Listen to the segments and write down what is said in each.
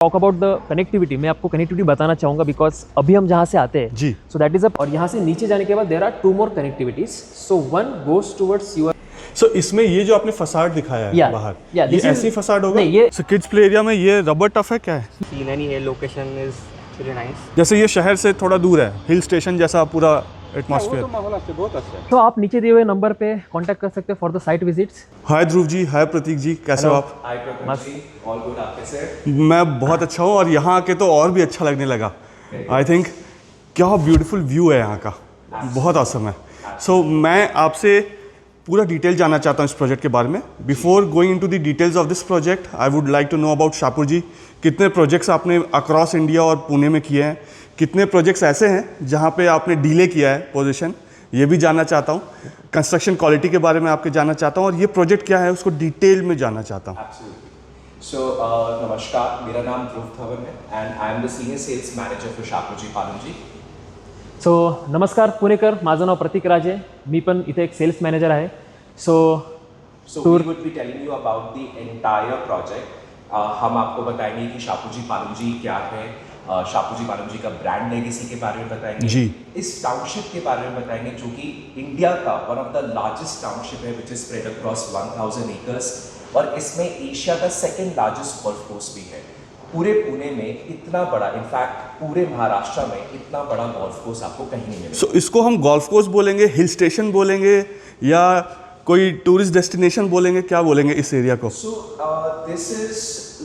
Talk about the connectivity, मैं आपको connectivity बताना चाहूँगा बिकॉज अभी हम जहाँ से आते हैं जी, सो दैट इज और यहाँ से नीचे जाने के बाद there are 2 more connectivities. So one goes towards your. So इसमें ये जो आपने फसाड दिखाया है Yeah, बाहर, yeah, ये this is- ऐसी फसाड होगा? नहीं, ये- सो किड्स प्ले एरिया में ये रबर टफ है क्या है? Scenery here, location is really nice. जैसे ये शहर से थोड़ा दूर है, हिल स्टेशन जैसा पूरा एटमॉस्फेयर. तो आप नीचे दिए हुए नंबर पे कांटेक्ट कर सकते हैं फॉर द साइट विजिट्स. हाय ध्रुव जी, हाय प्रतीक जी, कैसे हो आप? हाय प्रकृति जी, ऑल गुड. आप कैसे हैं? मैं बहुत अच्छा हूँ और यहाँ आके तो और भी अच्छा लगने लगा. आई थिंक क्या ब्यूटीफुल व्यू है यहाँ का, बहुत awesome है. सो मैं आपसे पूरा डिटेल जानना चाहता हूँ इस प्रोजेक्ट के बारे में. Before going into the details of this project, I would like to know about Shapoorji. कितने प्रोजेक्ट्स आपने अक्रॉस इंडिया और पुणे में किए हैं? कितने प्रोजेक्ट्स ऐसे हैं जहाँ पे आपने डीले किया है पोजीशन, ये भी जानना चाहता हूँ. कंस्ट्रक्शन क्वालिटी के बारे में आपके जानना चाहता हूँ और ये प्रोजेक्ट क्या है उसको डिटेल में जानना चाहता हूँ. Absolutely. So, नमस्कार, मेरा नाम ध्रुव धवन है and I am the senior sales manager for Shapoorji Pallonji. So नमस्कार पुणेकर, माझं नाव प्रतीक राजे, मी पण इथे एक सेल्स मॅनेजर आहे. सो So we would be telling you about the entire project. हम आपको बताएंगे कि शाहपुर जी पालम जी क्या है, शाहपुर जी पालम जी का ब्रांड लेगेसी के बारे में बताएंगे जी. इस टाउनशिप के बारे में बताएंगे जो कि इंडिया का one of the largest township है which is spread across 1000 acres और इसमें एशिया का सेकंड लार्जेस्ट गोल्फ कोर्स भी है. पूरे पुणे में इतना बड़ा, इनफैक्ट पूरे महाराष्ट्र में इतना बड़ा गोल्फ कोर्स आपको कहीं नहीं मिलेगा. सो इसको हम गोल्फ कोर्स बोलेंगे, हिल स्टेशन बोलेंगे या कोई टूरिस्ट डेस्टिनेशन बोलेंगे, क्या बोलेंगे इस एरिया को? So this is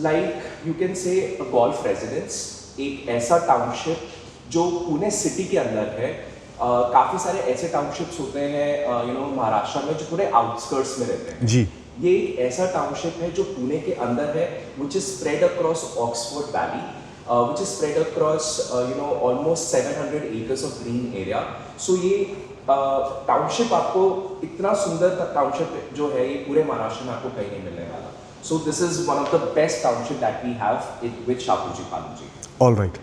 like you can say a golf residence, एक ऐसा टाउनशिप जो पुणे सिटी के अंदर है. काफ़ी सारे ऐसे टाउनशिप्स होते हैं महाराष्ट्र में जो पूरे आउटस्कर्ट्स में रहते हैं. जी. ये एक ऐसा टाउनशिप है जो पुणे के अंदर है which is spread across Oxford Valley, which is spread across almost 700 acres of green area. So ये टाउनशिप आपको इतना सुंदर टाउनशिप जो है ये पूरे महाराष्ट्र में आपको कहीं नहीं मिलने वाला. So this is one of the best township that we have with Shapoorji Pallonji. All right.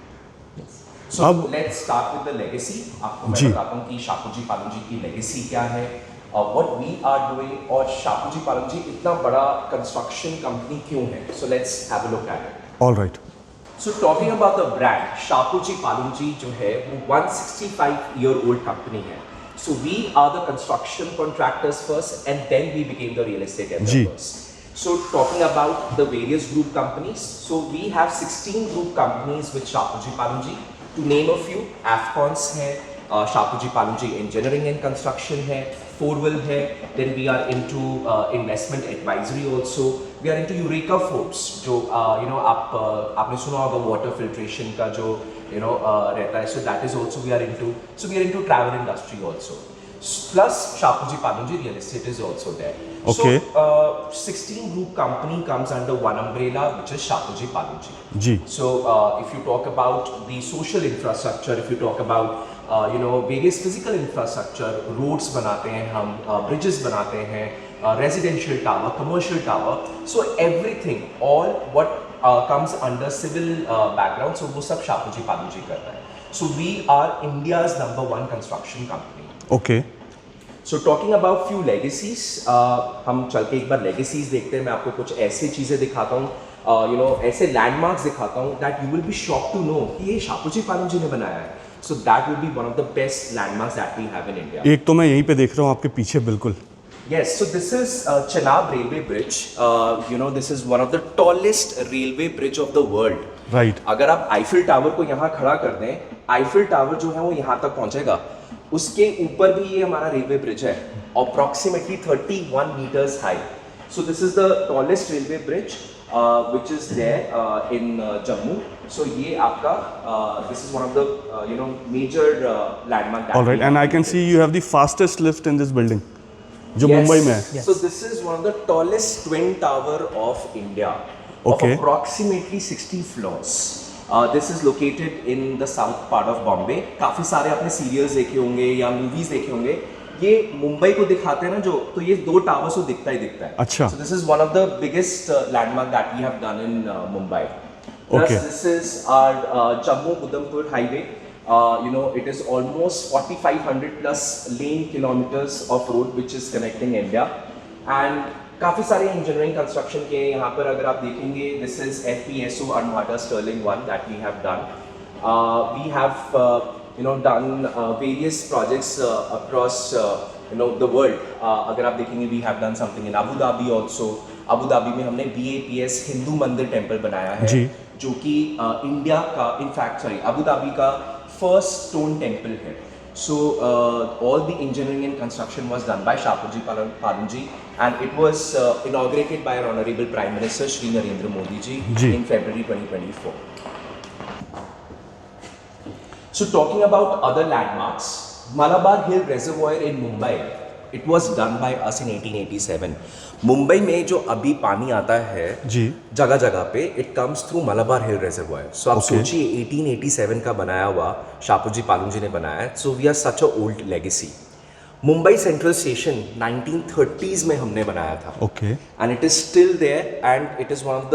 So अब- let's start with the legacy. आपको मैं जी. बताता हूँ कि शाहपुर जी पालम जी की लेगेसी क्या है, व्हाट वी आर डूइंग और शाहपुर जी पालम जी इतना बड़ा कंस्ट्रक्शन कंपनी क्यों है. So let's have a look at it. All right. So talking about the brand, Shapoorji Pallonji जो है वो 165-year-old कंपनी है. So we are the construction contractors first and then we became the real estate developers. So talking about the various group companies, so we have 16 group companies with Shahpur ji Palam ji. To name a few, Afcons है, शाहपुर जी पालम जी engineering and construction है, Fourwheel है, then we are into investment advisory also. We are into Eureka Forbes जो आपने सुना होगा water filtration का जो रहता है. So that is also we are into. So we are into travel industry also. Plus Shahpur ji Palam ji real estate is also there. Okay. So 16 group company comes under one umbrella which is Shahpur ji Palam ji. Ji. So if you talk about the social infrastructure, if you talk about various physical infrastructure, roads बनाते हैं हम, bridges बनाते हैं, residential tower, commercial tower, so everything, all what comes under civil background, so वो सब शाहपुर जी पालम जी करता है. So we are India's #1 construction company. Okay. So talking about few legacies, हम चल के एक बार legacies देखते हैं. मैं आपको कुछ ऐसी चीज़ें दिखाता हूँ, ऐसे landmarks दिखाता हूँ that you will be shocked to know कि ये शाहपुर जी पालम जी ने बनाया है. So that will be one of the best landmarks that we have in India. एक तो मैं यहीं पे देख रहा हूँ आपके पीछे बिल्कुल. Yes, so this is Chenab Railway Bridge. This is one of the tallest railway bridge of the world. Right. अगर आप आईफिल टावर को यहाँ खड़ा कर दें, आईफिल टावर जो है वो यहाँ तक पहुँचेगा. उसके ऊपर भी ये हमारा रेलवे ब्रिज है, approximately 31 meters high. So this is the tallest railway bridge which is there in Jammu. So ये आपका this is one of the major landmark. All right. And I can see you have the fastest lift in this building जो मुंबई में है. So this is one of the tallest twin tower of India. Okay. Of approximately 60 floors. This is located in the south part of Bombay. काफी सारे आपने serials देखे होंगे या movies देखे होंगे. ये मुंबई को दिखाते हैं ना जो, तो ये 2 टावर्स को दिखता ही दिखता है. अच्छा. So this is one of the biggest landmark that we have done in Mumbai. Plus Okay. this is our Jammu Udhampur highway. It is almost 4,500 plus lane kilometers of road which is connecting India. And काफ़ी सारे engineering construction के हैं यहाँ पर। अगर आप देखेंगे, this is FPSO Armada Sterling 1 that we have done. We have done various projects across the world. अगर आप देखेंगे, we have done something in Abu Dhabi also. Abu Dhabi में हमने BAPS हिंदू मंदिर टेम्पल बनाया है, जो कि इंडिया का, इनफैक्ट अबू धाबी का फर्स्ट स्टोन टेम्पल है. So all the engineering and construction was done by Shapoorji Pallonji, and it was inaugurated by our Honorable Prime Minister Shri Narendra Modi ji in February 2024. So talking about other landmarks, Malabar Hill Reservoir in Mumbai, it was done by us in 1887. Mumbai में जो अभी पानी आता है जगह जगह पे, it comes through Malabar hill reservoir. So आप सोचिए 1887 का बनाया हुआ, शापूरजी पालुंजी ने बनाया है. So we are such a old legacy. Mumbai Central station 1930s में हमने बनाया था. Okay. And it is still there, and it is one of the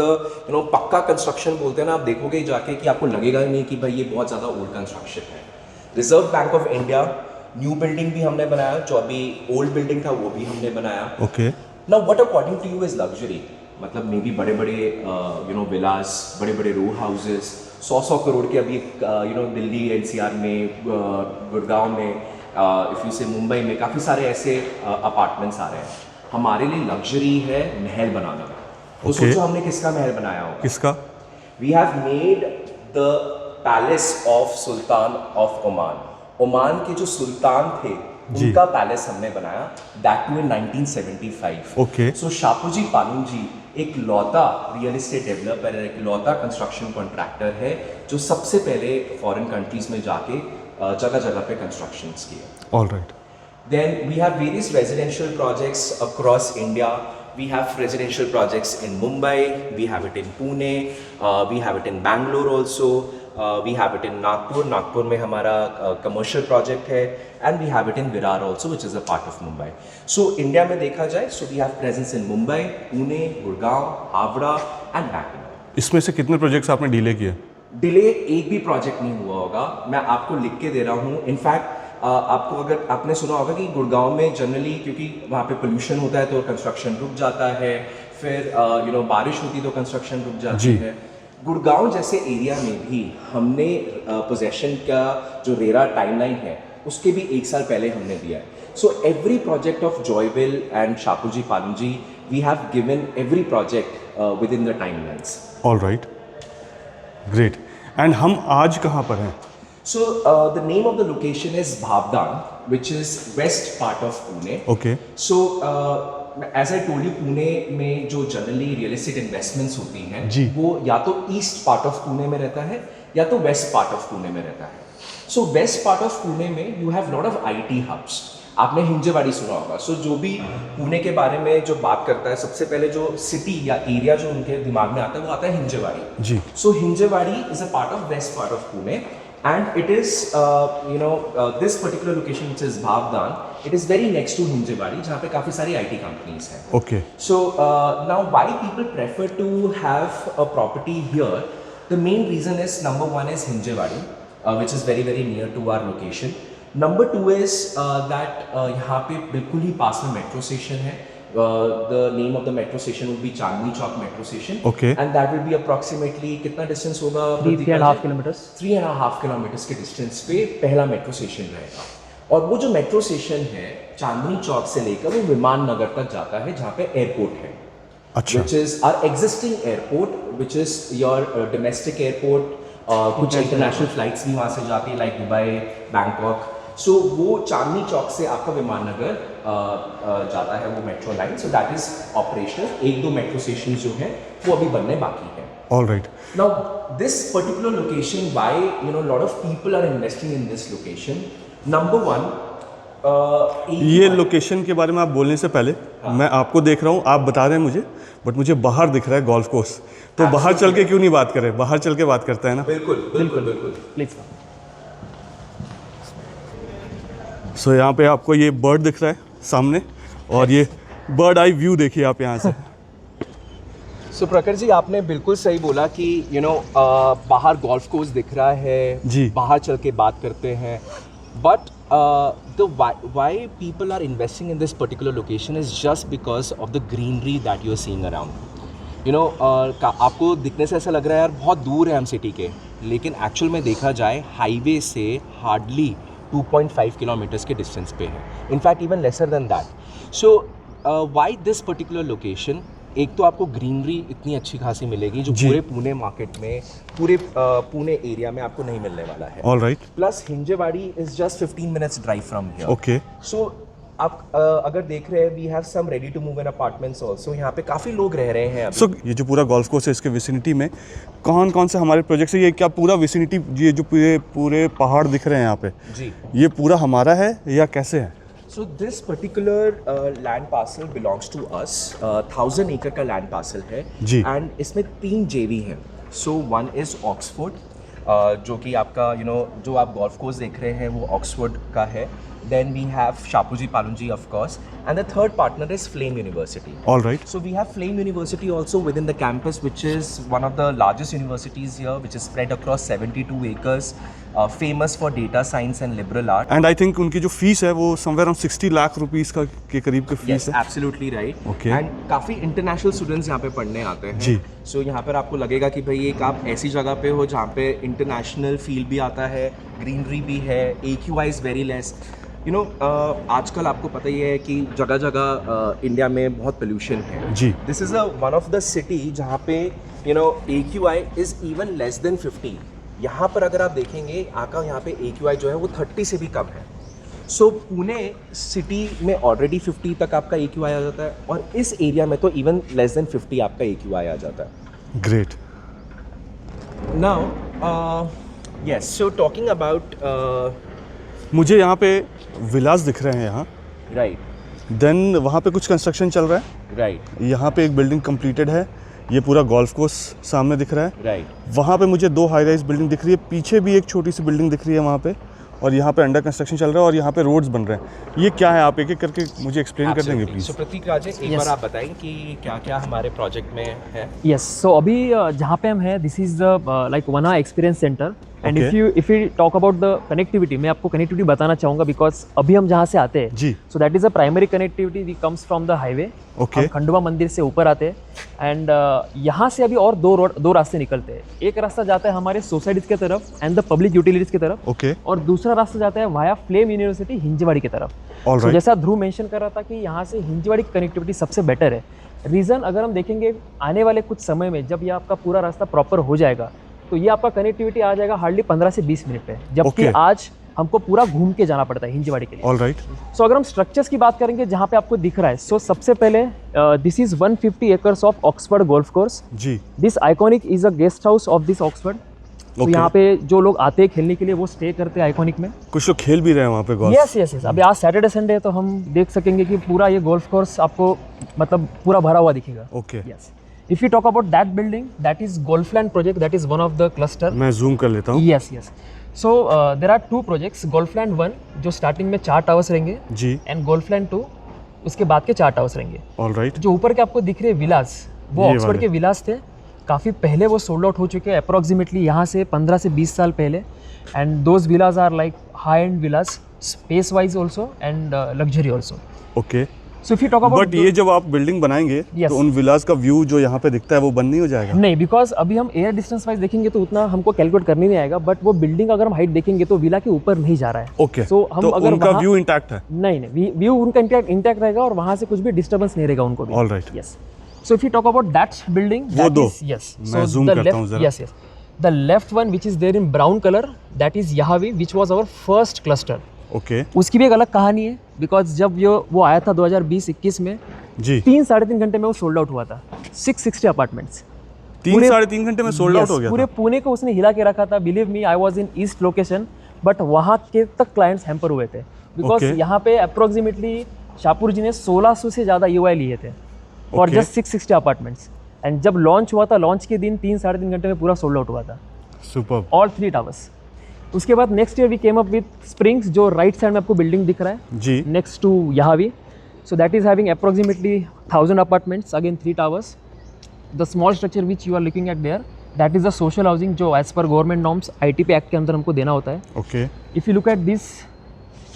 pucca construction बोलते हैं ना, आप देखोगे जाके कि आपको लगेगा ही नहीं कि भाई ये बहुत ज़्यादा ओल्ड कंस्ट्रक्शन है. Reserve bank of India new building भी हमने बनाया, जो अभी ओल्ड बिल्डिंग था वो भी हमने बनाया. Okay. Now what according to you is luxury? मतलब मे बी बड़े बड़े विलास, बड़े बड़े रो हाउसेस 100 करोड़ के अभी दिल्ली NCR में, गुड़गांव में, इफ़ यू से मुंबई में काफ़ी सारे ऐसे अपार्टमेंट्स आ रहे हैं. हमारे लिए लग्जरी है महल बनाना. तो सोचो हमने किसका महल बनाया होगा? किसका? We have made the palace of sultan of Oman. Oman के जो सुल्तान थे उनका पैलेस हमने बनाया, that too in 1975. Okay. So Shapoorji Pallonji एक लौता रियल एस्टेट डेवलपर है, एक लौता कंस्ट्रक्शन कॉन्ट्रैक्टर है जो सबसे पहले फॉरेन कंट्रीज में जाके जगह जगह पे कंस्ट्रक्शंस किए. Alright. Then we have various residential projects across India. We have residential projects in Mumbai, we have it in Pune, we have it in Bangalore also, we have it in Nagpur. Nagpur में हमारा commercial project है, and we have it in Virar also, which is a part of Mumbai. So India में देखा जाए, so we have presence in Mumbai, Pune, Gurgaon, Havra and Bangalore. इसमें से कितने projects आपने delay किए? Delay एक भी project नहीं हुआ होगा. मैं आपको लिख के दे रहा हूँ. इनफैक्ट आपको, अगर आपने सुना होगा कि गुड़गांव में जनरली क्योंकि वहाँ पे पोल्यूशन होता है तो कंस्ट्रक्शन रुक जाता है, फिर बारिश होती तो कंस्ट्रक्शन रुक जाती है. गुड़गांव जैसे एरिया में भी हमने पोजेशन का जो रेरा टाइमलाइन है उसके भी 1 साल पहले हमने दिया है. So every project of Joyville and Shapoorji Pallonji, we have given every project within the timelines. All right, great. And हम आज कहाँ पर हैं? So the name of the location is Bhavdan, which is west part of Pune. Okay. So as I told you, Pune में जो generally real estate investments होती हैं, वो या तो east part of Pune में रहता है या तो west part of Pune में रहता है. So west part of Pune में you have lot of IT hubs. आपने हिंजेवाड़ी सुना होगा. सो जो भी पुणे के बारे में जो बात करता है, सबसे पहले जो सिटी या एरिया जो उनके दिमाग में आता है वो आता है हिंजेवाड़ी. जी. So Hinjewadi is a part of west part of Pune. And it is, this particular location, which is Bhavdan, it is very next to Hinjewadi, जहाँ पे काफ़ी सारी IT companies हैं. Okay. So now, why people prefer to have a property here? The main reason is, number one is Hinjewadi, which is very very near to our location. Number two is that यहाँ पे बिल्कुल ही पास में metro station है. The name of the metro station will be Chandni Chowk Metro Station. Okay. And that will be approximately कितना distance होगा? 3.5 kilometers. 3.5 kilometers के distance पे पहला metro station रहेगा. और वो जो metro station है चांदनी चौक से लेकर वो विमान नगर तक जाता है, जहाँ पे एयरपोर्ट है. अच्छा. Which is our existing airport, which is your domestic airport. कुछ international flights भी वहाँ से जाती है, like Dubai, Bangkok. सो वो चांदनी चौक से आपका विमान नगर जाता है वो metro line. So that is operational. 1-2 metro station जो हैं वो अभी बनने बाकी हैं. Alright. Now this particular location, why lot of people are investing in this location. Number 1, ये लोकेशन के बारे में आप बोलने से पहले मैं आपको देख रहा हूँ, आप बता रहे हैं मुझे, बट मुझे बाहर दिख रहा है गोल्फ कोर्स. तो बाहर चल के क्यों नहीं बात करें? बाहर चल के बात करते हैं ना. बिल्कुल बिल्कुल बिल्कुल, प्लीज. सो यहाँ पे आपको ये बर्ड दिख रहा है सामने, और ये बर्ड आई व्यू देखिए आप यहाँ से. सो प्रखर जी, आपने बिल्कुल सही बोला कि बाहर गोल्फ कोर्स दिख रहा है जी, बाहर चल के बात करते हैं. But the why people are investing in this particular location is just because of the greenery that you're seeing around. You know, आपको दिखने से ऐसा लग रहा है यार बहुत दूर है हम सिटी के, लेकिन एक्चुअल में देखा जाए हाईवे से हार्डली 2.5 किलोमीटर्स के डिस्टेंस पे है, in fact even lesser than that. So why this particular location? एक तो आपको ग्रीनरी इतनी अच्छी खासी मिलेगी जो पूरे पुणे मार्केट में, पूरे पुणे एरिया में आपको नहीं मिलने वाला है. All right. Plus Hinjewadi is just 15 minutes drive from here. Okay. So आप अगर देख रहे हैं, we have some ready to move in apartments also. यहाँ पे काफ़ी लोग रह रहे हैं अभी. सो ये जो पूरा गोल्फ कोर्स है, इसके विसिनिटी में कौन कौन से हमारे प्रोजेक्ट्स है? ये क्या पूरा विसिनिटी, ये जो पूरे पहाड़ दिख रहे हैं यहाँ पे, जी, ये पूरा हमारा है या कैसे है? So this particular land parcel belongs to us. 1000 acre का land parcel है. जी. And इसमें 3 JV हैं. So one is Oxford, जो कि आपका जो आप गोल्फ कोर्स देख रहे हैं वो ऑक्सफोर्ड का है. Then we have Shapoorji Pallonji, of course, and the third partner is Flame University. All right. So we have Flame University also within the campus, which is one of the largest universities here, which is spread across 72 acres, famous for data science and liberal art. And I think उनकी जो fees है वो somewhere around 60 lakh rupees का के करीब की fees Yes, है. absolutely right. Okay. And काफ़ी इंटरनेशनल स्टूडेंट्स यहाँ पे पढ़ने आते हैं. जी. So यहाँ पर आपको लगेगा कि भाई एक आप ऐसी जगह पे हो जहाँ पे इंटरनेशनल फील भी आता है, ग्रीनरी भी है, AQI इज़ वेरी लेस. आजकल आपको पता ही है कि जगह जगह इंडिया में बहुत पोल्यूशन है. जी. This is one of the city जहाँ पे AQI is even less than 50. यहाँ पर अगर आप देखेंगे आका यहाँ पे AQI जो है वो 30 से भी कम है. सो पुणे सिटी में ऑलरेडी 50 तक आपका AQI आ जाता है, और इस एरिया में तो इवन लेस देन 50 आपका AQI आ जाता है. Great. Now yes, so talking about मुझे यहाँ पे विलास दिख रहे हैं यहाँ. राइट. देन वहाँ पे कुछ कंस्ट्रक्शन चल रहा है. राइट. यहाँ पे एक बिल्डिंग कंप्लीटेड है. ये पूरा गोल्फ कोर्स सामने दिख रहा है. राइट. वहाँ पे मुझे 2 हाई राइज बिल्डिंग दिख रही है. पीछे भी एक छोटी सी बिल्डिंग दिख रही है वहाँ पे, और यहाँ पे अंडर कंस्ट्रक्शन चल रहा है, और यहाँ पे रोड्स बन रहे हैं. ये क्या है, आप एक एक करके मुझे एक्सप्लेन कर देंगे प्लीज? सो प्रतीक राजे, एक बार आप बताएं कि क्या क्या हमारे प्रोजेक्ट में है. यस, सो अभी जहाँ पे हम हैं, दिस इज द लाइक वना experience centre. And Okay. If you talk about the connectivity, मैं आपको कनेक्टिविटी बताना चाहूँगा बिकॉज अभी हम जहाँ से आते हैं, जी. So that is a primary connectivity we comes from the highway. Okay. Khandwa मंदिर से ऊपर आते हैं, एंड यहाँ से अभी और दो रास्ते निकलते हैं. एक रास्ता जाता है हमारे सोसाइटीज की तरफ एंड द पब्लिक यूटिलिटीज की तरफ. ओके. और दूसरा रास्ता जाता है वाया फ्लेम यूनिवर्सिटी हिंजवाड़ी की तरफ. All So, right. जैसा ध्रुव मेंशन कर रहा था कि यहाँ से हिंजवाड़ी की कनेक्टिविटी सबसे बेटर है. रीज़न अगर हम देखेंगे आने वाले कुछ समय में जब ये आपका पूरा रास्ता प्रॉपर हो जाएगा तो ये आपका कनेक्टिविटी आ जाएगा हार्डली 15 से 20 मिनट पे, जबकि Okay. आज हमको पूरा घूम के जाना पड़ता है हिंजवाड़ी के लिए. All right. सो अगर हम स्ट्रक्चर्स की बात करेंगे जहाँ पे आपको दिख रहा है, सो सबसे पहले this is 150 acres of Oxford golf course. जी. This iconic is a guest house of this Oxford. तो Okay. यहाँ पे जो लोग आते हैं खेलने के लिए वो स्टे करते हैं आइकॉनिक में. कुछ लोग खेल भी रहे हैं वहाँ पे गोल्फ. Yes yes yes. अभी आज सैटरडे संडे है तो हम देख सकेंगे कि पूरा ये गोल्फ कोर्स आपको मतलब पूरा भरा हुआ दिखेगा. Okay. Yes. If you talk about that building, that is Golfland project. That is one of the cluster. मैं जूम कर लेता हूँ. Yes, yes. So there are 2 projects. Golfland 1 जो स्टार्टिंग में 4 टावर्स रहेंगे, जी. एंड Golfland 2 उसके बाद के 4 टावर्स रहेंगे. All right. जो ऊपर के आपको दिख रहे विलास, वो ये ऑक्सफोर्ड वाले. के विलास थे. काफ़ी पहले वो सोल्ड आउट हो चुके हैं, अप्रॉक्सीमेटली यहाँ से 15 से 20 साल पहले. And those villas are like high end villas, space wise also and luxury also. Okay. So if you talk about but ये जब आप बिल्डिंग बनाएंगे Yes. तो उन विलास का व्यू जो यहाँ पे दिखता है वो बंद नहीं हो जाएगा? नहीं, बिकॉज अभी हम एयर डिस्टेंस वाइज देखेंगे तो उतना हमको कैलकुलेट करने नहीं आएगा, बट वो बिल्डिंग अगर हम हाइट देखेंगे तो विला के ऊपर नहीं जा रहा है. ओके. So, हम तो अगर उनका वहाँ- व्यू इंटैक्ट है? नहीं, व्यू उनका इंटैक्ट रहेगा और वहाँ से कुछ भी डिस्टर्बेंस नहीं रहेगा उनको भी. All right. Yes. So if you talk about that building, वो दो. यस, मैं zoom करता हूँ जरा. Yes yes. The left one which is there in brown colour, that is Yahavi, which was our first cluster. Okay. उसकी भी एक अलग कहानी है, बिकॉज जब वो आया था 2020-21 में, जी. 3-3.5 घंटे में वो सोल्ड आउट हुआ था. 660 अपार्टमेंट्स 3-3.5 घंटे में सोल्ड आउट Yes, हो गया पूरे था? पुणे को उसने हिला के रखा था. Believe me, I was in east location, but वहाँ के तक क्लाइंट्स हैम्पर हुए थे बिकॉज Okay. यहाँ पे अप्रोक्सीमेटली शाहपुर जी ने 1600 से ज़्यादा UI लिए थे for Okay. Just 660 apartments. And जब लॉन्च हुआ था, लॉन्च के दिन 3-3.5 घंटे में पूरा सोल्ड आउट हुआ था, सुपर. All 3 towers. उसके बाद next year we came up with springs, जो राइट साइड में आपको बिल्डिंग दिख रहा है, जी. Next to Yahavi. So that is having approximately 1000 apartments, again 3 towers. The small structure which you are looking at there, that is the social housing जो as per government norms ITP Act के अंदर हमको देना होता है. Okay. If you look at this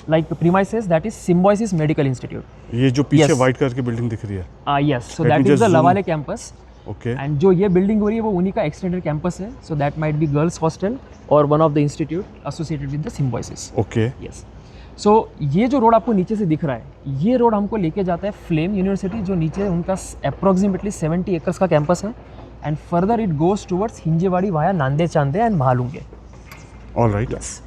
like premises, that is Symbiosis Medical Institute. ये जो पीछे Yes. वाइट कलर की बिल्डिंग दिख रही है, Yes, so Let that me is just the zoom. Lavale campus. Okay and जो ये बिल्डिंग हो रही है वो उन्हीं का एक्सटेंडेड कैंपस है, so that might be girls hostel और one of the institute associated with the Symbiosis. Okay yes, so ये जो रोड आपको नीचे से दिख रहा है, ये रोड हमको लेके जाता है फ्लेम यूनिवर्सिटी, जो नीचे उनका अप्रोक्सीमेटली 70 एकर्स का कैंपस है, and further it goes towards Hinjewadi via Nande Chande and Mahalunge. All right. Yes,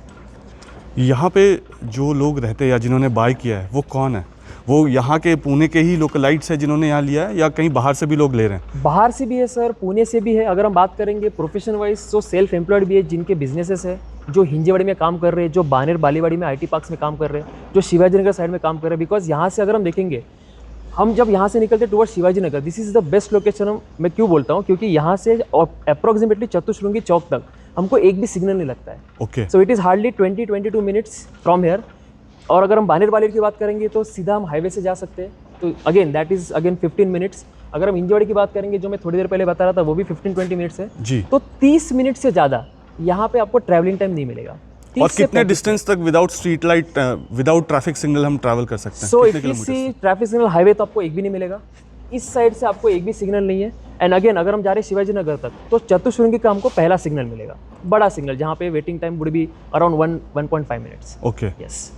यहाँ पे जो लोग रहते हैं या जिन्होंने बाय किया है वो कौन है? वो यहाँ के पुणे के ही लोकलाइट्स है जिन्होंने यहाँ लिया है या कहीं बाहर से भी लोग ले रहे हैं? बाहर से भी है सर, पुणे से भी है। अगर हम बात करेंगे प्रोफेशन वाइज, जो सेल्फ एम्प्लॉयड भी है, जिनके बिजनेसेस है, जो हिंजेवाड़ी में काम कर रहे हैं, जो बानेर बालीवाड़ी में IT पार्क्स में काम कर रहे हैं, जो शिवाजी नगर साइड में काम कर रहे हैं। बिकॉज यहाँ से अगर हम देखेंगे, हम जब यहाँ से निकलते toward Shivaji Nagar, this is the best location. मैं क्यों बोलता हूँ, क्योंकि यहाँ से अप्रोक्सीमेटली चतुश्रृंगी चौक तक हमको एक भी सिग्नल नहीं लगता है। Okay so it is hardly 20-22 minutes from here. और अगर हम बानेर बालीर की बात करेंगे तो सीधा हम हाईवे से जा सकते हैं, तो again that is again 15 minutes. अगर हम हिंजेवाड़ी की बात करेंगे, जो मैं थोड़ी देर पहले बता रहा था, वो भी 15-20 मिनट्स है। जी। तो 30 मिनट से ज़्यादा यहाँ पे आपको ट्रैवलिंग टाइम नहीं मिलेगा। और कितने डिस्टेंस तक without street light, without traffic signal हम ट्रैवल कर सकते हैं? सो कितने इफ यू किलोमीटर सी से? ट्रैफिक सिग्नल, हाईवे तो आपको एक भी नहीं मिलेगा, इस साइड से आपको एक भी सिग्नल नहीं है। एंड अगेन अगर हम जा रहे हैं शिवाजी नगर तक, तो चतुश्रृंगी का हमको पहला सिग्नल मिलेगा, बड़ा सिग्नल, जहाँ पे waiting time would be around 1.5 minutes. Okay, yes,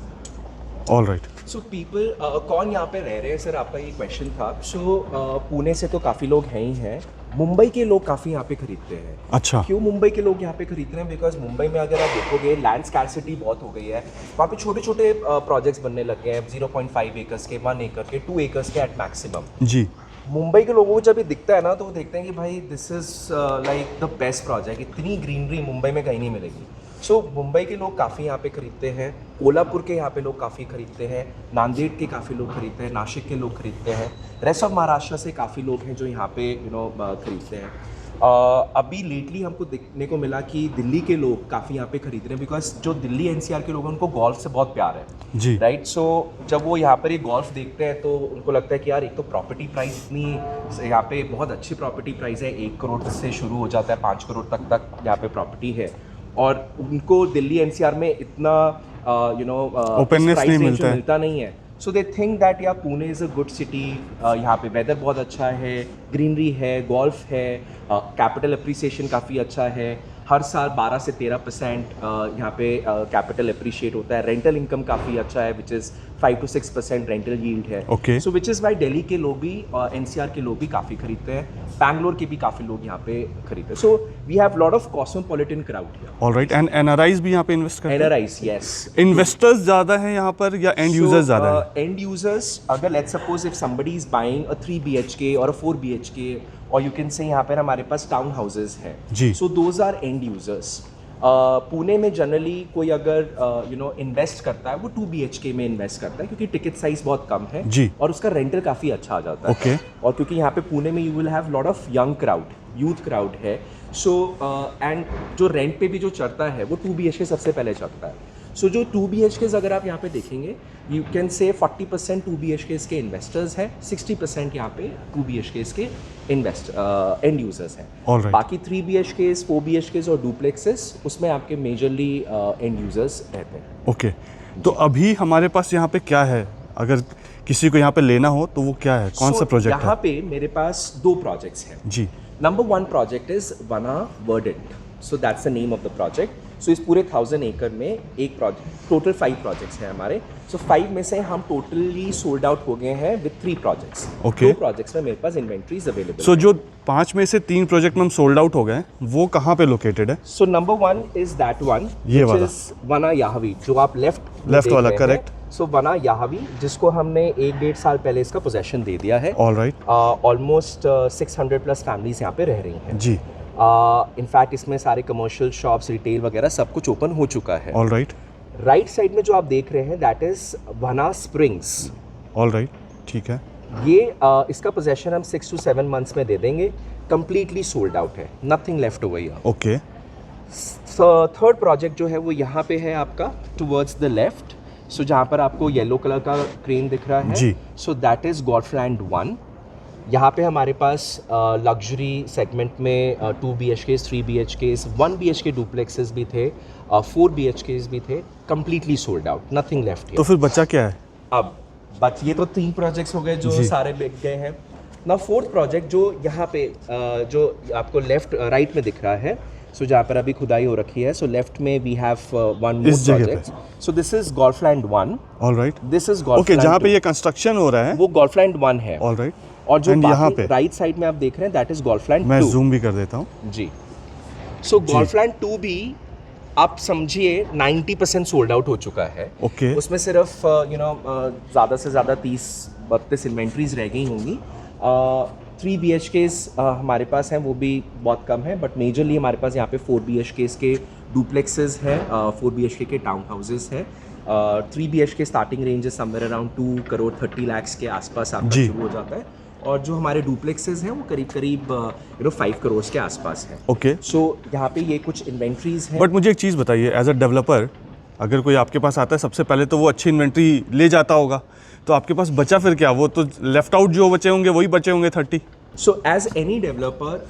all right. So people कौन यहाँ पे रह रहे हैं सर, आपका ये क्वेश्चन था। सो पुणे से तो काफ़ी लोग हैं ही हैं, मुंबई के लोग काफ़ी यहाँ पे खरीदते हैं। अच्छा, क्यों मुंबई के लोग यहाँ पे खरीद रहे हैं? बिकॉज मुंबई में अगर आप देखोगे, लैंड स्कैरसिटी बहुत हो गई है। वहाँ पे छोटे छोटे प्रोजेक्ट्स बनने लग गए हैं, 0.5 एकर्स के, 1 एकड़ के, 2 एकर्स के एट मैक्सिमम। जी। मुंबई के लोगों को जब ये दिखता है ना, तो वो देखते हैं कि भाई this is like the best project, इतनी ग्रीनरी मुंबई में कहीं नहीं मिलेगी। सो मुंबई के लोग काफ़ी यहाँ पे खरीदते हैं, कोल्हापुर के यहाँ पे लोग काफ़ी खरीदते हैं, नांदेड़ के काफ़ी लोग खरीदते हैं, नासिक के लोग खरीदते हैं, रेस्ट ऑफ महाराष्ट्र से काफ़ी लोग हैं जो यहाँ पे खरीदते हैं। अभी लेटली हमको देखने को मिला कि दिल्ली के लोग काफ़ी यहाँ पे खरीद रहे हैं, बिकॉज जो दिल्ली NCR के लोग हैं उनको गोल्फ से बहुत प्यार है। जी। राइट, सो जब वो यहाँ पर ये गोल्फ देखते हैं तो उनको लगता है कि यार एक तो प्रॉपर्टी प्राइस इतनी, यहाँ पे बहुत अच्छी प्रॉपर्टी प्राइस है, 1 करोड़ से शुरू हो जाता है, 5 करोड़ तक यहाँ पे प्रॉपर्टी है, और उनको दिल्ली NCR में इतना Openness नहीं मिलता है। मिलता नहीं है। सो दे थिंक दैट या Pune is a good city, यहाँ पे वेदर बहुत अच्छा है, ग्रीनरी है, गोल्फ है, कैपिटल अप्रिसिएशन काफ़ी अच्छा है, हर साल 12 से 13% यहाँ पे कैपिटल अप्रिशिएट होता है, रेंटल इनकम काफ़ी अच्छा है, which is 5 to 6% rental yield है। Okay. So which is why Delhi के लोग भी NCR के लोग भी काफ़ी खरीदते हैं, बैंगलोर के भी काफ़ी लोग यहाँ पे खरीदते हैं। So we have lot of cosmopolitan crowd here. All right. And NRIs भी यहाँ पे इन्वेस्ट करते हैं? NRIs, yes. इन्वेस्टर्स ज़्यादा हैं यहाँ पर या एंड यूजर्स ज़्यादा हैं? End users, अगर let's suppose if somebody is buying a 3 BHK or a 4 BHK, और you can say यहाँ पर हमारे पास टाउन हाउसेज हैं, जी। so those are end users. Pune में जनरली कोई अगर इन्वेस्ट करता है, वो 2 BHK में इन्वेस्ट करता है, क्योंकि टिकट साइज बहुत कम है जी। और उसका रेंटल काफ़ी अच्छा आ जाता है। Okay. और क्योंकि यहाँ पे पुणे में you will have lot of young crowd, youth crowd है, सो एंड जो रेंट पे भी जो चढ़ता है वो 2 BHK सबसे पहले चढ़ता है। सो जो 2 BHKs अगर आप यहाँ पे देखेंगे, यू कैन से 40% 2 BHKs के इन्वेस्टर्स हैं, 60% यहाँ पे 2 BHKs के एंड यूजर्स हैं। All right. बाकी 3 BHKs, 4 BHKs और डुप्लेक्सेस, उसमें आपके मेजरली एंड यूजर्स रहते हैं। ओके, तो अभी हमारे पास यहाँ पे क्या है? अगर किसी को यहाँ पे लेना हो तो वो क्या है, कौन सा प्रोजेक्ट है? यहाँ पे मेरे पास 2 प्रोजेक्ट्स हैं। जी। Number 1 project is Vana Verdant. So that's the name of the project. So इस पूरे 1000 एकड़ में एक प्रोजेक्ट, टोटल 5 प्रोजेक्ट्स हैं हमारे। So 5 में से हम टोटली सोल्ड आउट हो गए हैं विद 3 प्रोजेक्ट्स। Okay. 2 प्रोजेक्ट्स में मेरे पास इन्वेंट्रीज अवेलेबल। सो जो 5 में से 3 प्रोजेक्ट में हम सोल्ड आउट हो गए, वो कहाँ पे लोकेटेड है? So number 1 is that one, ये which वाला। is Vana Yahavi, जो आप लेफ्ट वाला, correct. सो वना याहवी, जिसको हमने 1-1.5 साल पहले इसका पोजेशन दे दिया है। All right. ऑलमोस्ट 600+ फैमिलीज यहाँ पे रह रही हैं। जी। इनफैक्ट इसमें सारे कमर्शियल शॉप्स, रिटेल वगैरह सब कुछ ओपन हो चुका है। All right. राइट साइड में जो आप देख रहे हैं, दैट इज वना स्प्रिंग्स। ऑल राइट, ठीक है। ये इसका पोजेशन हम 6 to 7 मंथ्स में दे देंगे, कंप्लीटली सोल्ड आउट है, nothing left over here. Okay. Third project जो है वो यहाँ पे है आपका टुवर्ड्स द लेफ्ट, सो जहाँ पर आपको येलो कलर का क्रेन दिख रहा है, जी। So that is Golfland 1। यहाँ पे हमारे पास लग्जरी सेगमेंट में 2 BHKs, 3 BHKs, 1 BHK डुप्लेक्सेस भी थे, 4 BHKs भी थे, completely sold out, nothing left तो फिर बचा क्या है? अब बट ये तो 3 प्रोजेक्ट्स हो गए जो सारे बिक गए हैं ना। 4th प्रोजेक्ट जो यहाँ पे जो आपको लेफ्ट राइट में दिख रहा है, सो जहाँ पर अभी खुदाई हो रखी है, सो लेफ्ट में we have one more project. So this is Golfland 1। Alright, this is okay, Golfland जहाँ पे ये कंस्ट्रक्शन हो रहा है वो गोल्फलैंड 1 है। ऑलराइट, और जो यहाँ पे राइट साइड में आप देख रहे हैं दैट इज गोल्फलैंड 2। मैं जूम भी कर देता हूँ जी। सो गोल्फलैंड 2 भी आप समझिए 90% सोल्ड आउट हो चुका है। ओके, उसमें सिर्फ ज़्यादा से ज़्यादा 30-32 इन्वेंट्रीज रह गई होंगी। 3 BHKs हमारे पास हैं, वो भी बहुत कम है, बट मेजरली हमारे पास यहाँ पे 4 BHKs के डुप्लेक्सेस हैं, 4 BHK के टाउन हाउसेज हैं। 3 BHK स्टार्टिंग रेंज है समवेयर अराउंड 2 करोड़ 30 लाख के आसपास आपका शुरू हो जाता है, और जो हमारे डुप्लेक्सेस हैं वो करीब करीब 5 करोड़ के आसपास है। ओके। सो यहाँ पे ये कुछ इन्वेंट्रीज हैं। बट मुझे एक चीज़ बताइए, एज अ डेवलपर अगर कोई आपके पास आता है, सबसे पहले तो वो अच्छी इन्वेंट्री ले जाता होगा, तो आपके पास बचा फिर क्या? वो तो लेफ्ट आउट जो बचे होंगे वही बचे होंगे 30। सो एज एनी डेवलपर,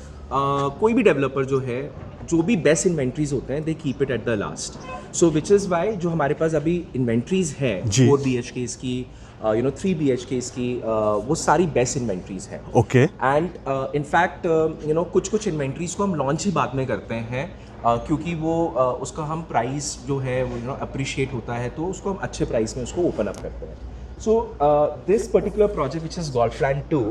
कोई भी डेवलपर जो है, जो भी बेस्ट इन्वेंट्रीज होते हैं they keep it at the last. So which is why जो हमारे पास अभी इन्वेंट्रीज हैं 4 BHKs की, 3 BHKs की, वो सारी बेस्ट इन्वेंट्रीज हैं। ओके। एंड इनफैक्ट कुछ इन्वेंट्रीज को हम लॉन्च ही बाद में करते हैं, क्योंकि वो उसका हम प्राइस जो है वो अप्रिशिएट होता है, तो उसको हम अच्छे प्राइस में उसको ओपन अप करते हैं। So this particular project which is Golfland 2,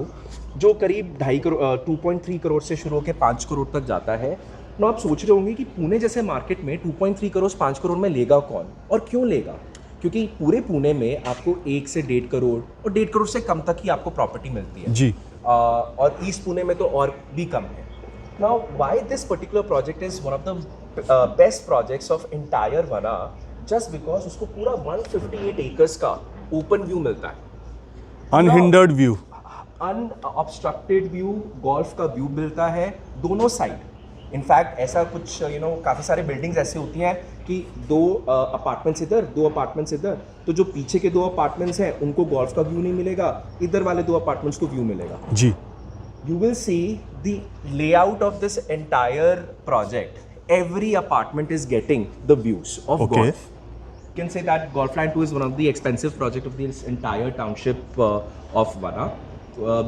जो करीब 2.5 करोड़ 2.3 करोड़ से शुरू होकर 5 करोड़ तक जाता है ना। आप सोच रहे होंगे कि पुणे जैसे मार्केट में 2.3 करोड़ 5 करोड़ में लेगा कौन और क्यों लेगा? क्योंकि पूरे पुणे में आपको 1 से 1.5 करोड़ और 1.5 करोड़ से कम तक ही आपको प्रॉपर्टी मिलती है जी। और ईस्ट पुणे में तो और भी कम है। Now why this particular project is one of the best projects of entire वना, जस्ट बिकॉज उसको पूरा 158 एकर्स का ओपन व्यू मिलता है, unhindered view, unobstructed view, golf का व्यू मिलता है दोनों साइड। इनफैक्ट ऐसा कुछ काफ़ी सारे बिल्डिंग्स ऐसे होती हैं कि 2 अपार्टमेंट्स इधर, 2 अपार्टमेंट्स इधर, तो जो पीछे के 2 अपार्टमेंट्स हैं उनको गोल्फ का व्यू नहीं मिलेगा, इधर वाले 2 अपार्टमेंट्स को व्यू मिलेगा जी। You will see the layout of this entire project. Every apartment is getting the views of Okay. golf. You can say that Golfland 2 is one of the expensive project of this entire township of Vana,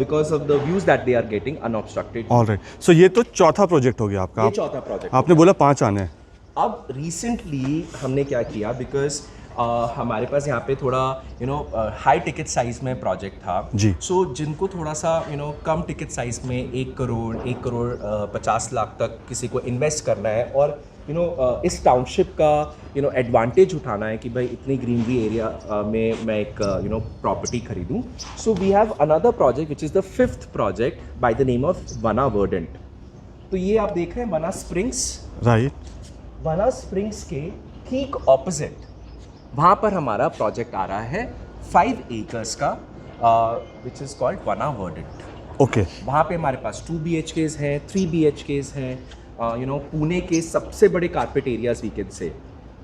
because of the views that they are getting unobstructed. Alright, so ये तो चौथा project हो गया आपका। ये चौथा project. आपने बोला 5 आने हैं। अब रिसेंटली हमने क्या किया, बिकॉज हमारे पास यहाँ पे थोड़ा हाई टिकट साइज में प्रोजेक्ट था जी। सो जिनको थोड़ा सा कम टिकट साइज में 1 करोड़ 50 लाख तक किसी को इन्वेस्ट करना है, और इस टाउनशिप का एडवांटेज उठाना है कि भाई इतनी ग्रीनरी एरिया में मैं एक प्रॉपर्टी खरीदूँ। So we have another project which is the 5th project by the name of Vana Verdant. तो ये आप देख रहे हैं वना स्प्रिंग्स। राइट। वना स्प्रिंग्स के ठीक ऑपोजिट वहाँ पर हमारा प्रोजेक्ट आ रहा है 5 एकर्स का, विच इज़ कॉल्ड वना वर्डेंट। ओके। वहाँ पे हमारे पास 2 BHKs हैं, 3 BHKs हैं, पुणे के सबसे बड़े कारपेट एरियाज वी कैन से।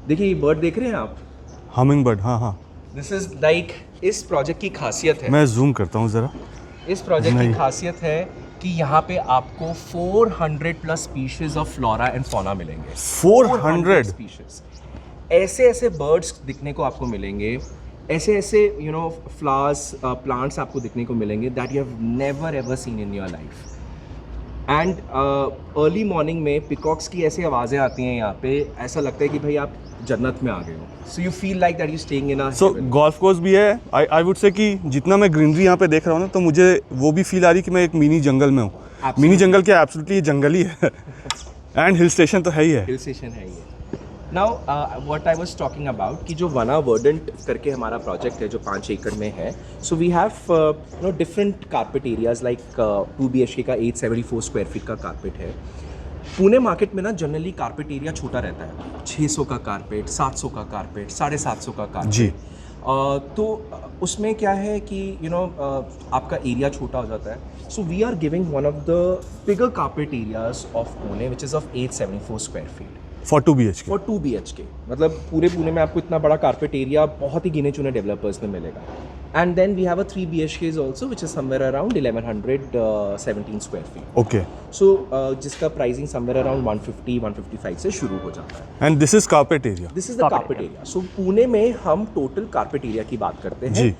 देखिए ये बर्ड देख रहे हैं आप, हमिंग बर्ड। हाँ हाँ, दिस इज लाइक, इस प्रोजेक्ट की खासियत है, मैं जूम करता हूँ ज़रा। इस प्रोजेक्ट की खासियत है कि यहाँ पे आपको 400+ species of flora and fauna मिलेंगे। 400 स्पीशीज, ऐसे ऐसे बर्ड्स दिखने को आपको मिलेंगे, ऐसे ऐसे फ्लावर्स प्लांट्स आपको दिखने को मिलेंगे that you have never ever seen in your life. And early morning में पिकॉक्स की ऐसी आवाज़ें आती हैं यहाँ पे, ऐसा लगता है कि भाई आप जन्नत में आ गए हो। So you feel like that you staying in a so golf course भी है। आई वुड से कि जितना मैं ग्रीनरी यहाँ पे देख रहा हूँ ना, तो मुझे वो भी फील आ रही कि मैं एक मिनी जंगल में हूँ। मिनी जंगल क्या, एब्सोल्युटली जंगल ही है। एंड हिल स्टेशन तो है ही है। हिल स्टेशन है ये। Now what I was talking about कि जो वना वर्डेंट करके हमारा प्रोजेक्ट है जो 5 एकड़ में है, so we have different carpet areas like 2 BHK का 874 स्क्वायर फीट का कारपेट है। पुणे मार्केट में ना जनरली कारपेट एरिया छोटा रहता है, 600 का कारपेट, 700 का कारपेट, 750 का कारपेट जी। तो उसमें क्या है कि आपका एरिया छोटा हो जाता है। So we are giving one of the bigger carpet areas of Pune which is of 874 square feet for 2 BHK। For 2 BHK। मतलब पूरे पुणे में आपको इतना बड़ा कारपेट एरिया बहुत ही गिने चुने डेवलपर्स में मिलेगा। And then we have a 3 BHKs also, which is somewhere around 1117 square feet. Okay So जिसका pricing somewhere around 150-155 से शुरू हो जाता है. And this is carpet area. This is the carpet area. So Pune में हम total carpet area की बात करते हैं. जी.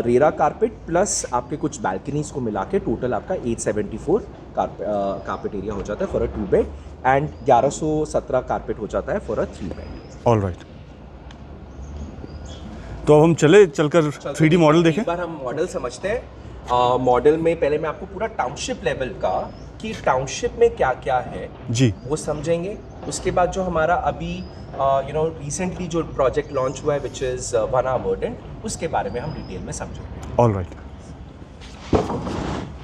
रेरा कारपेट प्लस आपके कुछ बैल्कनीज को मिला के टोटल आपका 874 कारपेट एरिया हो जाता है for a 2 bed and 1117 carpet हो जाता है फॉर अ 3 बेड. ऑलराइट. तो अब हम चलकर 3D मॉडल देखें. एक बार हम मॉडल समझते हैं. मॉडल में पहले मैं आपको पूरा टाउनशिप लेवल का कि टाउनशिप में क्या क्या है जी. वो समझेंगे. उसके बाद जो हमारा अभी रिसेंटली जो प्रोजेक्ट लॉन्च हुआ है विच इज़ वना वर्डेंट, उसके बारे में हम डिटेल में समझेंगे. ऑलराइट.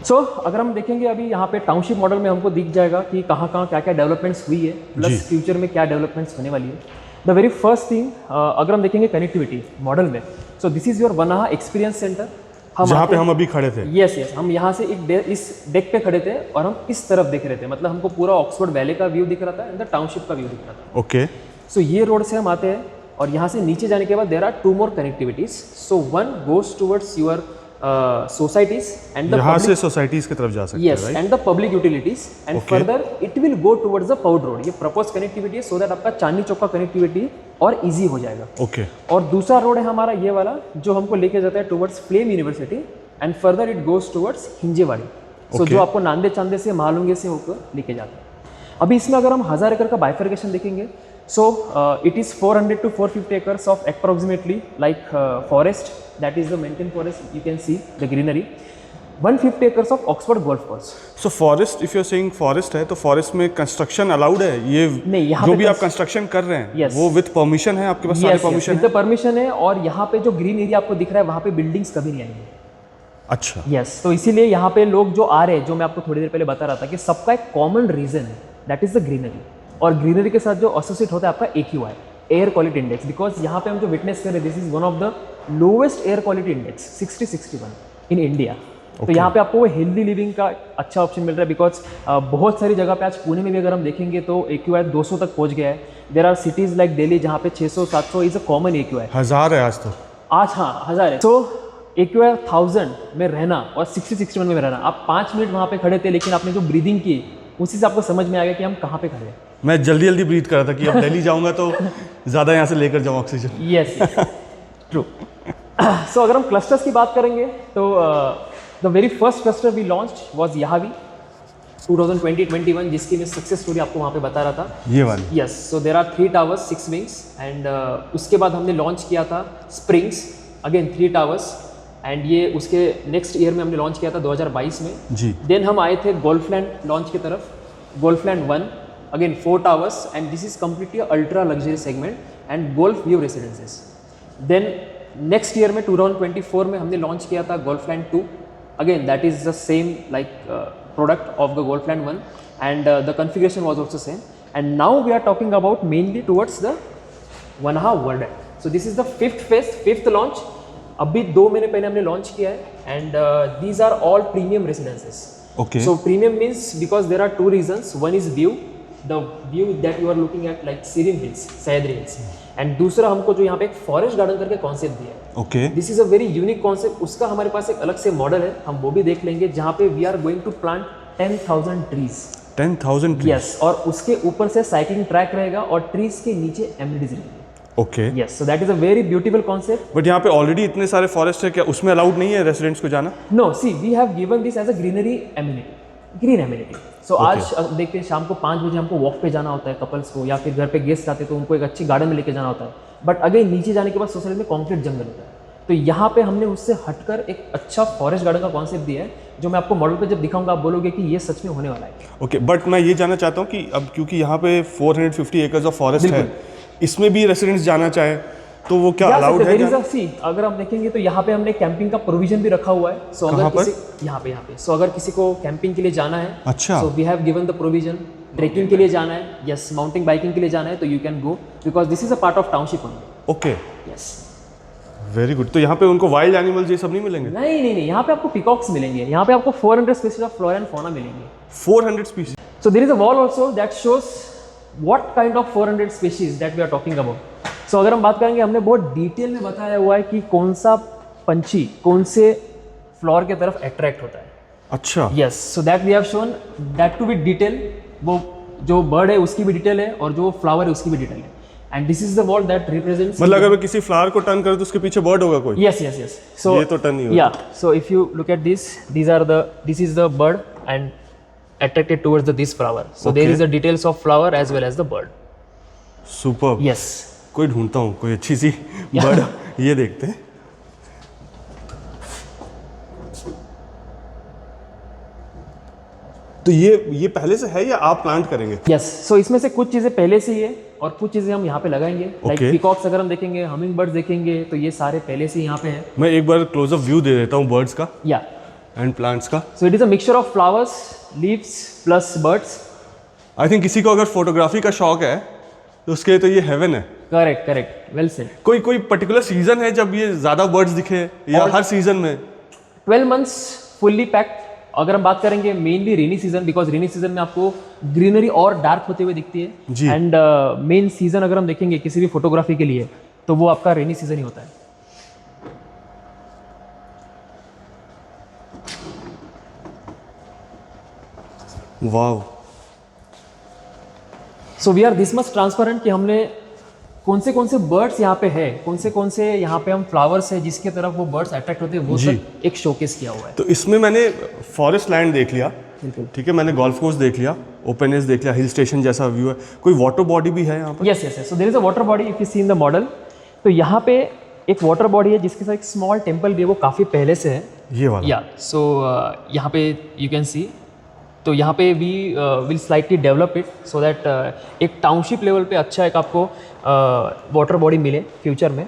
सो अगर हम देखेंगे अभी यहाँ पे टाउनशिप मॉडल में हमको दिख जाएगा कि कहाँ कहाँ क्या क्या डेवलपमेंट्स हुई है, जी. प्लस फ्यूचर में क्या डेवलपमेंट्स होने वाली है. द वेरी फर्स्ट थिंग अगर हम देखेंगे कनेक्टिविटी मॉडल में, so this is your Vanaha experience centre. जहाँ पे हम अभी खड़े थे. यस हम यहाँ से इस डेक पे खड़े थे और हम इस तरफ देख रहे थे, मतलब हमको पूरा ऑक्सफोर्ड वैली का व्यू दिख रहा था एंड द टाउनशिप का व्यू दिख रहा था. ओके. सो ये रोड से हम आते हैं और यहाँ से नीचे जाने के बाद there are 2 more connectivities. So one goes towards your societies and यहाँ से सोसाइटीज की तरफ जा सकते हैं. yes and the public utilities and Okay. further it will go towards the Powd road. ये proposed connectivity है so that आपका चांदनी चौक का कनेक्टिविटी और इजी हो जाएगा. ओके. और दूसरा रोड है हमारा ये वाला जो हमको लेके जाता है towards flame university and further it goes towards Hinjewadi. So Okay. जो आपको नांदे चांदे से महालुंगे से होकर लेके जाता है. अभी इसमें अगर हम 1000 एकड़ का बाइफर्केशन देखेंगे, so it is 400 to 450 acres of approximately like forest, that is the maintained forest, you can see the greenery. 150 acres of Oxford golf course. So forest, if you are saying forest है तो forest में construction allowed है? ये नहीं, यहाँ जो पे भी आप कंस्ट्रक्शन कर रहे हैं Yes. वो विद परमिशन है? आपके पास सारे परमिशन विद है? द परमिशन है. और यहाँ पे जो ग्रीन एरिया आपको दिख रहा है वहाँ पे बिल्डिंग्स कभी नहीं आएंगे. अच्छा. यस तो इसीलिए यहाँ पे लोग जो आ रहे हैं, जो मैं आपको थोड़ी देर पहले बता रहा था कि सबका एक कॉमन रीजन है, दैट इज द ग्रीनरी. और ग्रीनरी के साथ जो एसोसिएट होता है आपका AQI, air quality index. Because यहाँ पे हम जो विटनेस कर रहे हैं this is one of the lowest air quality index 60-61 in India. तो यहाँ पे आपको वो हेल्दी लिविंग का अच्छा ऑप्शन मिल रहा है. बिकॉज बहुत सारी जगह पे आज पुणे में भी अगर हम देखेंगे तो AQI 200 तक पहुँच गया है. There are cities like Delhi जहाँ पे 600-700 इज अ कॉमन AQI. 1000 है आज तो. आज हाँ 1000 है. तो AQI 1000 में रहना और 60-61 में रहना, आप 5 मिनट वहाँ पे खड़े थे लेकिन आपने जो ब्रीदिंग की उसी से आपको समझ में आ गया कि हम कहाँ पे खड़े हैं. मैं जल्दी जल्दी ब्रीथ कर रहा था कि अब दिल्ली जाऊंगा तो ज़्यादा यहाँ से लेकर जाऊँ ऑक्सीजन. Yes true. सो अगर हम क्लस्टर्स की बात करेंगे तो the very first cluster we launched was Yahavi 2020-21, जिसकी मैं सक्सेस स्टोरी आपको वहाँ पे बता रहा था. ये वाली. Yes so there are 3 towers 6 wings and उसके बाद हमने लॉन्च किया था स्प्रिंग्स, अगेन 3 towers एंड ये उसके नेक्स्ट ईयर में हमने लॉन्च किया था 2022 में. जी. देन हम आए थे गोल्फलैंड लॉन्च की तरफ, Golfland 1 again 4 towers and this is completely ultra luxury segment and golf view residences. Then next year में 2024 में हमने लॉन्च किया था Golfland 2, again that is the same like product of the Golfland 1 and the configuration was also same. And now we are talking about mainly towards the Vanaha world. So this is the 5th phase, 5th launch. अभी 2 महीने पहले हमने launch किया है and these are all premium residences. Okay. So premium means because there are 2 reasons. One is view, the view that you are looking at like Sirim Hills, Sahyadri Hills. And दूसरा हमको जो यहाँ पे एक forest garden करके concept दिया है. Okay. This is a very unique concept. उसका हमारे पास एक अलग से मॉडल है, हम वो भी देख लेंगे, जहाँ पे we are going to plant 10,000 trees. 10,000 trees. Yes और उसके ऊपर से साइकिलिंग ट्रैक रहेगा और ट्रीज के नीचे एमिनिटीज रहेंगे. Okay. Yes so that is a very beautiful concept. But यहाँ पे ऑलरेडी इतने सारे फॉरेस्ट है, क्या उसमें अलाउड नहीं है रेसिडेंट्स को जाना? No see we have given this as a greenery amenity, green amenity. So आज देखते हैं शाम को 5 बजे हमको वॉक पे जाना होता है कपल्स को, या फिर घर पे गेस्ट आते हैं तो उनको एक अच्छी गार्डन में लेके जाना होता है. बट अगेन नीचे जाने के बाद सोसाइटी में कॉन्क्रीट जंगल होता है. तो यहाँ पे हमने उससे हटकर एक अच्छा फॉरेस्ट गार्डन का कॉन्सेप्ट दिया है, जो मैं आपको मॉडल पे जब दिखाऊंगा आप बोलोगे कि ये सच में होने वाला है. ओके. बट मैं ये जानना चाहता हूँ कि अब क्योंकि यहाँ पे 450 एकर्स ऑफ फॉरेस्ट है, इसमें भी रेसिडेंट्स जाना चाहे तो वो क्या अलाउड है? अगर हम देखेंगे तो यहाँ पे हमने कैंपिंग का प्रोविजन भी रखा हुआ है. सो अगर किसी यहाँ पे सो अगर किसी को कैंपिंग के लिए जाना है, अच्छा, so we have given the provision. Trekking के लिए जाना है, यस, माउंटेन बाइकिंग के लिए जाना है तो you can go, because this is a part of township only. Okay. Yes very good. तो यहाँ पे उनको वाइल्ड एनिमल्स ये सब नहीं मिलेंगे? नहीं, यहाँ पे आपको पिकॉक्स मिलेंगे. यहाँ पे आपको 400 species of flora and fauna मिलेंगे. 400 species. So there is a wall also that shows what kind of 400 species that we are talking about. So अगर हम बात करेंगे, हमने बहुत डिटेल में बताया हुआ है कि कौन सा पंछी कौन से फ्लोर के तरफ अट्रैक्ट होता है। अच्छा, yes, so that we have shown that too with detail. वो जो बर्ड है उसकी भी डिटेल है और जो फ्लावर है उसकी भी डिटेल है। And this is the wall that represents, मतलब अगर मैं किसी फ्लावर को टर्न करूँ तो उसके पीछे बर्ड होगा कोई? Yes yes yes. सो ये तो टर्न नहीं होता। या सो if you look at this is the bird and attracted towards this flower, so there Okay. is the details of flower as well as the bird. Super. Yes. कोई ढूंढता हूँ कोई अच्छी सी बर्ड। ये देखते हैं। तो ये पहले से है या आप प्लांट करेंगे? Yes, so इसमें से कुछ चीज़ें पहले से ही है और कुछ चीज़ें हम यहाँ पे लगाएंगे। Like Okay. पीकॉक्स अगर हम देखेंगे, हमिंग बर्ड्स देखेंगे, तो ये सारे पहले से यहाँ पे है। मैं एक बार क्लोजअप व्यू दे देता हूँ बर्ड्स का या एंड प्लांट्स का। So it is a mixture of flowers, leaves plus birds. I think किसी को अगर फोटोग्राफी का शौक है तो उसके लिए तो ये हेवन है। Correct correct, well said. कोई पर्टिकुलर सीजन है जब ये ज़्यादा बर्ड्स दिखे या हर सीजन में? 12 months फुल्ली पैक्ड। अगर हम बात करेंगे mainly rainy season, because rainy season में आपको ग्रीनरी और डार्क होते हुए दिखती है। जी। एंड मेन सीजन अगर हम देखेंगे किसी भी फोटोग्राफी के लिए तो वो आपका रेनी सीजन ही होता है। Wow. So we are this much transparent कि हमने कौन से बर्ड्स यहाँ पे है, कौन से यहाँ पे हम फ्लावर्स है जिसके तरफ वो बर्ड्स अट्रैक्ट होते हैं, वो सब एक शोकेस किया हुआ है। तो इसमें मैंने फॉरेस्ट लैंड देख लिया, बिल्कुल। ठीक है, मैंने गोल्फ कोर्स देख लिया, ओपन एयर देख लिया, हिल स्टेशन जैसा व्यू है, कोई वाटर बॉडी भी है यहाँ पर? Yes yes yes. So there is a water body if you see in the model. तो यहाँ पे एक वाटर बॉडी है जिसके साथ एक स्मॉल टेम्पल भी है, वो काफ़ी पहले से है। ये वाला? या सो यहाँ पे यू कैन सी, तो यहाँ पे we will slightly develop it so that एक टाउनशिप लेवल पे अच्छा एक आपको वाटर बॉडी मिले फ्यूचर में।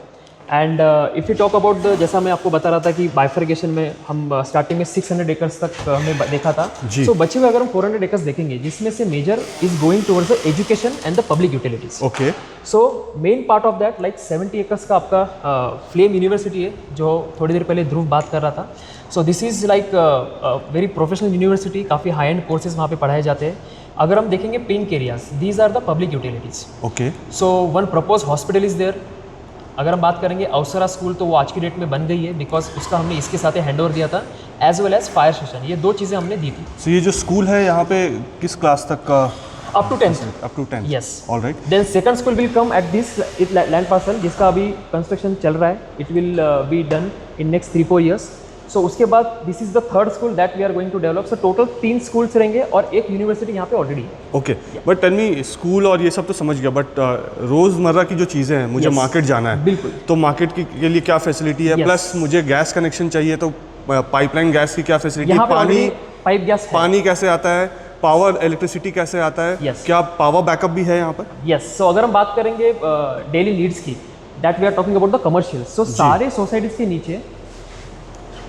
And if you talk about the, जैसा मैं आपको बता रहा था कि बाइफर्गेशन में हम स्टार्टिंग में 600 एकर्स तक हमने देखा था। जी। सो बचे हुए अगर हम 400 एकर्स देखेंगे जिसमें से major is going towards the education and the public utilities. Okay. So main part of that like 70 acres का आपका फ्लेम यूनिवर्सिटी है, जो थोड़ी देर पहले ध्रुव बात कर रहा था। So this is like very professional university, काफ़ी हाई एंड कोर्सेज वहाँ पे पढ़ाए जाते हैं। अगर हम देखेंगे pink areas, these are the public utilities. Okay. So one propose hospital is there. अगर हम बात करेंगे अवसरा स्कूल, तो वो आज की डेट में बन गई है बिकॉज उसका हमने इसके साथ हैंड ओवर दिया था, as well as fire station. ये दो चीज़ें हमने दी थी। सो ये जो स्कूल है यहाँ पे किस क्लास तक का? Up to 10th। Up to 10th? Yes. Alright. Then second school will come at this land parcel जिसका अभी कंस्ट्रक्शन चल रहा है। It will be done in next 3-4 years। So उसके बाद this is the third school that we are going to develop. So total 3 schools रहेंगे और एक यूनिवर्सिटी यहाँ पे ऑलरेडी है। Okay, but tell me, school और ये सब तो समझ गया, बट रोज़मर्रा की जो चीज़ें हैं, मुझे Yes. मार्केट जाना है। बिल्कुल। तो मार्केट के लिए क्या फैसिलिटी है? Yes. प्लस मुझे गैस कनेक्शन चाहिए, तो पाइपलाइन गैस की क्या फैसिलिटी? यहाँ पे पानी, already पाइप गैस है। पानी कैसे आता है? पावर इलेक्ट्रिसिटी कैसे आता है? Yes. क्या पावर बैकअप भी है यहाँ पर? यस। सो अगर हम बात करेंगे डेली नीड्स की, that we are talking about the commercial. So सारे सोसाइटीज़ के नीचे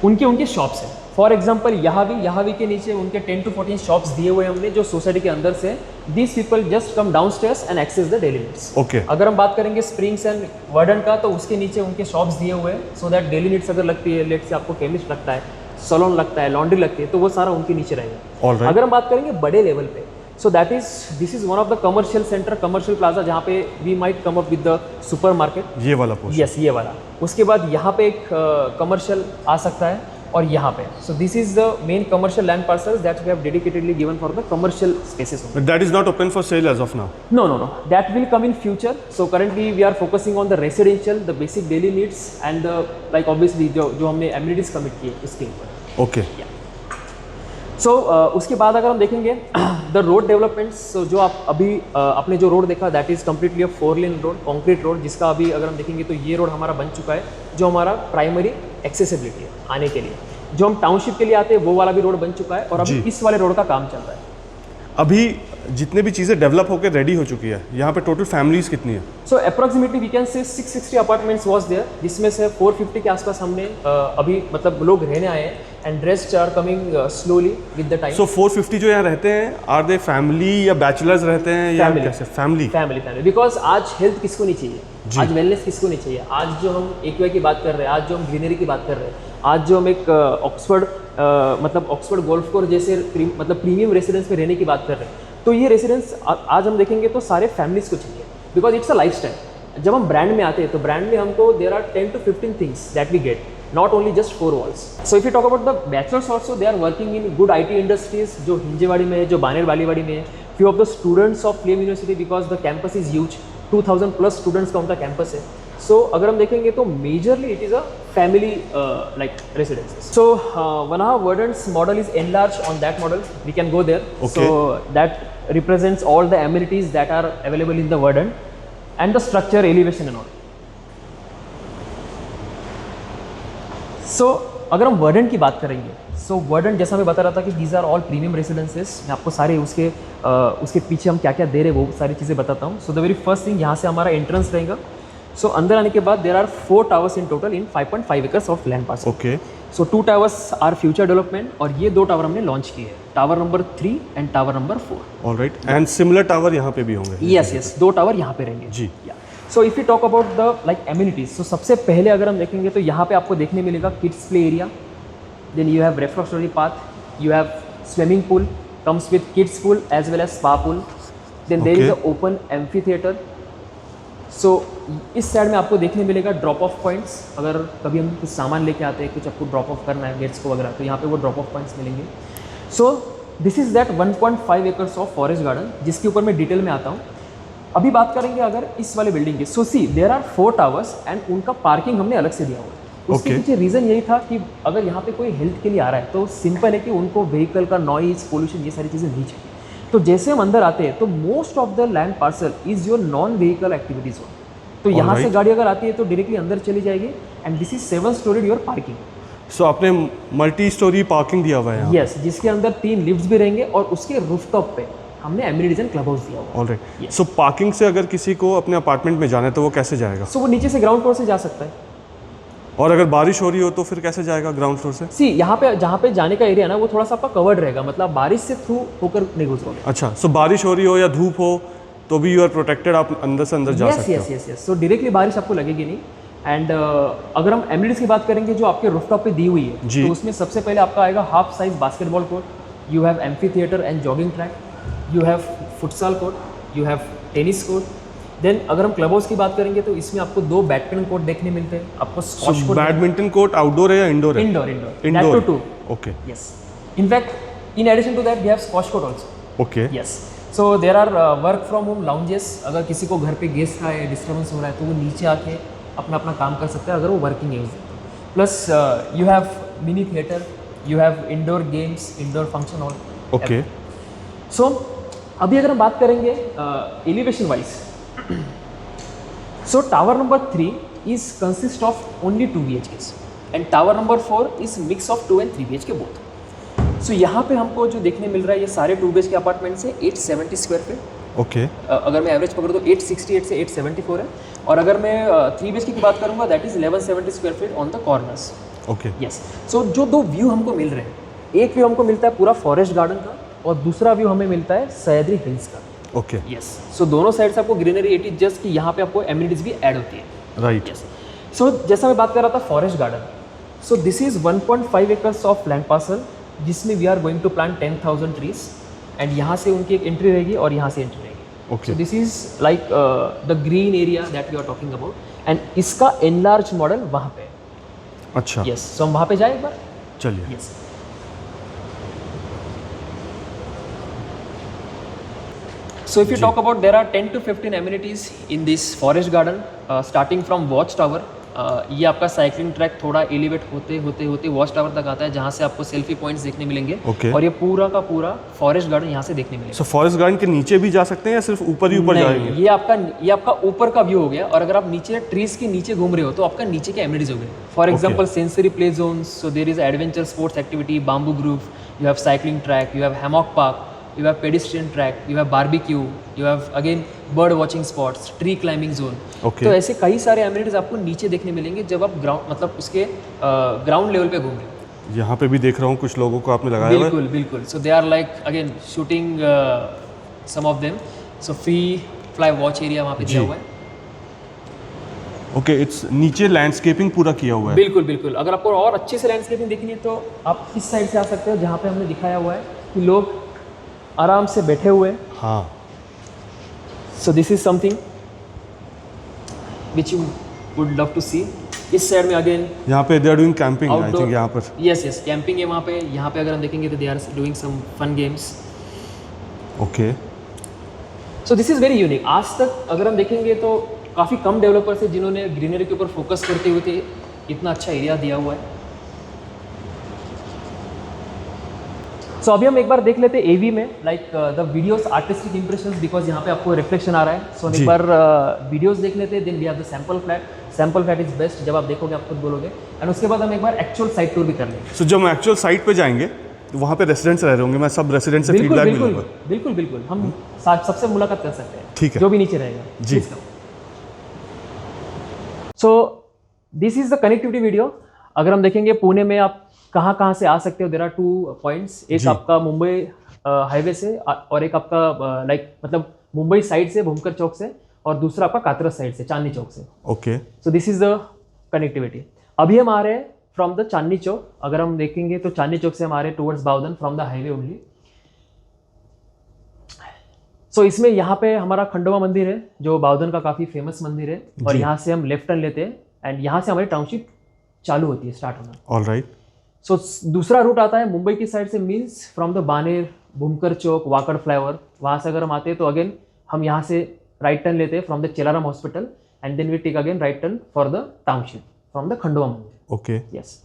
उनके शॉप्स हैं। फॉर एग्जाम्पल यहाँ भी के नीचे उनके 10 to 14 शॉप्स दिए हुए हैं हमने, जो सोसाइटी के अंदर से these people just come downstairs and access the daily needs. Okay. अगर हम बात करेंगे स्प्रिंग्स एंड वर्डन का, तो उसके नीचे उनके शॉप्स दिए हुए हैं सो दैट डेली नीड्स अगर लगती है, लेट से आपको केमिस्ट लगता है, सैलून लगता है, लॉन्ड्री लगती है, तो वो सारा उनके नीचे रहेगा। Alright. अगर हम बात करेंगे बड़े लेवल पे, so this is one of the commercial center, commercial plaza, जहाँ पे we might come up with the supermarket. ये वाला पोर्शन? यस, ये वाला। उसके बाद यहाँ पे एक कमर्शियल आ सकता है और यहाँ पे। So this is the main commercial land parcels that we have dedicatedly given for the commercial spaces. But that is not open for sale as of now? No, that will come in future. So currently we are focusing on the residential, the basic daily needs and the like obviously जो हमने amenities commit किए उसके ऊपर। Okay. सो उसके बाद अगर हम देखेंगे द रोड डेवलपमेंट्स, जो आप अभी आपने जो रोड देखा that is completely a 4-lane road, concrete road, जिसका अभी अगर हम देखेंगे तो ये रोड हमारा बन चुका है, जो हमारा प्राइमरी एक्सेसिबिलिटी है आने के लिए। जो हम टाउनशिप के लिए आते हैं वो वाला भी रोड बन चुका है और अभी जी। इस वाले रोड का काम चल रहा है। अभी जितने भी चीज़ें डेवलप होकर रेडी हो चुकी है, यहाँ पे टोटल फैमिलीज कितनी है? सो अप्रॉक्सीमेटली वी कैन से 660 अपार्टमेंट्स वॉज देयर, जिसमें से 450 के आसपास हमने अभी मतलब लोग रहने आए हैं and rest are coming slowly with the time. So 450 जो यहाँ रहते हैं, आर दे फैमिली या बैचलर्स रहते हैं या Family. कैसे? फैमिली। फैमिली बिकॉज आज हेल्थ किसको नहीं चाहिए, आज वेलनेस किसको नहीं चाहिए। आज जो हम एक्वा की बात कर रहे हैं, आज जो हम ग्रीनरी की बात कर रहे हैं, आज जो हम एक ऑक्सफोर्ड गोल्फ कोर्स जैसे मतलब प्रीमियम रेसिडेंस में रहने की बात कर रहे हैं, तो ये रेसिडेंस आज हम देखेंगे तो सारे फैमिलीज को चाहिए बिकॉज इट्स अ लाइफस्टाइल। जब हम ब्रांड में आते हैं तो ब्रांड में हमको there are 10 to 15 things that we get. not only just 4 walls. So if you talk about the bachelors also, they are working in good IT industries जो हिंजेवाड़ी में है, जो बानेर बालीवाड़ी में है. Few of the students of Flame University, because the campus is huge, 2000 plus students का उनका campus है. So अगर हम देखेंगे तो majorly it is a family like residences. So Vanaha Verdant's model is enlarged on that model. We can go there. Okay. So that represents all the amenities that are available in the Verdant and the structure, elevation and all. So अगर हम वर्डेंट की बात करेंगे, सो वर्डेंट जैसा मैं बता रहा था कि these are all premium residences. मैं आपको सारे उसके पीछे हम क्या क्या दे रहे हैं वो सारी चीज़ें बताता हूँ. So the very first thing, यहाँ से हमारा एंट्रेंस रहेगा. सो अंदर आने के बाद there are 4 towers in total in 5.5 acres of land parcel. Okay. So 2 towers are future development और ये 2 टावर हमने लॉन्च किए हैं, tower number 3 and tower number 4. Alright. And similar tower यहाँ पे भी होंगे? यस, 2 टावर यहाँ पे रहेंगे जी. So if you talk about the like amenities, so सबसे पहले अगर हम देखेंगे तो यहाँ पे आपको देखने मिलेगा kids play area. Then you have refractory path, you have swimming pool, comes with kids pool as well as spa pool. Then there is Okay. a open amphitheater. So इस साइड में आपको देखने मिलेगा ड्रॉप ऑफ पॉइंट्स. अगर कभी हम कुछ सामान लेके आते हैं, कुछ आपको ड्रॉप ऑफ करना है गेट्स को वगैरह, तो यहाँ पे वो ड्रॉप ऑफ पॉइंट्स मिलेंगे. सो this is that 1.5 acres of forest garden, जिसके ऊपर मैं डिटेल में आता हूँ. अभी बात करेंगे अगर इस वाले बिल्डिंग की. सो सी देयर आर 4 टावर्स एंड उनका पार्किंग हमने अलग से दिया हुआ है. उसके Okay. पीछे रीज़न यही था कि अगर यहाँ पे कोई हेल्थ के लिए आ रहा है तो सिंपल है कि उनको व्हीकल का नॉइज, पोल्यूशन, ये सारी चीज़ें नहीं चाहिए. तो जैसे हम अंदर आते हैं तो most of the land parcel is your non vehicle activity zone. तो यहाँ से Alright. गाड़ी अगर आती है तो डायरेक्टली अंदर चली जाएगी. And this is 7 storeyed your parking. So आपने मल्टी स्टोरी पार्किंग दिया हुआ है यहाँ? यस, जिसके अंदर 3 लिफ्ट्स भी रहेंगे और उसके रूफटॉप पे हमने एमिनिटीज एंड क्लब हाउस दिया हुआ है. ऑलराइट. सो पार्किंग से अगर किसी को अपने अपार्टमेंट में जाना है तो वो कैसे जाएगा? सो वो नीचे से ग्राउंड फ्लोर से जा सकता है. और अगर बारिश हो रही हो तो फिर कैसे जाएगा ग्राउंड फ्लोर से? सी यहाँ पे जहाँ पे जाने का एरिया ना वो थोड़ा सा आपका कवर्ड रहेगा, मतलब बारिश से थ्रू होकर नहीं गुजरोगे. अच्छा. सो बारिश हो रही हो या धूप हो तो भी यू आर प्रोटेक्टेड, आप अंदर से अंदर जा सकते हो? यस. सो डायरेक्टली बारिश आपको लगेगी नहीं. एंड अगर हम एमिनिटीज की बात करेंगे जो आपके रूफटॉप पे दी हुई है, जी. तो उसमें सबसे पहले आपका आएगा half size basketball court, you have amphitheatre and jogging track, you have futsal court, you have tennis court. Then अगर हम क्लब हाउस की बात करेंगे तो इसमें आपको 2 बैडमिंटन कोर्ट देखने मिलते हैं. आपको squash court, badminton court outdoor है या इंडोर है? Indoor. Indoor. 2. Okay. Yes. In fact, in addition to that, we have squash court also. Okay. Yes. So there are work from home lounges. अगर किसी को घर पे गेस्ट आए, disturbance हो रहा है तो वो नीचे आके अपना अपना काम कर सकते हैं अगर वो वर्किंग है. Plus you have mini theatre, you have indoor games, indoor function hall. Okay. So अभी अगर हम बात करेंगे elevation wise, so tower number 3 is consist of only 2 BHKs and tower number 4 is mix of 2 and 3 BHK both. सो यहाँ पे हमको जो देखने मिल रहा है ये सारे 2 BHK अपार्टमेंट्स है 870 स्क्वायर फीट. ओके. अगर मैं एवरेज पकड़ूँ तो 868 से 874 है. और अगर मैं 3 BHK की बात करूँगा that is 1170 square feet on the corners. Okay. Yes. So जो 2 व्यू हमको मिल रहे हैं, एक व्यू हमको मिलता है पूरा फॉरेस्ट गार्डन का और दूसरा व्यू हमें मिलता है सह्याद्री हिल्स का. ओके. यस. सो दोनों साइड से आपको ग्रीनरी, इट इज जस्ट कि यहाँ पे आपको एमिनिटीज भी ऐड होती है. राइट. यस. सो जैसा मैं बात कर रहा था forest garden, so this is 1.5 acres of land parcel जिसमें we are going to plant 10,000 trees and यहाँ से उनकी एक एंट्री रहेगी और यहाँ से एंट्री रहेगी. Okay. So this is like the green area that we are talking about and इसका एनलार्ज मॉडल वहाँ पे. अच्छा. यस. सो हम वहाँ पे जाए एक बार. चलिए. Yes. So if you talk about, there are 10 to 15 amenities in this forest garden, starting from watch tower. ये आपका साइकिलिंग ट्रैक थोड़ा एलिवेट होते होते होते वॉच टावर तक आता है जहाँ से आपको सेल्फी पॉइंट्स देखने मिलेंगे. Okay. और ये पूरा का पूरा फॉरेस्ट गार्डन यहाँ से देखने मिलेगा. सो फॉरेस्ट गार्डन के नीचे भी जा सकते हैं या सिर्फ ऊपर ही ऊपर जाएंगे? नहीं, ये आपका ऊपर का व्यू हो गया. और अगर आप नीचे ट्रीज के नीचे घूम रहे हो तो आपका नीचे के एमिनिटीज हो गए. For example sensory play zones, so there is adventure sports activity, bamboo grove, you have cycling track, you have hammock park, you have pedestrian track, you have barbecue, you have again bird watching spots, tree climbing zone. Okay. तो ऐसे कई सारे amenities आपको नीचे देखने मिलेंगे जब आप ग्राउंड मतलब उसके ग्राउंड लेवल पे घूम रहे हो. यहाँ पे भी देख रहा हूँ कुछ लोगों को आपने लगाया हुआ है. बिल्कुल बिल्कुल. So they are like again shooting some of them. So free fly watch area वहाँ पे दिया हुआ है. ओके. इट्स नीचे लैंडस्केपिंग पूरा किया हुआ है. बिल्कुल बिल्कुल. अगर आपको और अच्छे से लैंडस्केपिंग देखनी है तो आप इस साइड से आ सकते हो जहाँ पे हमने दिखाया हुआ है कि लोग आराम से बैठे हुए हैं. हाँ. So this is something which you would love to see. इस साइड में अगेन यहाँ पे they are doing camping I outdoor, think यहाँ पर। यस कैंपिंग है वहाँ पे। यहाँ पे अगर हम देखेंगे तो they are doing some fun games. Okay so this is very unique. आज तक अगर हम देखेंगे तो काफ़ी कम डेवलपर्स हैं जिन्होंने ग्रीनरी के ऊपर फोकस करते हुए थे इतना अच्छा एरिया दिया हुआ है। सो अभी हम एक बार देख लेते हैं एवी में, like the videos artistic impressions, because यहाँ पे आपको रिफ्लेक्शन आ रहा है। सो एक बार वीडियोस देख लेते हैं, then we have the sample flat. Sample flat is best, जब आप देखोगे आप खुद बोलोगे। एंड उसके बाद हम एक बार एक्चुअल साइट टूर भी कर लेंगे। सो जब हम एक्चुअल साइट पे जाएंगे तो वहाँ पे रेसिडेंट्स रह रहे होंगे, मैं सब रेसिडेंट से बिल्कुल फीडबैक बिल्कुल मिलूंगा। बिल्कुल बिल्कुल हम सबसे मुलाकात कर सकते हैं, ठीक है। जो भी नीचे रहेगा। जी। So this is the connectivity video. अगर हम देखेंगे पुणे में आप कहाँ कहाँ से आ सकते हो, देर आर 2 पॉइंट्स। एक जी। आपका मुंबई हाईवे से और एक आपका लाइक मतलब मुंबई साइड से भूमकर चौक से, और दूसरा आपका कातरस साइड से चांदनी चौक से। Okay so this is the connectivity. अभी हम आ रहे हैं फ्रॉम द चांदनी चौक। अगर हम देखेंगे तो चांदनी चौक से हम आ रहे हैं towards Bavdhan from the highway only. So इसमें यहाँ पे हमारा खंडोबा मंदिर है जो बाउदन का काफ़ी फेमस मंदिर है, और जी। यहाँ से हम लेफ्ट टर्न लेते हैं एंड यहाँ से हमारी टाउनशिप चालू होती है, स्टार्ट होना। ऑलराइट। सो दूसरा रूट आता है मुंबई की साइड से, means from the Baner, Bhumkar Chowk, Wakad flyover. वहाँ से अगर हम आते हैं तो अगेन हम यहाँ से राइट टर्न लेते हैं from the Chellaram hospital, and then we take again right turn for the township from the Khandoba मंदिर। Okay yes.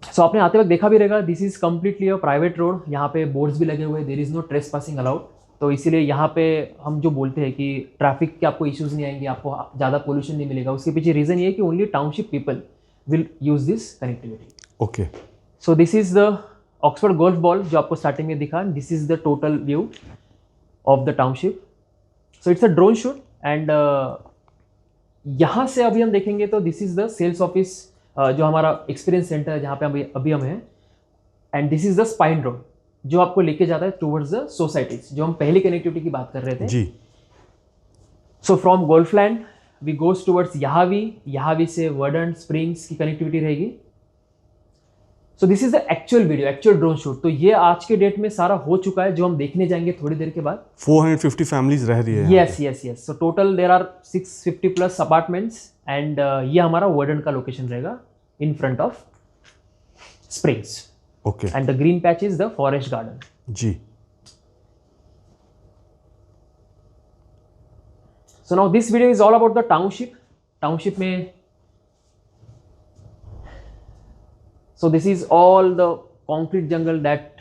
सो आपने आते वक्त देखा भी रहेगा, this is completely a private road. यहाँ पे बोर्ड्स भी लगे हुए हैं, there is no trespassing allowed. तो इसीलिए यहाँ पे हम जो बोलते हैं कि ट्रैफिक के आपको इश्यूज नहीं आएंगे, आपको ज़्यादा पोल्यूशन नहीं मिलेगा, उसके पीछे रीज़न ये है कि only township people will use this connectivity. Okay so this is the Oxford golf ball जो आपको स्टार्टिंग में दिखा। This is the total view of the township. So it's a drone shoot, and यहाँ से अभी हम देखेंगे तो this is the sales office जो हमारा एक्सपीरियंस सेंटर है, जहाँ पे अभी हम हैं। And this is the spine road जो आपको लेके जाता है टुवर्ड्स द सोसाइटीज, जो हम पहली कनेक्टिविटी की बात कर रहे थे। जी। So from Golfland we goes towards Yahavi से वर्डन स्प्रिंग्स की कनेक्टिविटी रहेगी। So this is the actual video, actual drone shoot. तो ये आज के डेट में सारा हो चुका है, जो हम देखने जाएंगे थोड़ी देर के बाद। 450 फैमिलीज रह रही है। Yes. So total there are 650 plus apartments, and ये हमारा वर्डन का लोकेशन रहेगा in front of springs. Okay and the green patch is the forest garden. जी। So now this video is all about the township. Township में so this is all the concrete jungle that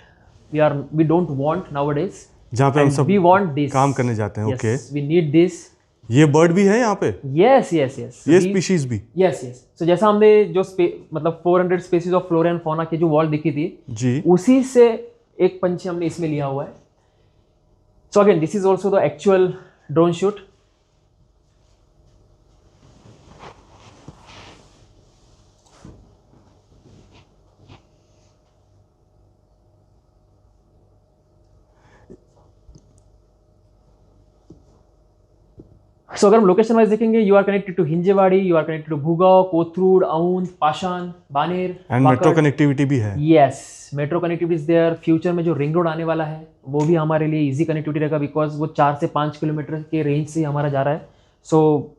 we don't want nowadays, जहाँ पे हम and सब we want this काम करने जाते हैं। yes, okay we need this। ये बर्ड भी है यहाँ पे, yes ये these- स्पीशीज भी। yes so जैसा हमने जो मतलब 400 species of flora and fauna की जो वॉल दिखी थी, जी। उसी से एक पंछी हमने इसमें लिया हुआ है। So again this is also the actual drone shoot. So अगर हम लोकेशन वाइज देखेंगे, you are connected to Hinjewadi, you are connected to Bhugaon, Kothrud, Aundh, Pashan, Baner, and metro connectivity भी है। Yes metro connectivity is there. Future में जो रिंग रोड आने वाला है वो भी हमारे लिए इजी कनेक्टिविटी रहेगा, बिकॉज वो 4 से 5 किलोमीटर के रेंज से हमारा जा रहा है। सो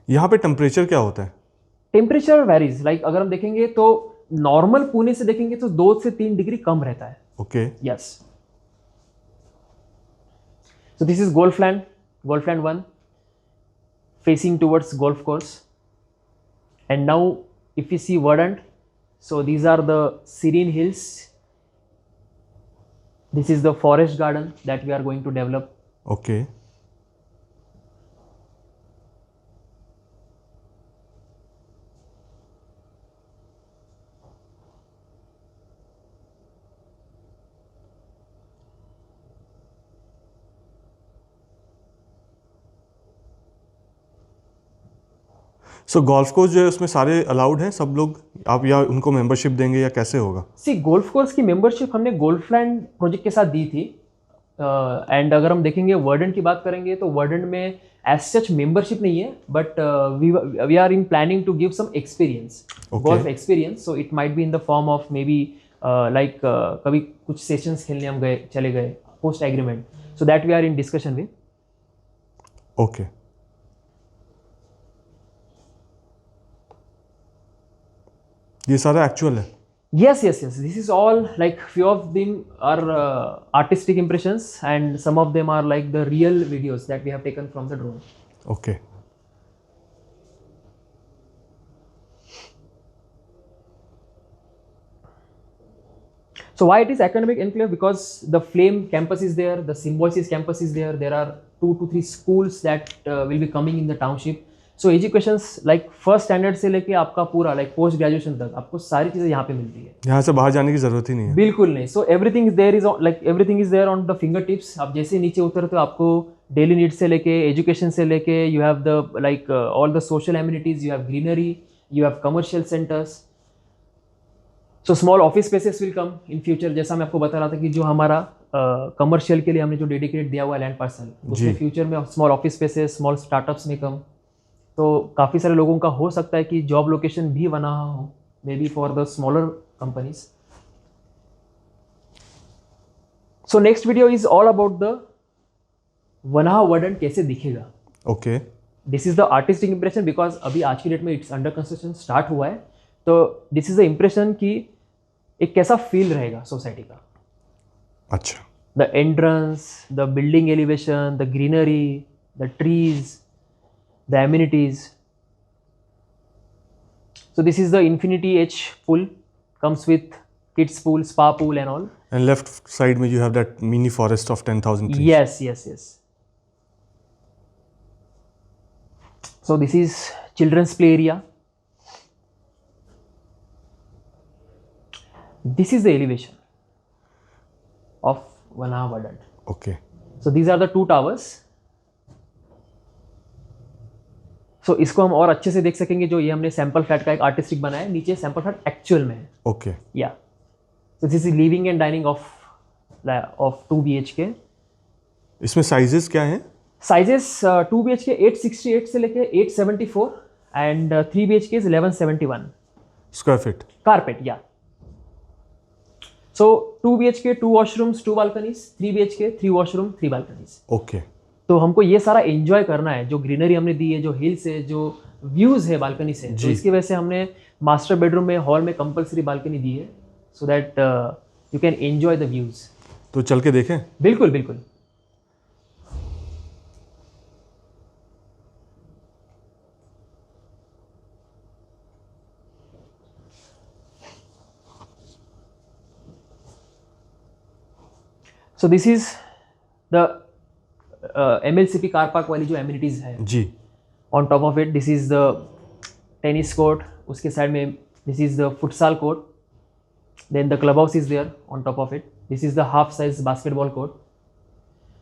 यहाँ पे टेम्परेचर क्या होता है? टेम्परेचर वेरीज, लाइक अगर हम देखेंगे तो नॉर्मल पुणे से देखेंगे तो 2 से 3 डिग्री कम रहता है। Okay yes. So this is Golfland 1 facing towards golf course, and now if you see Verdant, so these are the serene hills. This is the forest garden that we are going to develop. Okay so golf course जो है उसमें सारे allowed हैं सब लोग, आप या उनको मेंबरशिप देंगे या कैसे होगा? सी गोल्फ कोर्स की मेंबरशिप हमने गोल्फलैंड प्रोजेक्ट के साथ दी थी, एंड अगर हम देखेंगे वर्डन की बात करेंगे तो वर्डन में एज सच मेंबरशिप नहीं है, but we are in planning to give some experience, golf experience. So it might be in the form of maybe like कभी कुछ सेशंस खेलने हम चले गए post agreement, so that we are in discussion with. Okay, ये सारा actual है। Yes, yes, yes. This is all like few of them are artistic impressions, and some of them are like the real videos that we have taken from the drone. Okay, So why it is academic enclave? Because the Flame campus is there, the Symbiosis campus is there. There are 2 to 3 schools that will be coming in the township. So educations like first standard से लेके आपका पूरा like post graduation तक आपको सारी चीज़ें यहाँ पे मिलती है। यहाँ से बाहर जाने की ज़रूरत ही नहीं है। बिल्कुल नहीं। So everything is there is like everything is there on the fingertips. आप जैसे ही नीचे उतरते हो आपको daily needs से लेके education से लेके you have the like all the social amenities, you have greenery, you have commercial centers. So small office spaces will come in future. जैसा मैं आपको बता रहा था कि जो हमारा कमर्शियल के लिए हमने जो डेडिकेटेड दिया हुआ है लैंड पार्सल, उसमें फ्यूचर में small office spaces, small startups में कम, तो काफ़ी सारे लोगों का हो सकता है कि जॉब लोकेशन भी बना हो, maybe for the smaller companies. So next video is all about the Vanaha verdant कैसे दिखेगा। Okay, this is the artistic impression because अभी आज की डेट में इट्स अंडर कंस्ट्रक्शन स्टार्ट हुआ है, तो दिस इज द इंप्रेशन कि एक कैसा फील रहेगा सोसाइटी का। अच्छा, the entrance, the building elevation, the greenery, the trees, the amenities. So this is the Infinity H pool, comes with kids pool, spa pool and all. and left side में you have that mini forest of 10,000 trees. Yes, yes, yes. So this is children's play area. This is the elevation of Vanaha Verdant. Okay, So these are the 2 towers. So इसको हम और अच्छे से देख सकेंगे। जो ये हमने सैंपल फ्लैट का एक आर्टिस्टिक बनाया है, नीचे सैंपल फ्लैट एक्चुअल में है। ओके, या so this is living and dining of 2 BHK। इसमें साइजेस क्या हैं? साइजेस 2 BHK 868 से लेके 874 and 3 BHK is 1171 square feet. Carpet. या सो 2 BHK 2 washrooms 2 balconies, 3 BHK 3 washroom 3 balconies. Okay, तो हमको ये सारा एंजॉय करना है, जो ग्रीनरी हमने दी है, जो हिल्स है, जो व्यूज़ है बालकनी से, तो इसकी वजह से हमने मास्टर बेडरूम में हॉल में कंपलसरी बालकनी दी है, so that you can enjoy the views. तो चल के देखें? बिल्कुल बिल्कुल। So this is the MLCP car park वाली जो एमिनिटीज़ है, जी। On top of it this is the tennis court, उसके साइड में this is the futsal court, then the club house is there on top of it, this is the half size basketball court.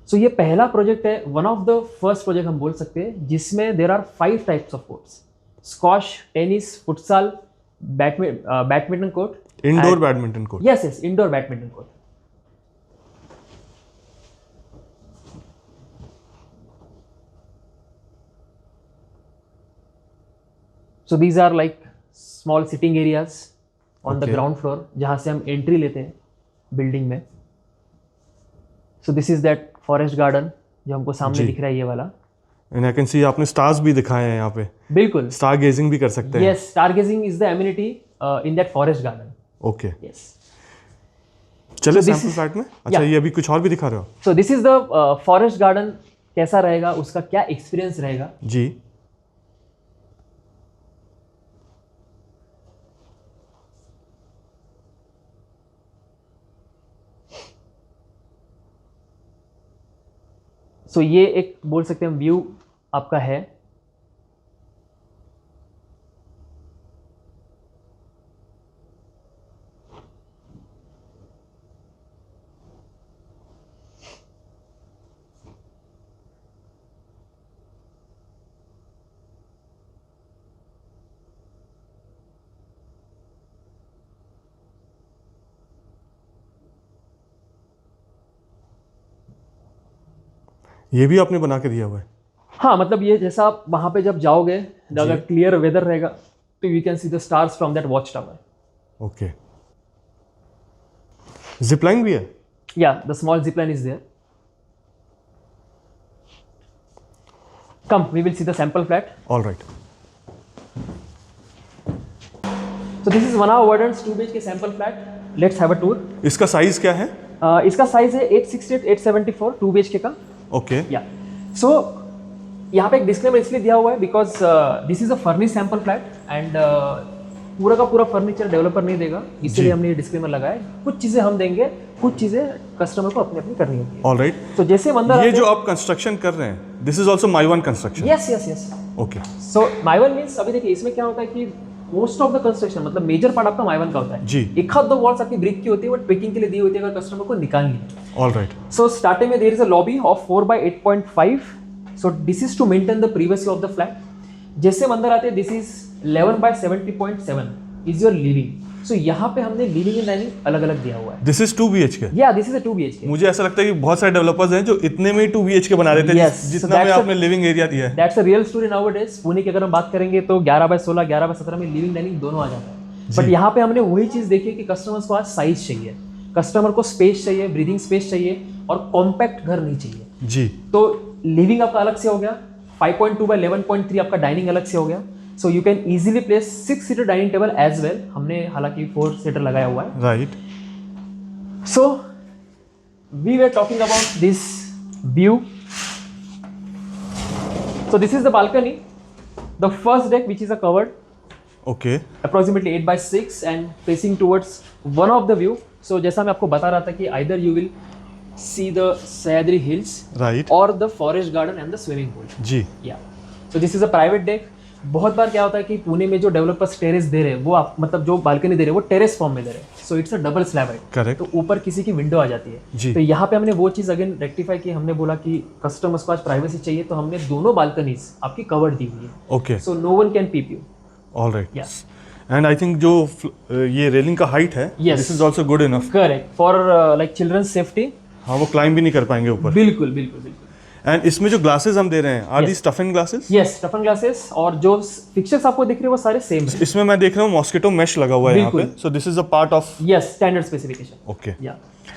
So ये पहला project है, one of the first project हम बोल सकते हैं, जिसमें there are 5 types of courts: squash, tennis, futsal, badminton court, indoor badminton court. Yes yes, indoor badminton court. So these are like small sitting areas on the Okay. ground floor, जहाँ से हम entry लेते हैं building में। So this is that forest garden जो हमको सामने जी। दिख रहा है, ये वाला। एंड आई कैन सी आपने स्टार्स भी दिखाए हैं यहाँ पे, बिल्कुल। स्टार गेजिंग भी कर सकते हैं। Yes, stargazing is the amenity in that forest garden. Okay, Yes. चले So this sample is- flat में। अच्छा, Yeah. ये अभी कुछ और भी दिखा रहे हो? So this is the forest garden, कैसा रहेगा, उसका क्या एक्सपीरियंस रहेगा। जी। So ये एक बोल सकते हैं व्यू आपका है। ये भी आपने बना के दिया हुआ है? हाँ, मतलब ये जैसा आप वहाँ पे जब जाओगे, अगर क्लियर वेदर रहेगा तो you can see the stars from that watch tower. Okay, zipline भी है? या the small zip line is there. Come, we will see the sample flat. All right. So this is one of Verdant's 2 BHK sample flat. Let's have a tour. इसका size क्या है? इसका size है 868 874 2 BHK का. Okay या सो यहाँ पे एक डिस्क्लेमर इसलिए दिया हुआ है because this is a furnish sample flat and पूरा का पूरा फर्नीचर डेवलपर नहीं देगा, इसीलिए हमने ये डिस्क्लेमर लगाया है. कुछ चीज़ें हम देंगे, कुछ चीज़ें कस्टमर को अपनी अपनी करनी होगी. All right. तो जैसे बंदा ये जो आप कंस्ट्रक्शन कर रहे हैं, this is also my one construction? Yes yes yes. Okay so my one means अभी देखिए इसमें क्या होता है कि मोस्ट ऑफ द कंस्ट्रक्शन मतलब मेजर पार्ट आपका माई वन का होता है. जी. एक आध दो वॉल्स आपकी ब्रिक की होती है, बट ट्विकिंग के लिए दी होती है अगर कस्टमर को निकालनी है. All right. So starting with there is a lobby of 4 by 8.5. So this is to maintain the privacy of the flat. जैसे हम अंदर आते हैं, this is 11 by 70.7 is your living. So यहाँ पे हमने living and dining अलग अलग दिया हुआ है. This is 2 BHK? Yeah, this is a 2 BHK. मुझे ऐसा लगता है कि बहुत सारे डेवलपर्स हैं जो इतने में ही 2 BHK बना देते हैं, Yes, जितना so में that's आपने लिविंग एरिया दिया है. That's a real story nowadays. Pune की अगर हम बात करेंगे तो 11 by 16, 11 by 17 में living dining दोनों आ जाता है. बट यहाँ पे हमने वही चीज़ देखी कि कस्टमर्स को आज साइज चाहिए, कस्टमर को स्पेस चाहिए, ब्रीदिंग स्पेस चाहिए और कॉम्पैक्ट घर नहीं चाहिए. जी. तो लिविंग आपका अलग से हो गया, 5.2 by 11.3 आपका डाइनिंग अलग से हो गया. So you can easily place 6 seater dining table as well. हमने हालांकि 4 सीटर लगाया हुआ है. Right. So we were talking about this view. So this is the balcony, the first deck which is a covered, okay. approximately 8 by 6 and facing towards one of the view. So जैसा मैं आपको बता रहा था कि either you will see the Sahyadri Hills right. or the forest garden and the swimming pool. जी. Yeah. So this is a private deck. बहुत बार क्या होता है कि पुणे में जो डेवलपर्स टेरेस दे रहे हैं वो आप मतलब जो बालकनी दे रहे हैं वो टेरेस फॉर्म में दे रहे हैं. सो इट्स अ डबल स्लैब है. करेक्ट. तो ऊपर किसी की विंडो आ जाती है. जी. तो यहाँ पे हमने वो चीज़ अगेन रेक्टिफाई की. हमने बोला कि कस्टमर्स को आज प्राइवेसी चाहिए, तो हमने दोनों बालकनीज आपकी कवर्ड दी हुई है. Okay. So no one can peep you. All right. Yeah. And I think जो ये रेलिंग का हाइट है, Yes. This is also good enough. Correct for like children's safety. हाँ, वो क्लाइंब भी नहीं कर पाएंगे ऊपर. बिल्कुल बिल्कुल बिल्कुल. एंड इसमें जो ग्लासेस हम दे रहे हैं, are Yes. The toughen glasses? Yes, टफन glasses. और जो फिक्चर्स आपको दिख रहे हैं वो सारे सेम है. इसमें मैं देख रहा हूँ मॉस्किटो मेश लगा हुआ है यहाँ पे. बिल्कुल. So this is a part of. Yes, standard specification. Okay. Yeah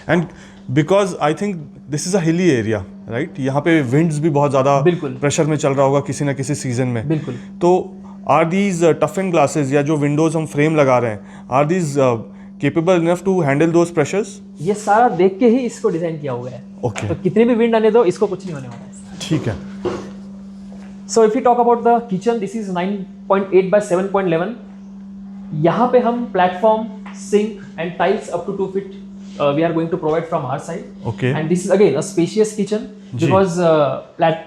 and because I think this is a hilly area, right? यहाँ पे विंड्स भी बहुत ज़्यादा बिल्कुल. प्रेशर में चल रहा होगा किसी ना किसी सीजन में. बिल्कुल. तो आर दीज टफन ग्लासेस या जो विंडोज हम फ्रेम लगा रहे हैं, are these capable enough to handle those pressures? ये सारा देख के ही इसको डिजाइन किया हुआ है. ओके. तो कितने भी विंड आने दो, इसको कुछ नहीं होने वाला है. ठीक है. So if you talk about the kitchen, this is 9.8 by 7.11. यहाँ पे हम platform, sink and tiles up to 2 feet we are going to provide from our side. Okay. And this is again a spacious kitchen because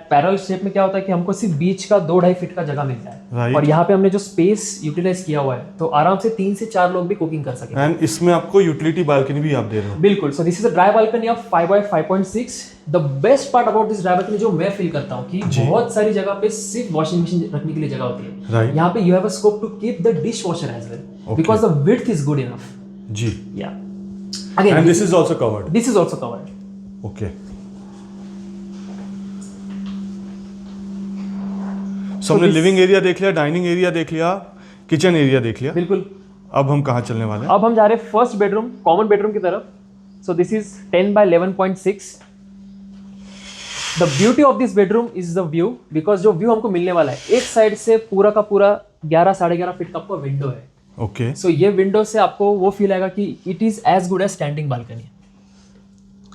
parallel shape में क्या होता है कि हमको सिर्फ बीच का 2-2.5 फीट का जगह मिलता है. Right. और यहाँ पे हमने जो स्पेस यूटिलाइज किया हुआ है तो आराम से 3 से 4 लोग भी कुकिंग कर सकें. एंड इसमें आपको यूटिलिटी बालकनी भी आप दे रहे हो? बिल्कुल. So this is a dry balcony of 5 by 5.6. The best part about this dry balcony जो मैं फील करता हूँ कि बहुत सारी जगह पे सिर्फ वॉशिंग मशीन रखने के लिए जगह होती है. Right. यहाँ पे you have a scope to keep the dish washer as well because the width is good enough. जी. Yeah again and this is also covered? This is also covered. Okay. So हमने living area देख लिया, dining area देख लिया, kitchen area देख लिया. बिल्कुल. अब हम कहाँ चलने वाले हैं? अब हम जा रहे हैं फर्स्ट बेडरूम, कॉमन बेडरूम की तरफ. सो this is 10 by 11.6. The beauty of this bedroom is the view, because जो व्यू हमको मिलने वाला है एक साइड से पूरा का पूरा 11-11.5 फीट का आपको विंडो है. ओके. सो ये विंडो से आपको वो फील आएगा कि it is as good as standing balcony.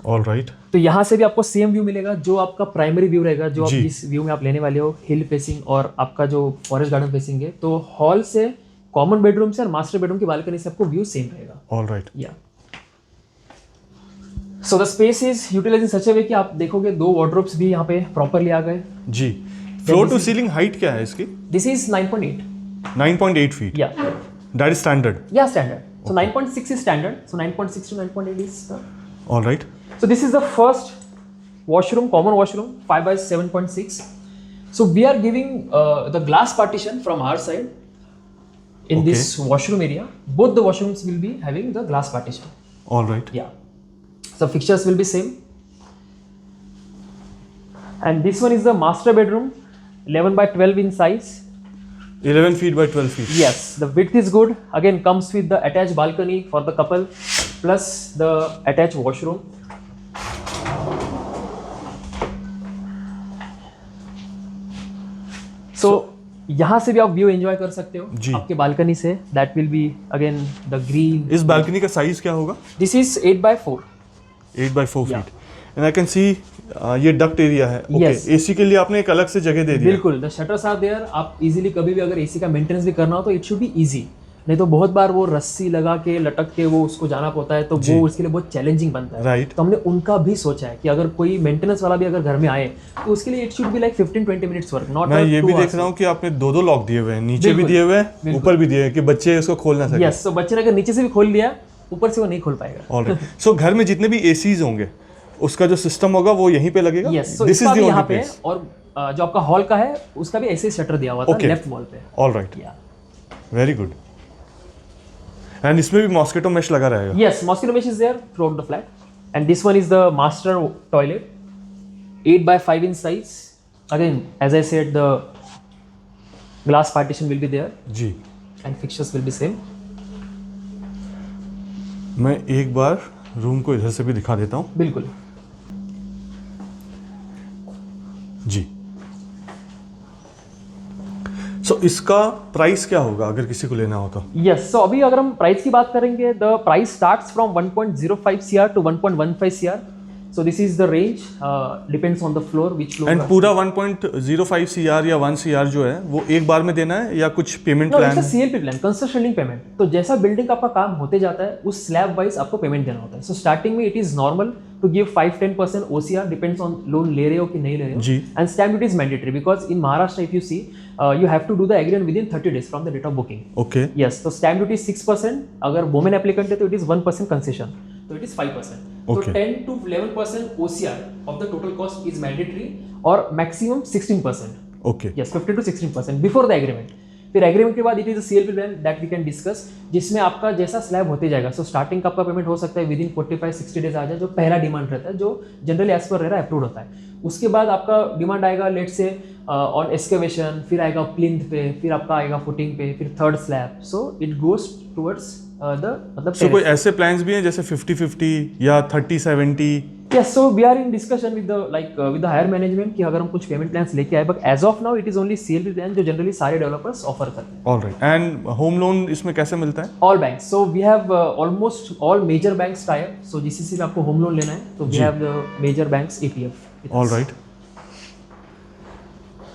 All right. तो यहाँ से भी आपको सेम व्यू मिलेगा जो आपका प्राइमरी व्यू रहेगा, जो आप जी. जिस व्यू में आप लेने वाले हो, हिल फेसिंग और आपका जो फॉरेस्ट गार्डन फेसिंग है. तो हॉल से, कॉमन बेडरूम से और मास्टर बेडरूम की बालकनी से आपको व्यू सेम रहेगा. All right. Yeah so the space is utilise in such a way कि आप देखोगे 2 वार्डरोब्स भी यहाँ पे प्रॉपरली आ गए. जी. फ्लोर टू सीलिंग हाइट क्या है इसकी? This is 9.8. 9.8 फीट? या दैट इज स्टैंडर्ड? या standard. So 9.6 is standard. So 9.6 to 9.8 is the. All right. So this is the first washroom, common washroom, 5 by 7.6. So we are giving the glass partition from our side in this washroom area. Both the washrooms will be having the glass partition. All right. Yeah. So fixtures will be same. And this one is the master bedroom, 11 by 12 in size. 11 feet by 12 feet. Yes, the width is good. Again, comes with the attached balcony for the couple, plus the attached washroom. सो यहाँ से भी आप view enjoy कर सकते हो जी। आपके balcony से. That will be again the green. इस बालकनी का साइज क्या होगा? This is 8x4. 8x4 Yeah. Feet. And I can see ये डक्ट एरिया है. ओके. Yes. एसी के लिए आपने एक अलग से जगह दे दी है. बिल्कुल, द शटर्स आर देयर. आप इजीली कभी भी अगर एसी का मेंटेनेंस भी करना हो तो इट शुड बी इजी. नहीं तो बहुत बार वो रस्सी लगा के लटक के वो उसको जाना पड़ता है, तो वो उसके लिए बहुत चैलेंजिंग बनता है. Right. तो हमने उनका भी सोचा है कि अगर कोई मेंटेनेंस वाला भी अगर घर में आए तो उसके लिए it should be like 15-20 minutes work, not. मैं ये भी देख रहा हूँ कि आपने दो लॉक दिए हुए हैं, नीचे भी दिए हुए हैं, ऊपर भी दिए हैं कि बच्चे इसको खोल ना सके. यस, तो बच्चे ने अगर नीचे से भी खोल लिया ऊपर से वो नहीं खोल पाएगा. ऑलराइट. सो घर में जितने भी एसीज होंगे उसका जो सिस्टम होगा वो यहीं पे लगेगा. यस, सो दिस इज इसका द भी यहाँ ओनली पे प्लेस. और जो आपका हॉल का है उसका भी ऐसे ही शटर दिया हुआ था Okay. लेफ्ट वॉल पे. ऑलराइट. Very good. एंड इसमें भी मॉस्किटो मेश लगा रहेगा. Yes, mosquito mesh is there throughout the flat. And this one is the master toilet, 8x5 in size. Again, as I said, the glass partition will be there ji. and fixtures will be same. मैं एक बार room को इधर से भी दिखा देता हूँ. बिल्कुल. जी. सो इसका प्राइस क्या होगा अगर किसी को लेना हो तो? Yes, so अभी अगर हम प्राइस की बात करेंगे, the price starts from 1.05 CR to 1.15 CR. So this is the range, depends on the floor, which floor. And पूरा 1.05 CR या 1 CR जो है वो एक बार में देना है या कुछ payment No, plan? it's a CLP plan, construction link payment. तो जैसा बिल्डिंग का आपका काम होते जाता है उस स्लैब वाइज आपको पेमेंट देना होता है. सो स्टार्टिंग में it is normal to give 5-10% OCR, depends on loan ले रहे हो कि नहीं ले रहे हो. जी. And stamp duty is mandatory because in Maharashtra if you see you have to do the agreement within 30 days from the date of booking. Okay. Yes, so stamp duty is 6%. अगर women applicant है तो it is 1% concession. So it is 5%. Okay. So 10 to 11% OCR of the total cost is mandatory or maximum 16%. ओके. Yes, 15 to 16% before the agreement. फिर agreement के बाद it is CLP plan that we can discuss, जिसमें आपका जैसा slab होते जाएगा. So starting का आपका पेमेंट हो सकता है विदिन 45-60 डेज आ जाए, जो पहला डिमांड रहता है, जो generally as per RERA approve होता है. उसके बाद आपका डिमांड आएगा लेट से ऑन एक्सकेवेशन, फिर आएगा प्लिंथ पे, फिर आपका आएगा फुटिंग पे, फिर third slab. So it goes towards the मतलब. सो कोई ऐसे प्लान्स भी हैं जैसे 50-50 या 30-70? Yes, so we are in discussion with the with the higher management कि अगर हम कुछ पेमेंट प्लान्स लेके आए, but as of now it is only CLP plan जो जनरली सारे डेवलपर्स ऑफर करते हैं. ऑलराइट. एंड होम लोन इसमें कैसे मिलता है? All banks, so we have almost all major banks type. सो GCC में आपको होम लोन लेना है तो we have the major banks ETF. Alright.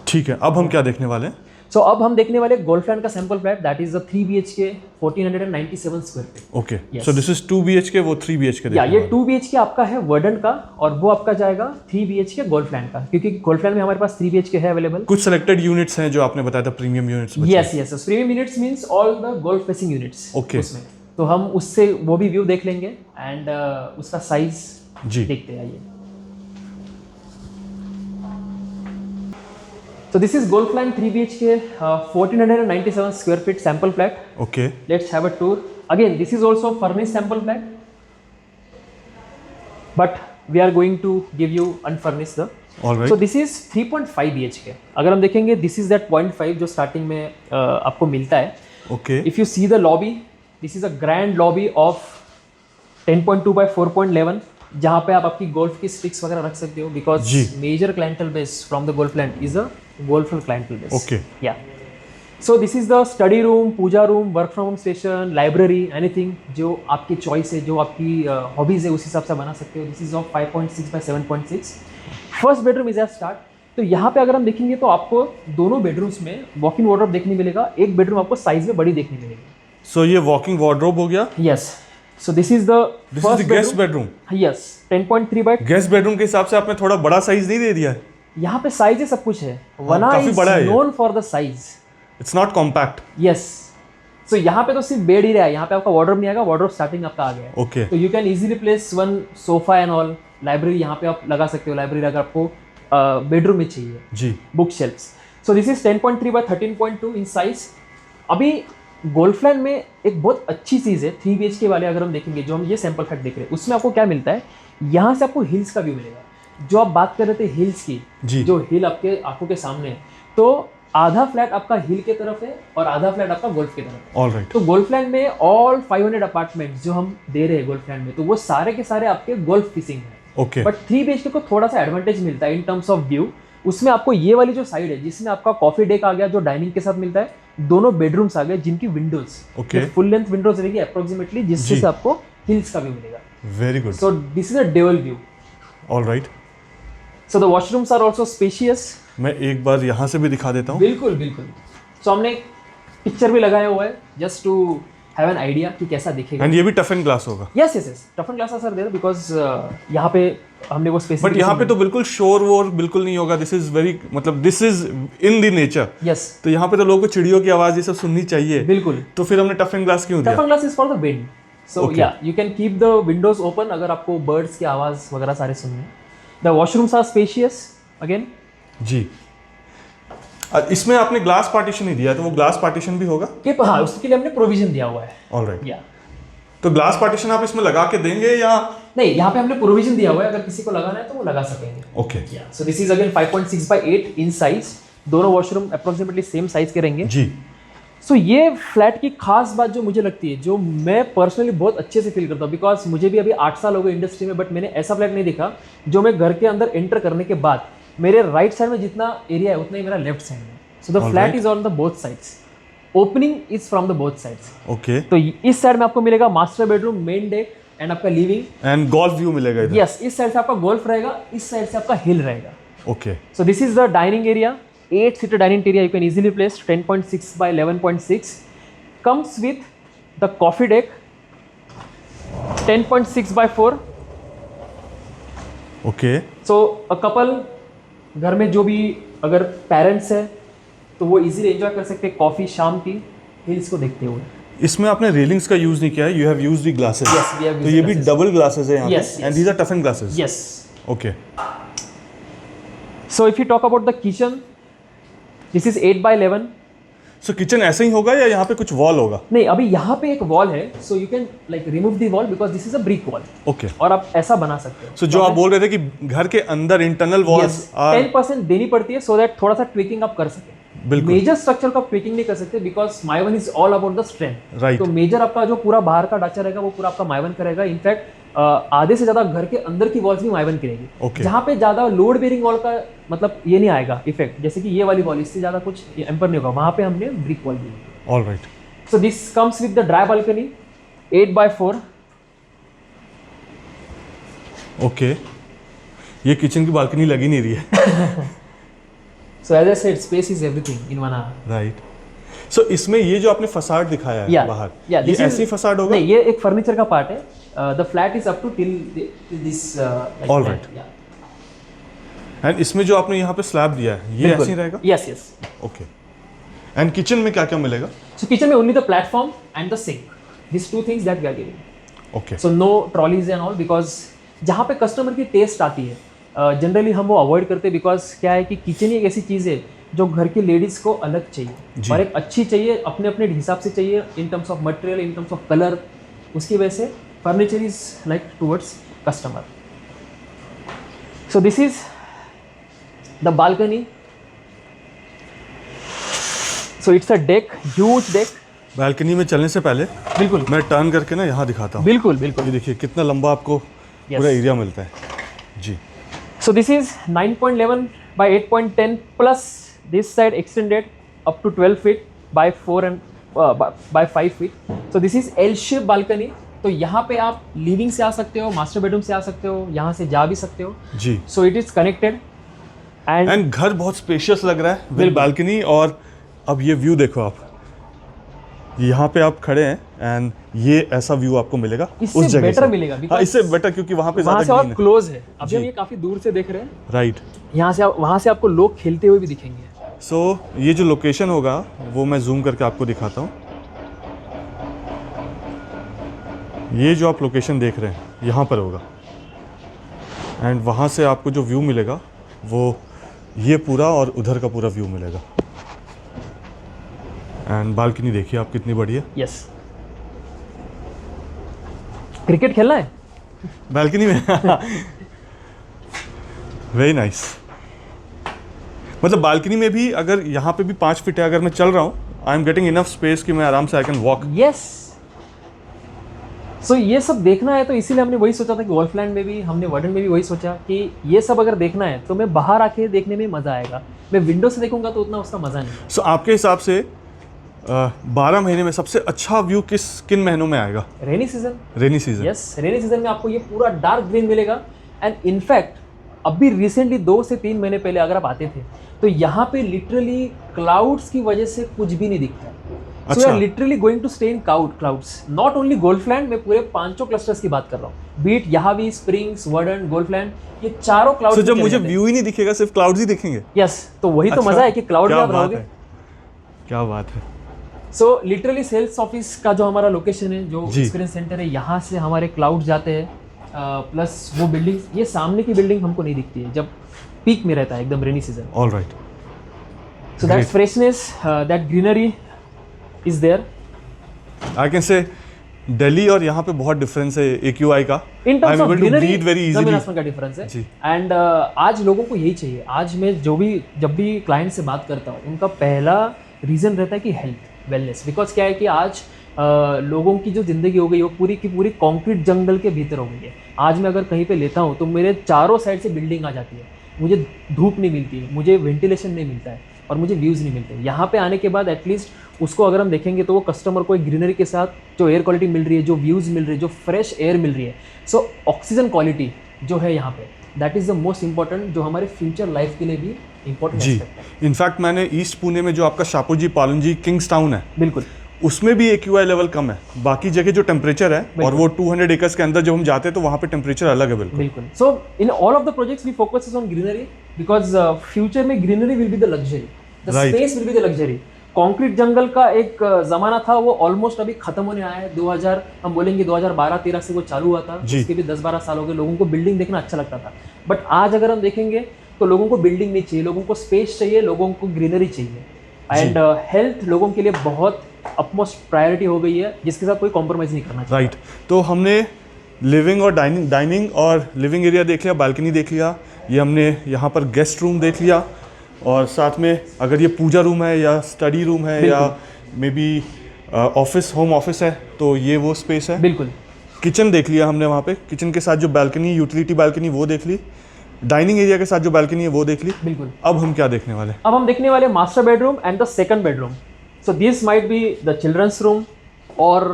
ठीक है, अब हम क्या देखने वाले हैं? सो अब हम देखने वाले गोल्फ लैंड का sample flat, that is the 3 BHK 1497 square feet. Okay. Yes. So this is 2 BHK, वो 3 BHK या देखने ये वाले 2 BHK आपका है वर्डन का और वो आपका जाएगा 3 BHK गोल्फ लैंड का, क्योंकि गोल्फ लैंड में हमारे पास 3 BHK है अवेलेबल. हैं. कुछ सेलेक्टेड यूनिट्स हैं जो आपने बताया था premium units. Yes yes, premium units means all the golf facing units. Okay. उसमें तो हम उससे वो भी व्यू देख लेंगे एंड उसका साइज जी. देखते हैं. आइए. So this is Golf Land 3 BHK 1497 square feet sample flat. Okay. Let's have a tour. Again, this is also furnished sample flat, but we are going to give you unfurnished the. Alright. So this is 3.5 BHK. अगर हम देखेंगे this is that 0.5 जो starting में आपको मिलता है. Okay. If you see the lobby, this is a grand lobby of 10.2 by 4.11, जहाँ पे आप आपकी गोल्फ की स्टिक्स वगैरह रख सकते हो, बिकॉज जी. Major clientele base from the golf land is a golf clientele base. Okay. या so this is the study room, puja room, work from home station, library, anything जो आपकी चॉइस है, जो आपकी हॉबीज है उस हिसाब से बना सकते हो. This is of 5.6 by 7.6. First bedroom is at start. तो यहाँ पे अगर हम देखेंगे तो आपको दोनों बेडरूम्स में वॉक इन वार्डरोब देखने मिलेगा. एक बेडरूम आपको साइज में बड़ी देखने मिलेगी. सो ये वॉकिंग वार्डरोब हो गया. Yes, so this is the this is the guest bedroom. Yes, 10.3 by. Guest bedroom के हिसाब से आपने थोड़ा बड़ा साइज नहीं दे दिया है. यहाँ पे साइज है, सब कुछ है. वना काफी इज बड़ा है ये. Known for the size. It's not compact. Yes, so यहाँ पे तो सिर्फ बेड ही रहा है, यहाँ पे आपका वार्डरोब नहीं आएगा. वार्डरोब स्टार्टिंग आपका आ गया है. ओके. तो you can easily place one sofa and all. Library यहाँ पे आप लगा सकते हो, लाइब्रेरी अगर आपको बेडरूम में चाहिए. जी. Book shelves. So this is 10.3 by 13.2 in size. अभी गोल्फ लैंड में एक बहुत अच्छी चीज़ है 3 BHK वाले, अगर हम देखेंगे जो हम ये सैंपल फ्लैट देख रहे हैं उसमें आपको क्या मिलता है, यहाँ से आपको हिल्स का व्यू मिलेगा. जो आप बात कर रहे थे हिल्स की, जी. जो हिल आपके आंखों के सामने है, तो आधा फ्लैट आपका हिल के तरफ है और आधा फ्लैट आपका गोल्फ की तरफ है. ऑलराइट. तो गोल्फ लैंड में ऑल 500 अपार्टमेंट जो हम दे रहे हैं गोल्फ लैंड में, तो वो सारे के सारे आपके गोल्फ फिशिंग है. ओके. बट 3 BHK को थोड़ा सा एडवांटेज मिलता है इन टर्म्स ऑफ व्यू. उसमें आपको ये वाली जो साइड है जिसमें आपका कॉफी डेक आ गया जो डाइनिंग के साथ मिलता है, दोनों बेडरूम्स आ गए जिनकी windows Okay. Full length windows रहेगी अप्रोक्सीमेटली, जिससे जी। से आपको हिल्स का व्यू मिलेगा. Very good. So this is a dual view. All right. So the washrooms are also spacious. मैं एक बार यहाँ से भी दिखा देता हूँ. बिल्कुल बिल्कुल. सो हमने एक पिक्चर भी लगाया हुआ है just to have an idea कि कैसा दिखेगा. एंड ये भी टफ एंड ग्लास होगा. Yes yes yes, टफन glasses are there because यहाँ पे हमने वो स्पेसिफिक. बट यहाँ पे तो बिल्कुल शोर वोर बिल्कुल नहीं होगा. दिस इज वेरी, मतलब this is in the nature. Yes तो यहाँ पे तो लोगों को चिड़ियों की आवाज़ ये सब सुननी चाहिए. बिल्कुल. तो फिर हमने टफ एंड ग्लास क्यों दिया? Toughen glass is for the wind. So Okay. Yeah you can keep the windows open अगर आपको बर्ड्स की आवाज़ वगैरह सारे सुनने हैं. The washrooms are spacious again. जी. इसमें आपने ग्लास पार्टीशन ही दिया है, तो वो ग्लास पार्टीशन भी होगा. कि हाँ उसके लिए हमने प्रोविजन दिया हुआ है. All right. या तो ग्लास पार्टीशन आप इसमें लगा के देंगे या? नहीं, यहाँ पे हमने प्रोविजन दिया हुआ है, अगर किसी को लगाना है तो वो लगा सकेंगे. Okay. So this is again 5.6 by 8 in size. दोनों वॉशरूम अप्रोक्सीमेटली सेम साइज के रहेंगे. जी. सो ये फ्लैट की खास बात जो मुझे लगती है, जो मैं पर्सनली बहुत अच्छे से फील करता हूँ, बिकॉज मुझे भी अभी 8 साल हो गए इंडस्ट्री में, बट मैंने ऐसा फ्लैट नहीं देखा जो मैं घर के अंदर एंटर करने के बाद मेरे राइट साइड में जितना एरिया है उतना ही मेरा लेफ्ट साइड में. So the flat is on the both sides. Opening is from the both sides. Okay. तो इस साइड में आपको मिलेगा master bedroom, main deck and आपका लिविंग. एंड गोल्फ व्यू मिलेगा इधर. यस, इस साइड से आपका गोल्फ रहेगा, इस साइड से आपका हिल रहेगा. Okay. So this is the dining area, 8-seater dining area. You can easily place 10.6 by 11.6. Comes with the coffee deck, 10.6 by 4. Okay. So a couple, घर में जो भी अगर पेरेंट्स है तो वो इजीली एंजॉय कर सकते हैं कॉफ़ी शाम की हिल्स को देखते हुए. इसमें आपने रेलिंग्स का यूज नहीं किया है. You have used the glasses. Yes, we have तो used ये the भी glasses. डबल ग्लासेस है यहाँ Yes, पे. yes. And these are toughened glasses. Yes. Okay. So if you talk about the kitchen, this is 8 by 11. So kitchen ऐसे ही होगा या यहाँ पे कुछ वॉल होगा? नहीं, अभी यहाँ पे एक वॉल है, सो you can like remove the wall because this is a brick wall. Okay. और आप ऐसा बना सकते हो. सो जो आप बोल रहे थे कि घर के अंदर इंटरनल वॉल्स आर 10% देनी पड़ती है सो दैट थोड़ा सा ट्विकिंग आप कर सकें. बिल्कुल. मेजर स्ट्रक्चर का ट्विकिंग नहीं कर सकते because माइवन is all about the strength. Right. तो मेजर आपका जो पूरा बाहर का ढांचा रहेगा वो पूरा आपका माइवन करेगा. इनफैक्ट आधे से ज्यादा घर के अंदर की वॉल्स भी माइवन की रहेगी. Okay. जहाँ पे ज्यादा लोड बेरिंग वॉल का मतलब ये नहीं आएगा इफेक्ट, जैसे कि ये वाली वॉल, इससे ज्यादा कुछ एम्पर नहीं होगा, वहाँ पे हमने brick wall the. All right. So this comes with the dry balcony 8 by 4. Okay. ये किचन की बालकनी लगी नहीं रही है. So as I said, space is everything in one hour. Right. So इसमें ये जो आपने फसाड दिखाया है Yeah, बाहर, yeah, ये this is- ऐसी फसाड होगा? नहीं, ये एक फर्नीचर का पार्ट है. The flat is up to till this. All right. And इसमें जो आपने यहाँ पे स्लैब दिया है ये ऐसे ही रहेगा? Yes yes. Okay. And kitchen में क्या क्या मिलेगा? So kitchen में only the platform and the sink. These two things that we are giving. Okay. So no trolleys and all because जहाँ पे कस्टमर की टेस्ट आती है जनरली हम वो अवॉइड करते हैं बिकॉज क्या है कि किचन ही एक ऐसी चीज़ है जो घर की लेडीज़ को अलग चाहिए और एक अच्छी चाहिए, अपने अपने हिसाब से चाहिए in terms of material, in terms of colour. उसकी वजह से furniture is like towards customer. So this is the balcony. So it's a deck, huge deck. Balcony में चलने से पहले बिल्कुल मैं टर्न करके ना यहाँ दिखाता हूँ. बिल्कुल बिल्कुल. ये देखिए कितना लंबा आपको पूरा एरिया मिलता है. जी. So this is 9.11 by 8.10 plus this side extended up to 12 feet by 4 and by 5 feet. So this is L-shaped balcony. तो यहाँ पे आप लिविंग से आ सकते हो, मास्टर बेडरूम से आ सकते हो, यहाँ से जा भी सकते हो. जी. So it is connected and घर बहुत स्पेशियस लग रहा है विद बिल्कुल. बालकनी. और अब ये व्यू देखो आप, यहाँ पे आप खड़े हैं एंड ये ऐसा व्यू आपको मिलेगा इससे उस जगह better से. मिलेगा हाँ, because इससे बेटर क्योंकि वहाँ पे वहाँ से ज़्यादा और ग्रीन है. क्लोज है. अभी जी. हम ये काफ़ी दूर से देख रहे हैं. राइट. यहाँ से वहाँ से आपको लोग खेलते हुए भी दिखेंगे. सो ये जो लोकेशन होगा वो मैं जूम करके आपको दिखाता हूँ. ये जो आप लोकेशन देख रहे हैं यहाँ पर होगा एंड वहाँ से आपको जो व्यू मिलेगा वो ये पूरा और उधर का पूरा व्यू मिलेगा. एंड बालकनी देखिए आप कितनी बड़ी है. यस. क्रिकेट खेलना है बालकनी में. Very nice. मतलब बालकनी में भी अगर यहाँ पे भी 5 फीट है, अगर मैं चल रहा हूँ I am getting enough space कि मैं आराम से I can walk. Yes. So ये सब देखना है तो इसीलिए हमने वही सोचा था कि गोल्फलैंड में भी, हमने वर्डन में भी वही सोचा कि ये सब अगर देखना है तो मैं बाहर आके देखने में मज़ा आएगा, मैं विंडो से देखूंगा तो उतना उसका मज़ा नहीं। सो आपके हिसाब से 12 महीने में सबसे अच्छा व्यू किन महीनों में आएगा? Rainy season. Rainy season. Yes, rainy season में आपको ये पूरा डार्क ग्रीन मिलेगा। एंड इनफैक्ट अभी रिसेंटली 2 से 3 महीने पहले अगर आप आते थे तो यहाँ पे लिटरली क्लाउड्स की वजह से कुछ भी नहीं दिखता। So we are literally going to stay in clouds. Not only Golfland, मैं पूरे 5 क्लस्टर्स की बात कर रहा हूँ, बीट यहाँ भी, स्प्रिंग्स, वर्डन, गोल्फलैंड, ये चारों क्लाउड्स। जब मुझे व्यू ही नहीं दिखेगा, सिर्फ क्लाउड्स ही दिखेंगे? यस, तो वही तो मजा है कि क्लाउड में आप रहोगे। क्या बात है। सो लिटरली सेल्स ऑफिस का जो हमारा लोकेशन है, जो एक्सपीरियंस सेंटर है, यहाँ से हमारे क्लाउड जाते हैं, प्लस वो बिल्डिंग, ये सामने की बिल्डिंग हमको नहीं दिखती है जब पीक में रहता है एकदम rainy season. All right. So that freshness, that greenery is there. I can say Delhi और यहाँ पे बहुत डिफरेंस है AQI का। In terms of greenery very easily जमीन आसमान का डिफरेंस है। एंड आज लोगों को यही चाहिए। आज मैं जब भी क्लाइंट से बात करता हूँ, उनका पहला रीज़न रहता है कि हेल्थ, वेलनेस। बिकॉज क्या है कि आज लोगों की जो ज़िंदगी हो गई वो पूरी की पूरी कंक्रीट जंगल के भीतर हो गई है। आज मैं अगर कहीं पे लेता हूँ तो मेरे चारों साइड से बिल्डिंग आ जाती है, मुझे धूप नहीं मिलती है, मुझे वेंटिलेशन नहीं मिलता है और मुझे व्यूज़ नहीं मिलते। यहाँ पे आने के बाद एटलीस्ट उसको अगर हम देखेंगे तो वो कस्टमर को एक ग्रीनरी के साथ जो एयर क्वालिटी मिल रही है, जो व्यूज़ मिल रही है, जो फ्रेश एयर मिल रही है, सो ऑक्सीजन क्वालिटी जो है यहाँ पे, that is the most important, जो हमारे फ्यूचर लाइफ के लिए भी इंपॉर्टेंट जी। एस्पेक्ट है। इनफैक्ट मैंने ईस्ट पुणे में जो आपका शापूरजी, पालनजी, किंग्स टाउन है, बिल्कुल, उसमें भी AQI लेवल कम है। बाकी जगह जो टेम्परेचर है और वो 200 एकर्स के अंदर जब हम जाते हैं तो वहाँ पे टेम्परेचर अलग है। बिल्कुल। So in all of the projects we focus on greenery because future में greenery will be the luxury, the space will be the luxury. Concrete jungle का एक ज़माना था, वो ऑलमोस्ट अभी खत्म होने आया है। 2000 हम बोलेंगे 2012-13 से वो चालू हुआ था, उसके भी 10-12 साल हो गए। लोगों को बिल्डिंग देखना अच्छा लगता था, बट आज अगर हम देखेंगे तो लोगों को बिल्डिंग नहीं चाहिए, लोगों को स्पेस चाहिए, लोगों को ग्रीनरी चाहिए। एंड हेल्थ लोगों के लिए बहुत अपमोस्ट प्रायोरिटी हो गई है, जिसके साथ कोई कॉम्प्रोमाइज़ नहीं करना चाहिए। राइट। तो हमने लिविंग और डाइनिंग और लिविंग एरिया देख लिया, बालकनी देख लिया, ये हमने यहाँ पर गेस्ट रूम देख लिया, और साथ में अगर ये पूजा रूम है या स्टडी रूम है या may be office, home office है, तो ये वो स्पेस है। बिल्कुल। किचन देख लिया हमने, वहाँ पे किचन के साथ जो बालकनी, यूटिलिटी बालकनी, वो देख ली। डाइनिंग एरिया के साथ जो बालकनी है वो देख ली। बिल्कुल। अब हम क्या देखने वाले? अब हम देखने वाले master bedroom and the second bedroom. So this might be the children's room और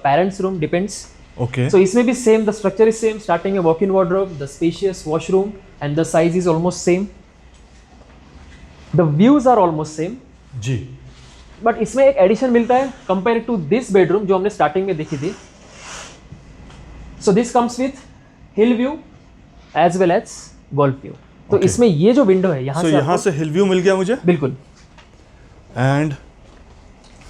parents room, depends. Okay. So इसमें भी same, the structure is same, starting में walk in wardrobe, the spacious washroom and the size is almost same, the views are almost same जी। But इसमें एक addition मिलता है compare to this bedroom जो हमने स्टार्टिंग में देखी थी। So this comes with hill view as well as golf view. तो इसमें ये जो विंडो है यहाँ से हिल व्यू मिल गया मुझे। बिल्कुल। एंड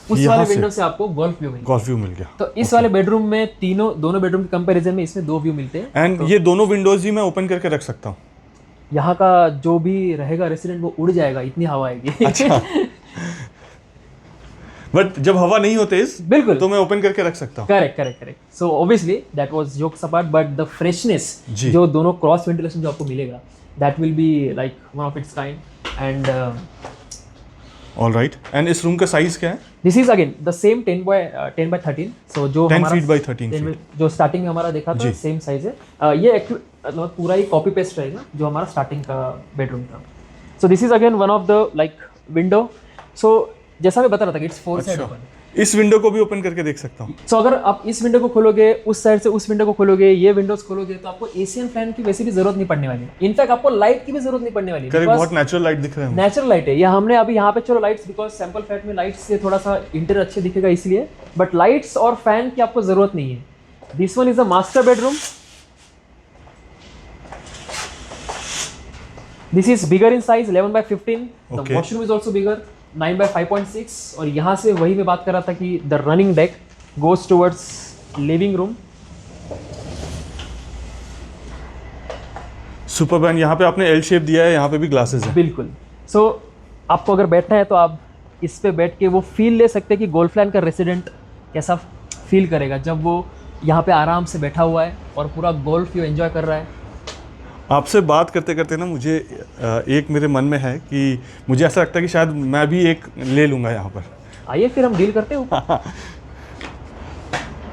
उस वाले विंडो से आपको गोल्फ व्यू मिल गया। तो इस वाले बेडरूम में दोनों बेडरूम के कंपैरिजन में इसमें 2 व्यू मिलते हैं। एंड ये दोनों विंडोज ही मैं ओपन करके रख सकता हूँ? यहाँ का जो भी रहेगा रेसिडेंट वो उड़ जाएगा, इतनी हवा आएगी। अच्छा। बट जब हवा नहीं होते इस, बिल्कुल, तो मैं ओपन करके रख सकता हूँ। Correct. So obviously that was jokes apart, but the freshness जो दोनों क्रॉस वेंटिलेशन जो आपको मिलेगा, that will be like one of its kind. And all right. And इस रूम का साइज क्या है? This is again the same 10 by 13। सो जो 10 हमारा feet by 13 feet जो स्टार्टिंग में हमारा देखा था सेम साइज है। ये मतलब पूरा ही कॉपी पेस्ट रहेगा जो हमारा स्टार्टिंग का बेडरूम था। So this is again one of the like window. So जैसा मैं बता रहा था कि इट्स 4 साइड ओपन। इस विंडो को भी ओपन करके देख सकता हूँ। सो अगर आप इस विंडो को खोलोगे, उस साइड से उस विंडो को खोलोगे, ये विंडोज खोलोगे, तो आपको एशियन फैन की वैसे भी जरूरत नहीं पड़ने वाली। इनफैक्ट आपको लाइट की भी जरूरत नहीं पड़ने वाली। बहुत नेचुरल लाइट दिख रहा है। नेचुरल लाइट है। या हमने अभी यहाँ पे चलो लाइट्स, बिकॉज सैंपल फ्लैट में लाइट्स से थोड़ा सा इंटीरियर अच्छे दिखेगा इसलिए, बट लाइट्स और फैन की आपको जरूरत नहीं है। This one is a master bedroom. This is bigger in size 11 by 15। The washroom is also bigger 9 by 5.6। और यहाँ से वही मैं बात कर रहा था कि the running deck goes towards living room. Super ban. यहाँ पे आपने एल शेप दिया है, यहाँ पे भी ग्लासेस है। बिल्कुल। सो आपको अगर बैठना है तो आप इस पे बैठ के वो फील ले सकते हैं कि गोल्फलैंड का रेसिडेंट कैसा फील करेगा जब वो यहाँ पे आराम से बैठा हुआ है और पूरा गोल्फ व्यू एंजॉय कर रहा है। आपसे बात करते करते ना मुझे एक मेरे मन में है कि मुझे ऐसा लगता है कि शायद मैं भी एक ले लूँगा यहाँ पर। आइए फिर हम डील करते हैं ऊपर।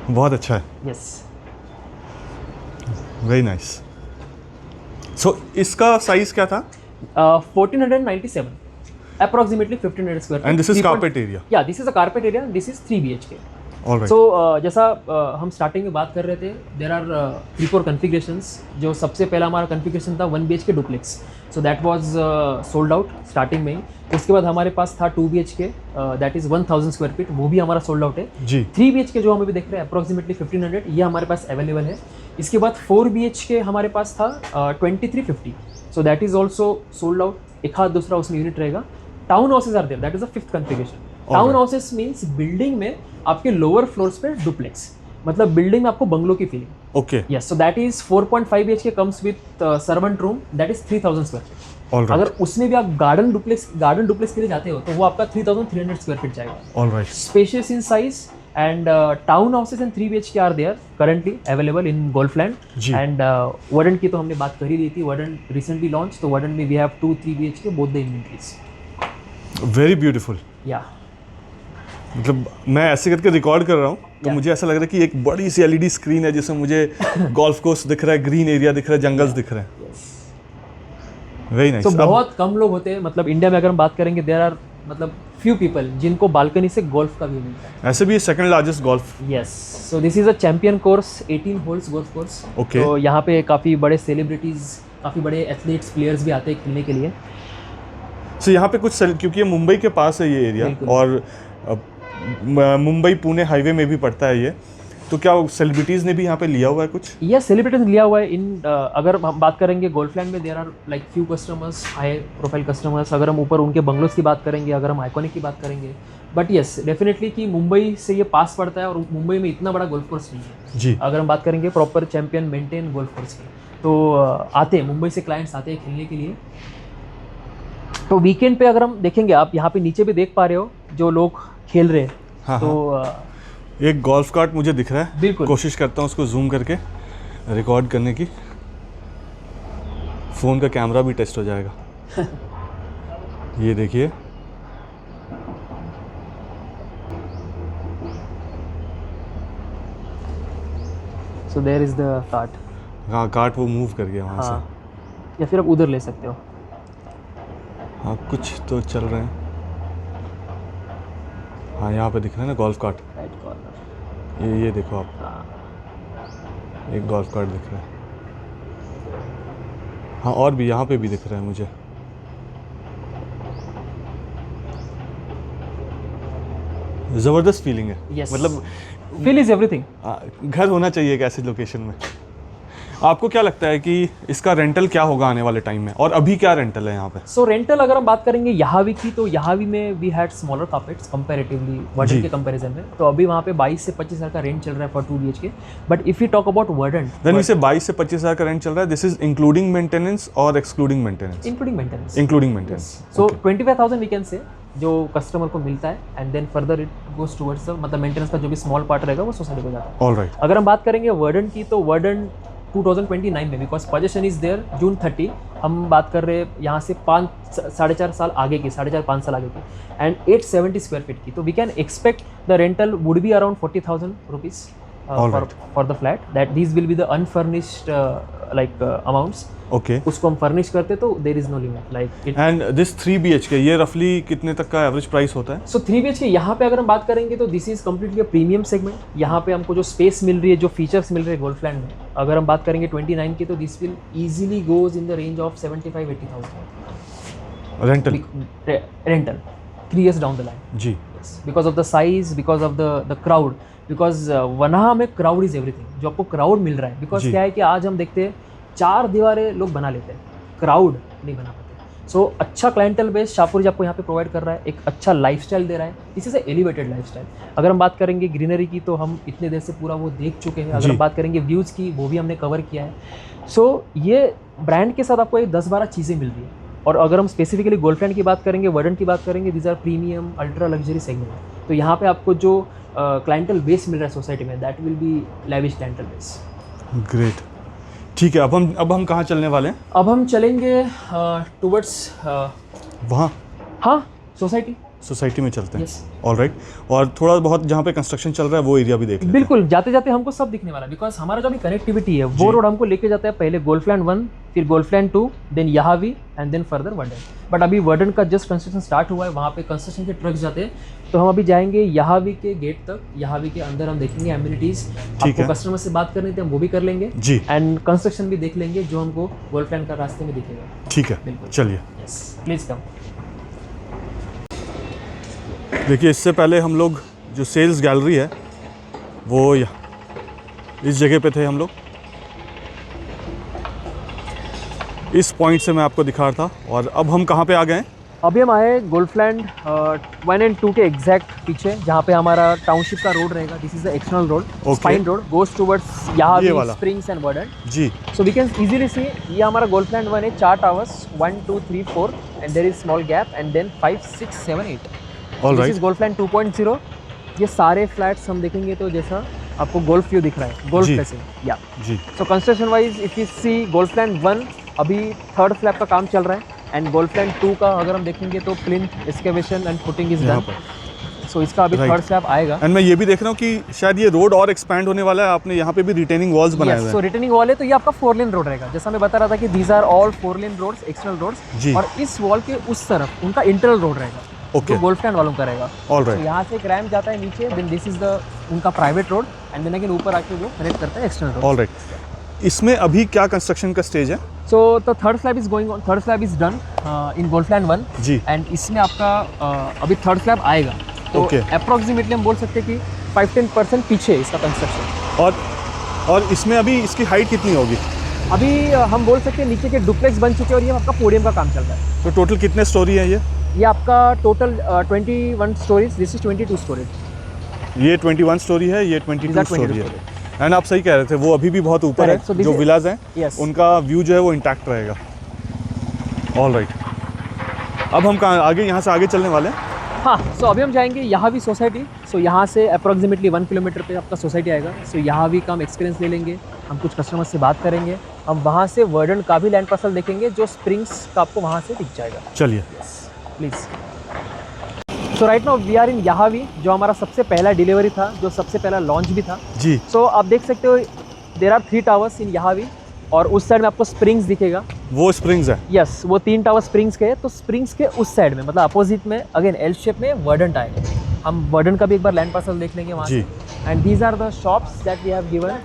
बहुत अच्छा है। यस। Very nice. सो इसका साइज क्या था? 1497, approximately 1500 square feet. And this is 3. Carpet area. Yeah, this is a carpet area. This is 3 BHK. Alright. सो जैसा हम स्टार्टिंग में बात कर रहे थे, देर आर 3-4 कन्फिग्रेशंस। जो सबसे पहला हमारा कन्फिग्रेशन था 1 BHK duplex, so that was sold out starting में ही। उसके बाद हमारे पास था 2 BHK, that is 1000 square feet, वो भी हमारा सोल्ड आउट है जी। 3 BHK जो हम अभी देख रहे हैं अप्रॉक्सीमेटली 1500, ये हमारे पास अवेलेबल है। इसके बाद 4 BHK हमारे पास था 2350, so that is also sold out. एक हाथ दूसरा उसमें यूनिट रहेगा। Town houses are there, that is the 5th configuration. Town houses means building में आपके लोअर फ्लोर्स पे डुप्लेक्स, मतलब बिल्डिंग में आपको बंगलो की feeling. Okay. Yes, so that is 4.5 BHK comes with servant room, that is 3000 square feet. Alright. अगर उसमें भी आप गार्डन डुप्लेक्स के लिए जाते हो तो वो आपका 3300 स्क्वायर फीट जाएगा। Alright. Spacious in size and town houses and 3 BHK are there currently available in Golfland. जी। एंड वर्डन की तो हमने बात कर ही ली थी, वर्डन रिसेंटली लॉन्च, तो वर्डन में we have 2-3 BHK both the inventories. Very beautiful. या मतलब मैं ऐसे करके रिकॉर्ड कर रहा हूँ तो Yeah. मुझे ऐसा लग रहा है कि एक बड़ी सी LED स्क्रीन है जिसमें मुझे गोल्फ कोर्स दिख रहा है, ग्रीन एरिया दिख रहा है, जंगल्स दिख रहे हैं। Very nice. तो बहुत कम लोग होते हैं, मतलब इंडिया में अगर हम बात करेंगे देयर आर मतलब फ्यू पीपल जिनको बालकनी से गोल्फ का व्यू मिलता है। ऐसे भी ये second largest golf. Yes, so this is a champion course, 18 holes golf course. Okay. तो यहाँ पे काफ़ी बड़े सेलिब्रिटीज़, काफ़ी बड़े एथलीट्स, प्लेयर्स भी आते हैं खेलने के लिए। सो यहाँ पे कुछ क्योंकि ये मुंबई के पास है ये एरिया, बिल्कुल। और मुंबई पुणे हाईवे में भी पड़ता है ये, तो क्या सेलिब्रिटीज़ ने भी यहाँ पे लिया हुआ है कुछ? यह सेलिब्रिटीज लिया हुआ है इन अगर हम बात करेंगे गोल्फलैंड में there are like few customers, high profile customers. अगर हम ऊपर उनके बंगलोज की बात करेंगे, अगर हम आइकॉनिक की बात करेंगे, बट यस डेफिनेटली कि मुंबई से ये पास पड़ता है और मुंबई में इतना बड़ा गोल्फ कोर्स नहीं है। जी। अगर हम बात करेंगे proper champion maintain golf course की, तो आते हैं मुंबई से क्लाइंट्स आते हैं खेलने के लिए। तो वीकेंड पे अगर हम देखेंगे, आप यहाँ पे नीचे भी देख पा रहे हो जो लोग खेल रहे हैं। हाँ, तो एक गोल्फ कार्ट मुझे दिख रहा है, बिल्कुल। कोशिश करता हूँ उसको जूम करके रिकॉर्ड करने की। फ़ोन का कैमरा भी टेस्ट हो जाएगा। ये देखिए, so there is the cart. हाँ कार्ट वो मूव कर गया वहाँ हाँ, से। या फिर आप उधर ले सकते हो। हाँ कुछ तो चल रहे हैं। हाँ यहाँ पे दिख रहा है ना गोल्फ कार्ट, राइट कॉर्नर। ये देखो आप, हाँ, एक गोल्फ कार्ट दिख रहा है। हाँ और भी यहाँ पे भी दिख रहा है मुझे। ज़बरदस्त फीलिंग है। Yes. मतलब फील इज एवरीथिंग। घर होना चाहिए एक ऐसी लोकेशन में। आपको क्या लगता है कि इसका रेंटल क्या होगा आने वाले टाइम में, और अभी क्या रेंटल है यहाँ पे? सो रेंटल अगर हम बात करेंगे यहावी की, तो यहावी में we had smaller carpets comparatively Verdant जी। के कंपैरिजन में। तो अभी वहाँ पे 22 से 25 हज़ार का रेंट चल रहा है for 2 BHK। But if you talk about वर्डन, देन इसे 22 से 25 हज़ार का रेंट चल रहा है। दिस इज इंक्लूडिंग मेंटेनेंस और excluding maintenance? Including maintenance. Including maintenance. So 25,000 we can say जो कस्टमर को मिलता है, and then further it goes towards मतलब मेंटेनेंस का जो भी स्मॉल पार्ट रहेगा वो सोसाइटी को जाता है। ऑलराइट। अगर हम बात करेंगे वर्डन की, तो वर्डन 2029 में, बिकॉज पोजीशन इज देयर जून 30, हम बात कर रहे हैं यहाँ से 4.5 साल आगे की, 4.5 साल आगे की, एंड 870 स्क्वायर फीट की। तो we can expect the rental would be around 40,000 rupees for the flat, that these will be the unfurnished like amounts. Okay. उसको हम फर्निश करते तो there is no limit like it. And this 3 BHK ये रफली कितने तक का average price होता है? सो 3 BHK यहाँ पे अगर हम बात करेंगे तो this is completely premium segment. यहाँ पे हमको जो स्पेस मिल रही है, जो फीचर्स मिल रहे हैं गोल्फलैंड में, अगर हम बात करेंगे 29 की, तो this will easily goes in the range of 75-80,000 rental? Rental 3 years down the line. जी। Because of the size, because of the crowd, because वनाहा में क्राउड इज एवरीथिंग। जो आपको क्राउड मिल रहा है, बिकॉज जी। क्या है कि आज हम देखते हैं 4 दीवारें लोग बना लेते हैं, क्राउड नहीं बना पाते। सो अच्छा क्लाइंटल बेस शाहपुर आपको यहाँ पे प्रोवाइड कर रहा है, एक अच्छा लाइफस्टाइल दे रहा है। This is a elevated lifestyle. अगर हम बात करेंगे ग्रीनरी की, तो हम इतने देर से पूरा वो देख चुके हैं। अगर जी। हम बात करेंगे व्यूज़ की, वो भी हमने कवर किया है। सो ये ब्रांड के साथ आपको ये 10-12 चीज़ें मिल रही है। और अगर हम स्पेसिफिकली गोल्फलैंड की बात करेंगे, वर्डन की बात करेंगे, these are premium ultra luxury segment. तो यहाँ पे आपको जो क्लाइंटल बेस मिल रहा है सोसाइटी में, that will be lavish clientele base. Great. ठीक है, अब हम कहाँ चलने वाले हैं? अब हम चलेंगे टुवर्ड्स वहाँ? हाँ सोसाइटी। सोसाइटी में चलते हैं। Yes. ऑलराइट, और थोड़ा बहुत जहाँ पे कंस्ट्रक्शन चल रहा है वो एरिया भी देख लेते हैं। बिल्कुल, जाते जाते हमको सब दिखने वाला है, बिकॉज हमारा जो भी कनेक्टिविटी है वो रोड हमको लेके जाता है पहले गोल्फलैंड 1, फिर गोल्फलैंड 2, देन यहावी and then further Verdant. But अभी वर्डन का जस्ट कंस्ट्रक्शन स्टार्ट हुआ है, वहाँ पे कंस्ट्रक्शन के ट्रक्स जाते हैं, तो हम अभी जाएंगे यहावी के गेट तक। यहावी के अंदर हम देखेंगे एमिनिटीज, आपको कस्टमर से बात करनी थी हम वो भी कर लेंगे जी, एंड कंस्ट्रक्शन भी देख लेंगे जो हमको गोल्फलैंड का रास्ते में दिखेगा। ठीक है, बिल्कुल। चलिए। Yes, please come. देखिए, इससे पहले हम लोग जो सेल्स गैलरी है वो इस जगह पे थे हम लोग, इस पॉइंट से मैं आपको दिखा रहा था। और अब हम कहाँ पे आ गए हैं? अभी हम आए गोल्फलैंड 1 एंड 2 के एग्जैक्ट पीछे, जहाँ पे हमारा टाउनशिप का रोड रहेगा। This is the external road, spine road goes towards यहावी, स्प्रिंग्स एंड वर्डन जी। So we can easily see ये हमारा गोल्फलैंड 1 है, 4 towers, 1 2 3 4 and there is small gap and then 5 6 7 8। This is Golfland 2.0। ये सारे flats हम देखेंगे तो जैसा आपको गोल्फ व्यू दिख रहा है, गोल्फ प्लेसिंग या जी। So construction wise if you see Golfland 1 अभी 3rd स्लैब का काम चल रहा है एंड गोल्फलैंड 2 का अगर हम देखेंगे तो plinth excavation and footing is done. So इसका अभी 3rd स्लैब आएगा। एंड मैं ये भी देख रहा हूँ कि शायद ये रोड और एक्सपैंड होने वाला है। आपने यहाँ पे भी रिटेनिंग वॉल्स बनाए हुए हैं। सो रिटेनिंग वॉल है, तो ये आपका 4 लेन रोड रहेगा। जैसा मैं बता रहा था कि these are all 4 lane roads, external roads, और इस वॉल के उस तरफ उनका इंटरनल रोड रहेगा, जो गोल्फलैंड वालों का रहेगा। ऑलराइट, यहाँ से एक रैम्प जाता है नीचे, देन दिस इज द उनका private road and then again ऊपर आके वो कनेक्ट करता है एक्सटर्नल रोड। ऑलराइट, इसमें अभी क्या कंस्ट्रक्शन का स्टेज है? So the 3rd slab is going on, 3rd slab is done in Golfland 1 जी। एंड इसमें आपका अभी 3rd स्लैब आएगा, तो अप्रॉक्सीमेटली हम बोल सकते हैं कि 5-10% पीछे है इसका कंस्ट्रक्शन। और इसमें अभी इसकी हाइट कितनी होगी? अभी हम बोल सकते हैं नीचे के डुप्लेक्स बन चुके हैं और ये आपका पोडियम का काम चल रहा है। तो टोटल कितने स्टोरी है ये आपका total 21 stories, this is 22 stories. ये 21 स्टोरी है, ये 22 स्टोरी है। एंड आप सही कह रहे थे, वो अभी भी बहुत ऊपर है। जो विलाज हैं उनका व्यू जो है वो इंटैक्ट रहेगा। ऑलराइट, अब हम कहाँ आगे, यहाँ से आगे चलने वाले हैं? हाँ, सो अभी हम जाएंगे यहावी सोसाइटी। सो यहाँ से अप्रॉक्सीमेटली 1 किलोमीटर पे आपका सोसाइटी आएगा। सो यहावी का हम एक्सपीरियंस ले लेंगे, हम कुछ कस्टमर से बात करेंगे, हम वहाँ से वर्डन का भी लैंड पार्सल देखेंगे जो स्प्रिंग्स का आपको वहाँ से दिख जाएगा। चलिए please. So right now we are in यहावी, जो हमारा सबसे पहला डिलीवरी था, जो सबसे पहला लॉन्च भी था जी। सो आप देख सकते हो देर आर 3 टावर्स इन यहावी, और उस साइड में आपको स्प्रिंग्स दिखेगा। वो स्प्रिंग्स है? यस, वो 3 टावर स्प्रिंग्स के हैं। तो स्प्रिंग्स के उस साइड में, मतलब अपोजिट में अगेन एल शेप में वर्डन आएगा। हम वर्डन का भी एक बार लैंड पार्सल देख लेंगे वहाँ से। And these are the shops that we have given.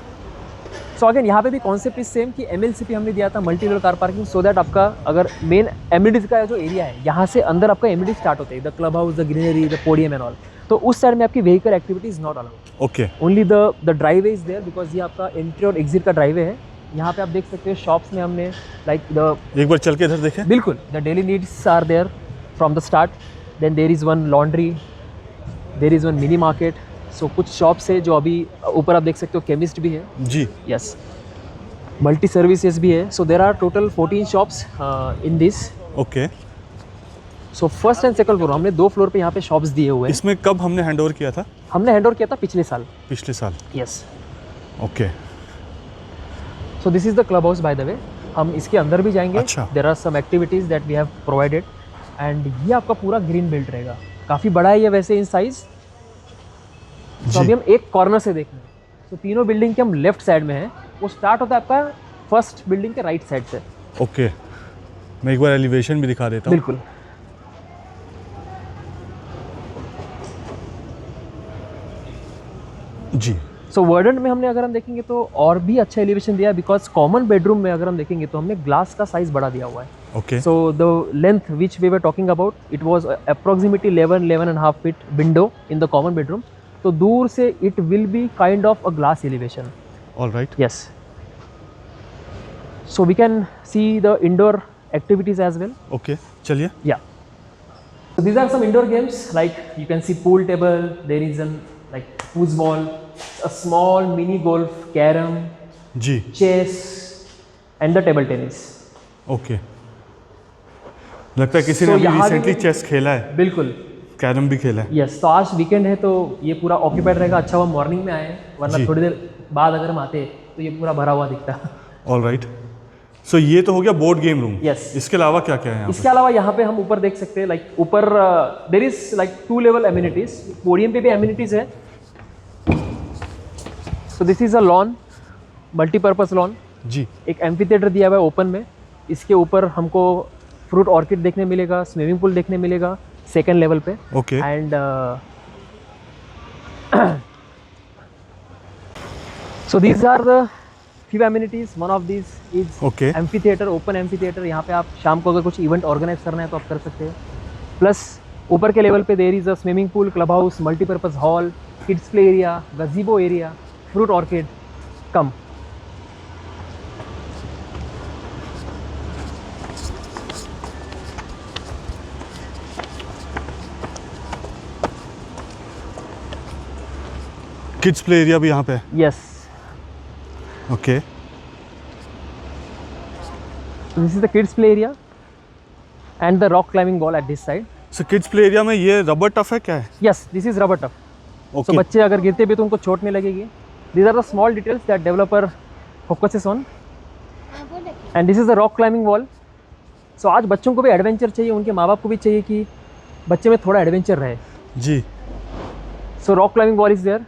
So again यहाँ पे भी कॉन्सेप्ट इज सेम कि MLCP हमने दिया था, multi level car parking, so that आपका अगर मेन एमिनिटीज का जो एरिया है यहाँ से अंदर आपका एमिनिटीज स्टार्ट होते हैं, the club house, the greenery, the podium and all. तो उस साइड में आपकी vehicle activity is not allowed. Okay, only the driveway is there, because ये आपका एंट्री और एग्जिट का ड्राइवे है। यहाँ पे आप देख सकते हो शॉप्स में हमने लाइक द, एक बार चल के इधर देखें। बिल्कुल, the daily needs are there from the start. Then there is one laundry, there is one mini market. So कुछ शॉप्स है जो अभी ऊपर आप देख सकते हो, केमिस्ट भी है जी। यस, मल्टी सर्विसेज भी है। So there are total 14 shops in this. Okay, so first and second floor हमने 2 फ्लोर पे यहाँ पे शॉप्स दिए हुए हैं। इसमें कब हमने हैंड ओवर किया था? हमने हैंड ओवर किया था पिछले साल। पिछले साल? Yes. Okay, so this is the club house by the way. हम इसके अंदर भी जाएंगे। अच्छा। There are some activities that we have provided and ये आपका पूरा ग्रीन बेल्ट रहेगा। काफ़ी बड़ा है ये वैसे इन साइज़। तो अभी हम एक कॉर्नर से देख रहे हैं। तो तीनों बिल्डिंग के हम लेफ्ट साइड में हैं, वो स्टार्ट होता है आपका फर्स्ट बिल्डिंग के राइट साइड से। ओके, मैं एक बार एलिवेशन भी दिखा देता हूँ। बिल्कुल। जी। सो वर्डन में हमने अगर हम देखेंगे तो और भी अच्छा एलिवेशन दिया, बिकॉज कॉमन बेडरूम में अगर हम देखेंगे तो हमने ग्लास का साइज बढ़ा दिया हुआ है। Okay, so the length which we were talking about, it was approximately 11.5 feet window in the common bedroom. तो दूर से it will be kind of a glass elevation. Alright, yes. So we can see the indoor activities as well. Okay, चलिए। Yeah. So these are some indoor games, like you can see pool table, there is an like foosball, a small mini golf, carom, जी। chess and the table tennis. Okay, लगता है किसी ने So अभी यहाँ recently भी- chess खेला है, बिल्कुल। कैरम भी खेला है। यस, तो आज वीकेंड है तो ये पूरा ऑक्यूपाइड रहेगा। अच्छा हुआ मॉर्निंग में आए हैं, वरना जी। थोड़ी देर बाद अगर हम आते तो ये पूरा भरा हुआ दिखता। ऑलराइट, सो ये तो हो गया बोर्ड गेम रूम। Yes. इसके अलावा क्या क्या है यहाँ इसके अलावा यहाँ पे हम ऊपर देख सकते हैं, लाइक ऊपर there is like 2 level amenities, podium पे भी एम्यूनिटीज है। सो this is a lawn, multipurpose lawn. पे? जी। एक एम्फी थिएटर दिया हुआ है ओपन में, इसके ऊपर हमको फ्रूट ऑर्किड देखने मिलेगा, स्विमिंग पूल देखने मिलेगा सेकेंड लेवल पे। Okay. And so these are the few amenities. One of these is Okay. amphitheater, open amphitheater. यहाँ पे आप शाम को अगर कुछ इवेंट ऑर्गेनाइज करना है तो आप कर सकते हैं। प्लस ऊपर के लेवल पे there is a swimming pool, club house, multipurpose hall, kids play area, गजीबो area, fruit orchid come. Kids play area भी यहाँ पे है। Yes, okay. This is the kids play area and the rock climbing wall at this side. So kids play area में ये rubber tough है क्या है? Yes, this is rubber tough. Okay. तो बच्चे अगर गिरते भी तो उनको चोट नहीं लगेगी। These are the small details that developer focuses on. And this is the rock climbing wall. So आज बच्चों को भी एडवेंचर चाहिए, उनके माँ बाप को भी चाहिए कि बच्चे में थोड़ा एडवेंचर रहे। जी। So rock climbing wall is there.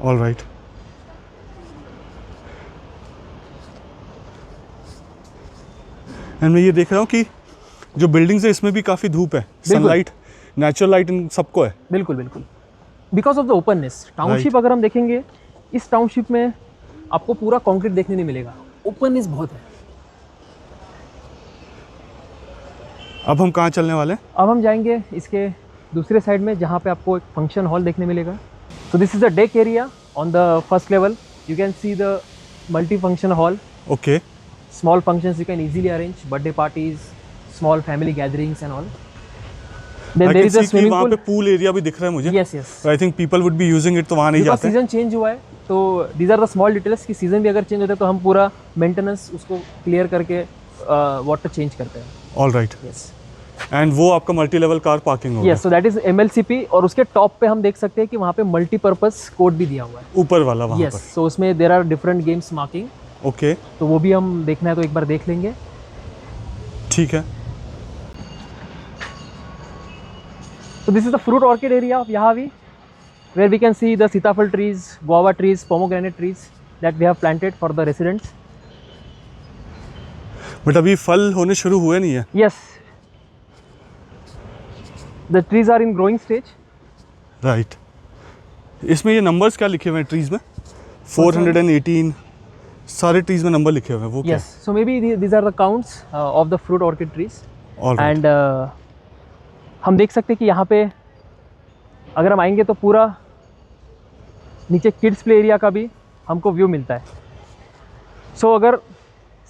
All right. And मैं ये देख रहा हूँ कि जो बिल्डिंग्स है इसमें भी काफ़ी धूप है, सनलाइट, नेचुरल लाइट इन सबको है। बिल्कुल बिल्कुल, because of the openness. Township अगर हम देखेंगे, इस टाउनशिप में आपको पूरा कंक्रीट देखने नहीं मिलेगा, ओपननेस बहुत है। अब हम कहाँ चलने वाले हैं? अब हम जाएंगे इसके दूसरे साइड में, जहाँ पे आपको एक फंक्शन हॉल देखने मिलेगा। So this is the deck area on the first level. You can see the multi-function hall. Okay. Small functions you can easily arrange, birthday parties, small family gatherings and all. Then there is a swimming वहाँ पे pool. Pool area भी दिख रहा है मुझे। Yes, yes. I think people would be using it, तो वहाँ नहीं Because जाते। season change हुआ है, तो these are the small details कि season भी अगर change होता है तो हम पूरा maintenance उसको clear करके water change करते हैं। All right. Yes. एंड वो आपका मल्टी लेवल कार पार्किंग होगा। Yes, so that is MLCP, और उसके टॉप पे हम देख सकते हैं कि वहाँ पे मल्टीपर्पज कोड भी दिया हुआ है। ऊपर वाला वहाँ Yes, so उसमें there are different games marking. पर। ओके। तो वो भी हम देखना है तो एक बार देख लेंगे। ठीक है। So this is the fruit orchid area of Yahavi, where we can see the sitafal trees, guava trees, pomegranate trees that we have planted for the residents. But अभी फल होने शुरू हुए नहीं है। Yes, the trees are in growing stage. Right. इसमें ये numbers क्या लिखे हुए हैं ट्रीज में? 418 सारे ट्रीज में नंबर लिखे हुए हैं, वो क्या? Yes, so maybe these are the counts of the fruit orchid trees. All right. And हम देख सकते हैं कि यहाँ पे अगर हम आएंगे तो पूरा नीचे किड्स प्ले एरिया का भी हमको व्यू मिलता है। सो अगर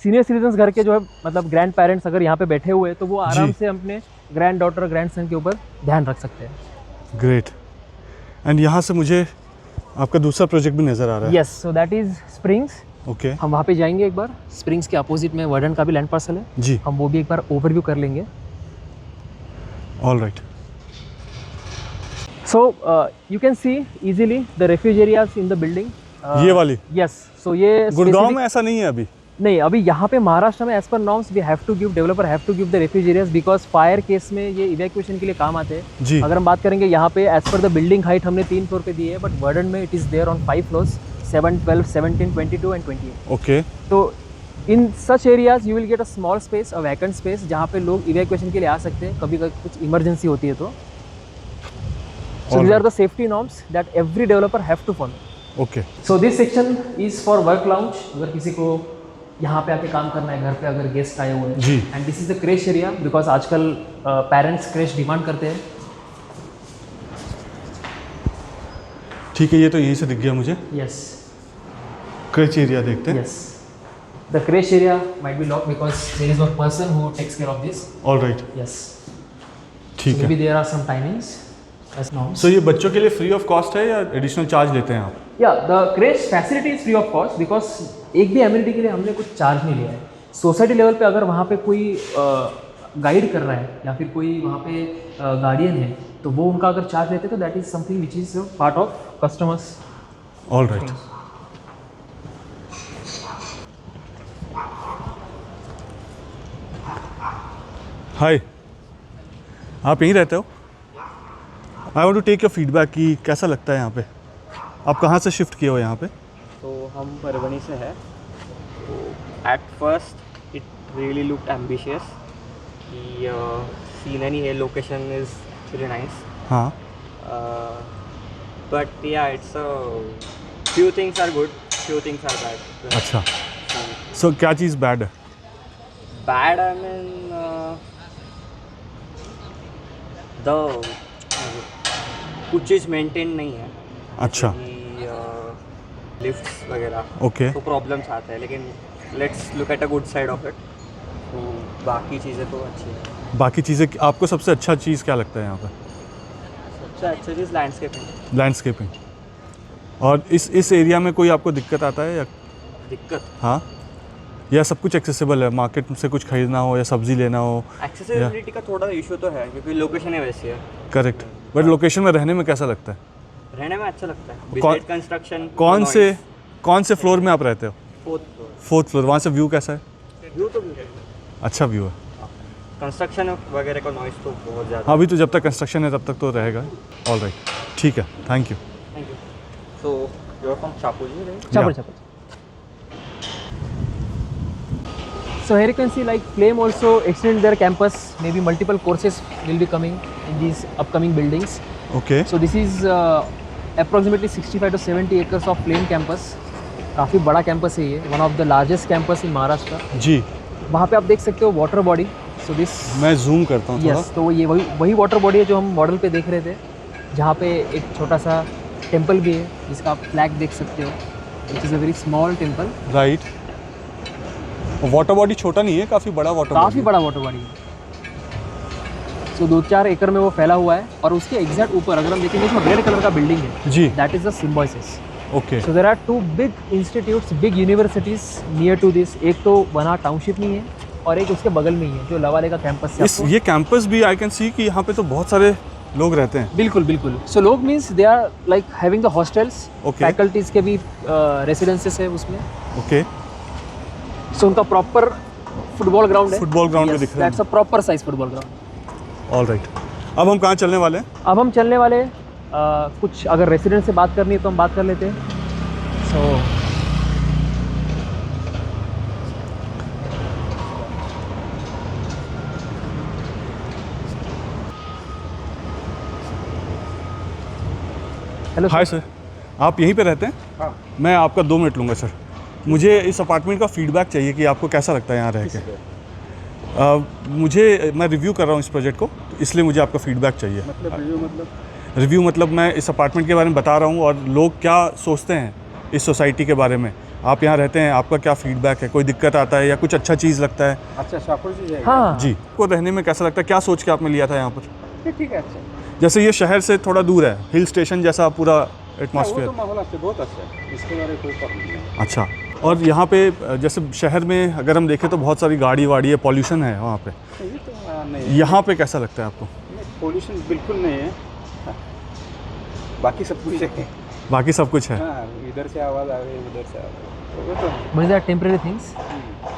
सीनियर सिटीजन्स घर के जो है, मतलब ग्रैंड पेरेंट्स अगर यहाँ पे बैठे हुए हैं तो वो आराम से अपने ग्रैंड डॉटर ग्रैंड सन के ऊपर ध्यान रख सकते हैं। ग्रेट। एंड यहाँ से मुझे आपका दूसरा प्रोजेक्ट भी नज़र आ रहा है। Yes, so that is springs. Okay. हम वहाँ पे जाएंगे एक बार। स्प्रिंग्स के अपोजिट में वर्डन का भी लैंड पार्सल है, जी। हम वो भी एक बार ओवरव्यू कर लेंगे। All right. So you can see easily the refuge areas in the building. ये वाली? Yes. So ये गुड़गांव specific- में ऐसा नहीं है अभी? नहीं, अभी यहाँ पे महाराष्ट्र में as per norms we have to give, developer have to give the refuge areas because fire case में ये evacuation के लिए काम आते हैं। जी। अगर हम बात करेंगे यहाँ पे as per the building height हमने 3 फ्लोर पे दी है, but वर्डन में it is there on 5 floors, 7, 12, 17, 22 and 28. Okay. तो in such areas you will get a small space, a vacant space, जहाँ पे लोग evacuation के लिए आ सकते हैं, कभी कुछ emergency होती है तो। So these are the safety norms that every developer have to follow. Okay. So this section is for work lounge. अगर किसी को यहाँ पे आके काम करना है, घर पे अगर गेस्ट आए हुए हैं। जी। And this is the crash area because आजकल पेरेंट्स crash डिमांड करते हैं। ठीक है, ये तो यहीं से दिख गया मुझे। Yes. क्रच एरिया देखते हैं। Yes. The crash area might be locked because there is one person who takes care of this. All right. Yes. ठीक Maybe है। there are some timings as norms. सो ये बच्चों के लिए फ्री ऑफ कॉस्ट है या एडिशनल चार्ज लेते हैं आप? Yeah, the crash facility is free of cost because एक भी एमिनिटी के लिए हमने कुछ चार्ज नहीं लिया है। सोसाइटी लेवल पे अगर वहाँ पे कोई गाइड कर रहा है या फिर कोई वहाँ पे गार्डियन है तो वो उनका अगर चार्ज लेते हैं तो that is something which is part of customers. All right. Hi, आप यहीं रहते हो? I want to take your feedback कि कैसा लगता है यहाँ पे? आप कहाँ से शिफ्ट किए हो यहाँ पे? तो हम परवनी से है। तो at first it really looked ambitious कि सीनरी है, लोकेशन इज़ वेरी नाइस, हाँ, but yeah it's few things are good, few things are bad. अच्छा। सो क्या चीज़ बैड है? बैड आई मीन द कुछ चीज़ मेंटेन नहीं है। अच्छा, लिफ्ट्स वगैरह ओके। तो प्रॉब्लम्स आते हैं, लेकिन let's look at a good side of it. तो बाकी चीज़ें तो अच्छी हैं। बाकी चीज़ें आपको सबसे अच्छा चीज़ क्या लगता है यहाँ पे? सबसे अच्छा चीज़ लैंडस्केपिंग। लैंडस्केपिंग। और इस एरिया में कोई आपको दिक्कत आता है या? दिक्कत हाँ, या सब कुछ एक्सेसिबल है? मार्केट से कुछ खरीदना हो या सब्जी लेना हो? एक्सेसिबिलिटी का थोड़ा इशू तो है, क्योंकि लोकेशन है वैसी है। करेक्ट, बट लोकेशन में रहने में कैसा लगता है? रहने में अच्छा लगता है। बिसाइड कंस्ट्रक्शन, कौन से फ्लोर में आप रहते हो? 4th floor. 4th floor. वहाँ से व्यू कैसा है? व्यू तो अच्छा व्यू है। कंस्ट्रक्शन वगैरह का नॉइस तो बहुत ज़्यादा। अभी तो जब तक कंस्ट्रक्शन है तब तक तो रहेगा। ऑल राइट, ठीक है, thank you. Thank you. So you are from Shapoorji, right? Chapel. So here you can see like Flame also extend their campus. Maybe multiple courses will be coming in these upcoming buildings. Okay, So this is approximately 65 to 70 acres of Flame campus. काफ़ी बड़ा campus है ये, one of the largest campus in Maharashtra. जी। वहाँ पे आप देख सकते हो वाटर बॉडी। सो दिस मैं जूम करता हूँ थोड़ा। यस, तो ये वही वाटर बॉडी है जो हम मॉडल पे देख रहे थे, जहाँ पे एक छोटा सा टेम्पल भी है जिसका आप फ्लैग देख सकते हो, which is a very small temple. Right. Water body छोटा नहीं है, काफ़ी बड़ा वाटर काफ़ी बड़ा वाटर बॉडी है। सो 2-4 एकड़ में वो फैला हुआ है, और उसके एग्जैक्ट ऊपर अगर हम देखेंगे जो रेड कलर का बिल्डिंग है, जी। That is the Symbiosis. Okay, so there are 2 big institutes, big universities near to this. एक तो वना टाउनशिप में ही है और एक उसके बगल में ही है जो लवाले का कैंपस है। इस ये कैंपस भी आई कैन सी कि यहाँ पे तो बहुत सारे लोग रहते हैं। बिल्कुल बिल्कुल। सो लोग means they are like having the hostels, Okay. Faculties के भी रेसिडेंसेस है उसमें। ओके, सो उनका प्रॉपर फुटबॉल ग्राउंड है। फुटबॉल ग्राउंड भी दिख रहा है। That's a proper size football ground. All right, अब हम कहाँ चलने वाले हैं? अब हम चलने वाले कुछ अगर रेसिडेंट से बात करनी है तो हम बात कर लेते हैं। सो हेलो हाय सर, आप यहीं पे रहते हैं? हाँ। मैं आपका 2 मिनट लूँगा सर। मुझे इस अपार्टमेंट का फीडबैक चाहिए कि आपको कैसा लगता है यहाँ रह के। मैं रिव्यू कर रहा हूँ इस प्रोजेक्ट को, तो इसलिए मुझे आपका फीडबैक चाहिए। रिव्यू मतलब मैं इस अपार्टमेंट के बारे में बता रहा हूँ और लोग क्या सोचते हैं इस सोसाइटी के बारे में। आप यहाँ रहते हैं, आपका क्या फीडबैक है? कोई दिक्कत आता है या कुछ अच्छा चीज़ लगता है? अच्छा, शाहपुर जी जाएगा। हाँ जी। आपको रहने में कैसा लगता है? क्या सोच के आपने लिया था यहाँ पर? ठीक है, अच्छा। जैसे ये शहर से थोड़ा दूर है, हिल स्टेशन जैसा पूरा एटमॉस्फेयर। माहौल अच्छा, बहुत अच्छा है, इसके बारे में कोई प्रॉब्लम नहीं। अच्छा, और यहाँ पे जैसे शहर में अगर हम देखें तो बहुत सारी गाड़ी वाड़ी है, पॉल्यूशन है वहाँ पे। ये तो नहीं, यहाँ पे कैसा लगता है आपको? पोल्यूशन बिल्कुल नहीं है। बाकी सब कुछ है। बाकी सब कुछ है। हाँ, इधर से आवाज़ आ रही है, उधर से आवाज़, वो तो but they are temporary things,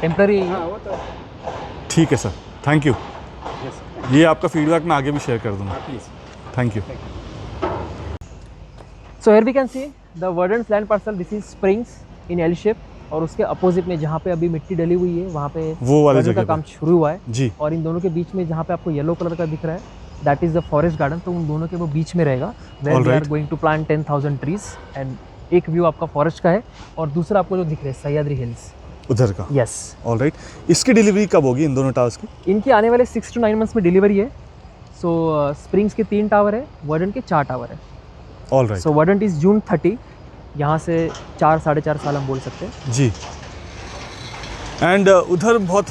temporary. हाँ, वो तो ठीक है सर, थैंक यू। यस, ये आपका फीडबैक मैं आगे भी शेयर कर दूँगा। Please. Thank you. So here we can see the Verdant's land parcel. This is Springs in L shape, और उसके अपोजिट में जहाँ पे अभी मिट्टी डली हुई है वहाँ पे वो वाली garden जगह का काम पे। शुरू हुआ है। जी। और इन दोनों के बीच में जहाँ पे आपको येलो कलर का दिख रहा है, that is the forest garden. तो उन दोनों के वो बीच में रहेगा, where we are going to plant 10,000 trees. And एक व्यू आपका फॉरेस्ट का है और दूसरा आपको जो दिख रहा है सह्याद्री हिल्स, उधर का। यस। ऑल राइट, इसकी डिलीवरी कब होगी इन दोनों टावर्स की? इनकी आने वाले 6 to 9 मंथ्स में डिलीवरी है। सो स्प्रिंग्स के 3 टावर है, वर्डेंट के 4 टावर है। All right. So Verdant is June 30, यहाँ से 4-4.5 साल हम बोल सकते हैं। जी। एंड उधर बहुत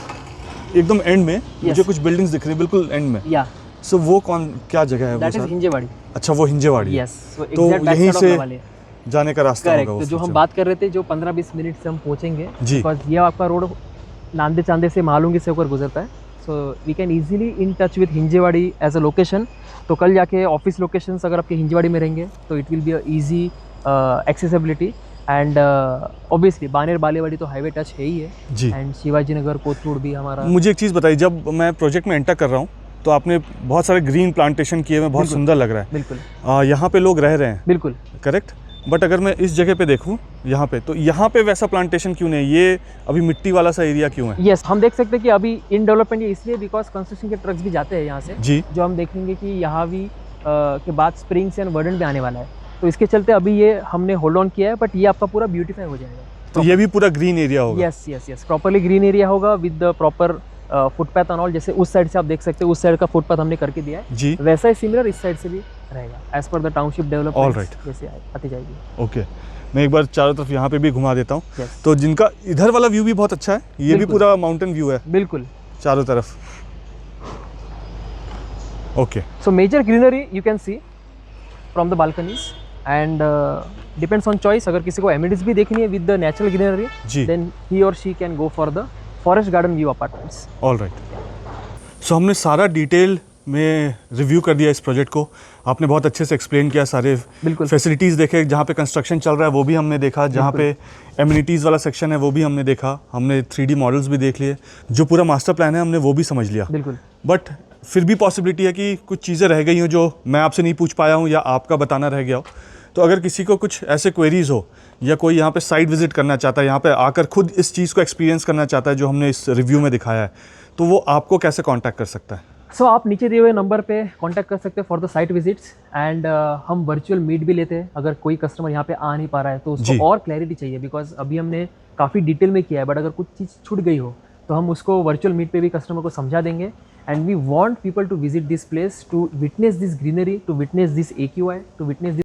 एकदम एंड में मुझे कुछ बिल्डिंग्स दिख रही है, बिल्कुल एंड में। या सो वो क्या जगह है वो दैट इज सर? हिंजेवाड़ी। अच्छा, वो हिंजेवाड़ी है। यस, सो तो एग्जैक्ट बैक यहीं साइड ऑफ से लवाले। जाने का रास्ता करेक्ट। होगा तो उस जो हम future बात कर रहे थे, जो 15-20 मिनट से हम पहुंचेंगे, जी। बिकॉज ये आपका रोड नांदे चांदे से महालुंगी से होकर गुजरता है। So we can easily in touch with Hinjewadi as a location. तो कल जाके ऑफिस लोकेशंस अगर आपके हिंजेवाड़ी में रहेंगे तो it will be a easy accessibility. And obviously Baner Balewadi तो हाईवे टच है ही है जी। एंड शिवाजी नगर कोथरूड भी हमारा। मुझे एक चीज़ बताइए, जब मैं प्रोजेक्ट में एंटर कर रहा हूँ तो आपने बहुत सारे ग्रीन प्लांटेशन किए हुए, बहुत बिल्कुल। सुंदर लग रहा है। बिल्कुल यहाँ पे लोग रह रहे हैं, बिल्कुल। करेक्ट। बट अगर मैं इस जगह पे देखूँ यहाँ पे, तो यहाँ पे वैसा प्लांटेशन क्यों नहीं है? ये अभी मिट्टी वाला सा एरिया क्यों है? यस, हम देख सकते हैं कि अभी इन डेवलपमेंट ये इसलिए बिकॉज कंस्ट्रक्शन के ट्रक्स भी जाते हैं यहाँ से, जी। जो हम देखेंगे कि यहाँ भी के बाद स्प्रिंग्स एंड वर्डन भी आने वाला है, तो इसके चलते अभी ये हमने होल्ड ऑन किया है, बट ये आपका पूरा ब्यूटीफाई हो जाएगा। तो ये भी पूरा ग्रीन एरिया होगा? Yes yes yes, properly green area होगा with the proper footpath and all. जैसे उस साइड से आप देख सकते हो, उस साइड का फुटपाथ हमने करके दिया है, जी। वैसा ही सिमिलर इस साइड से भी रहेगा as per the township development. All right. जैसे आती जाएगी। ओके, मैं एक बार चारों तरफ यहाँ पे भी घुमा देता हूँ। Yes. तो जिनका इधर वाला व्यू भी बहुत अच्छा है, ये भी बिल्कुल। पूरा माउंटेन व्यू है बिल्कुल। चारों तरफ। Okay, So major greenery you can see from the balconies and depends on choice। अगर किसी को amenities भी देखनी है with the natural greenery, जी। then he or she can go for the forest garden view apartments। All right. So हमने सारा detail में रिव्यू कर दिया इस प्रोजेक्ट को। आपने बहुत अच्छे से एक्सप्लेन किया, सारे बिल्कुल। फैसिलिटीज़ देखे, जहाँ पे कंस्ट्रक्शन चल रहा है वो भी हमने देखा, जहाँ पे एमिनिटीज़ वाला सेक्शन है वो भी हमने देखा, हमने 3D मॉडल्स भी देख लिए, जो पूरा मास्टर प्लान है हमने वो भी समझ लिया। बिल्कुल। बट फिर भी पॉसिबिलिटी है कि कुछ चीज़ें रह गई हों जो मैं आपसे नहीं पूछ पाया हूँ या आपका बताना रह गया हो। तो अगर किसी को कुछ ऐसे क्वेरीज हो या कोई यहाँ पे साइट विजिट करना चाहता है, यहाँ पे आकर खुद इस चीज़ को एक्सपीरियंस करना चाहता है जो हमने इस रिव्यू में दिखाया है, तो वो आपको कैसे कांटेक्ट कर सकता है? सो आप नीचे दिए हुए नंबर पे कांटेक्ट कर सकते हैं for the site visits and हम वर्चुअल मीट भी लेते हैं। अगर कोई कस्टमर यहाँ पे आ नहीं पा रहा है तो जी। उसको और क्लैरिटी चाहिए, बिकॉज अभी हमने काफ़ी डिटेल में किया है, बट अगर कुछ चीज़ छूट गई हो तो हम उसको वर्चुअल मीट पे भी कस्टमर को समझा देंगे। And we want people to visit this place, to witness this greenery, to witness this AQI, to witness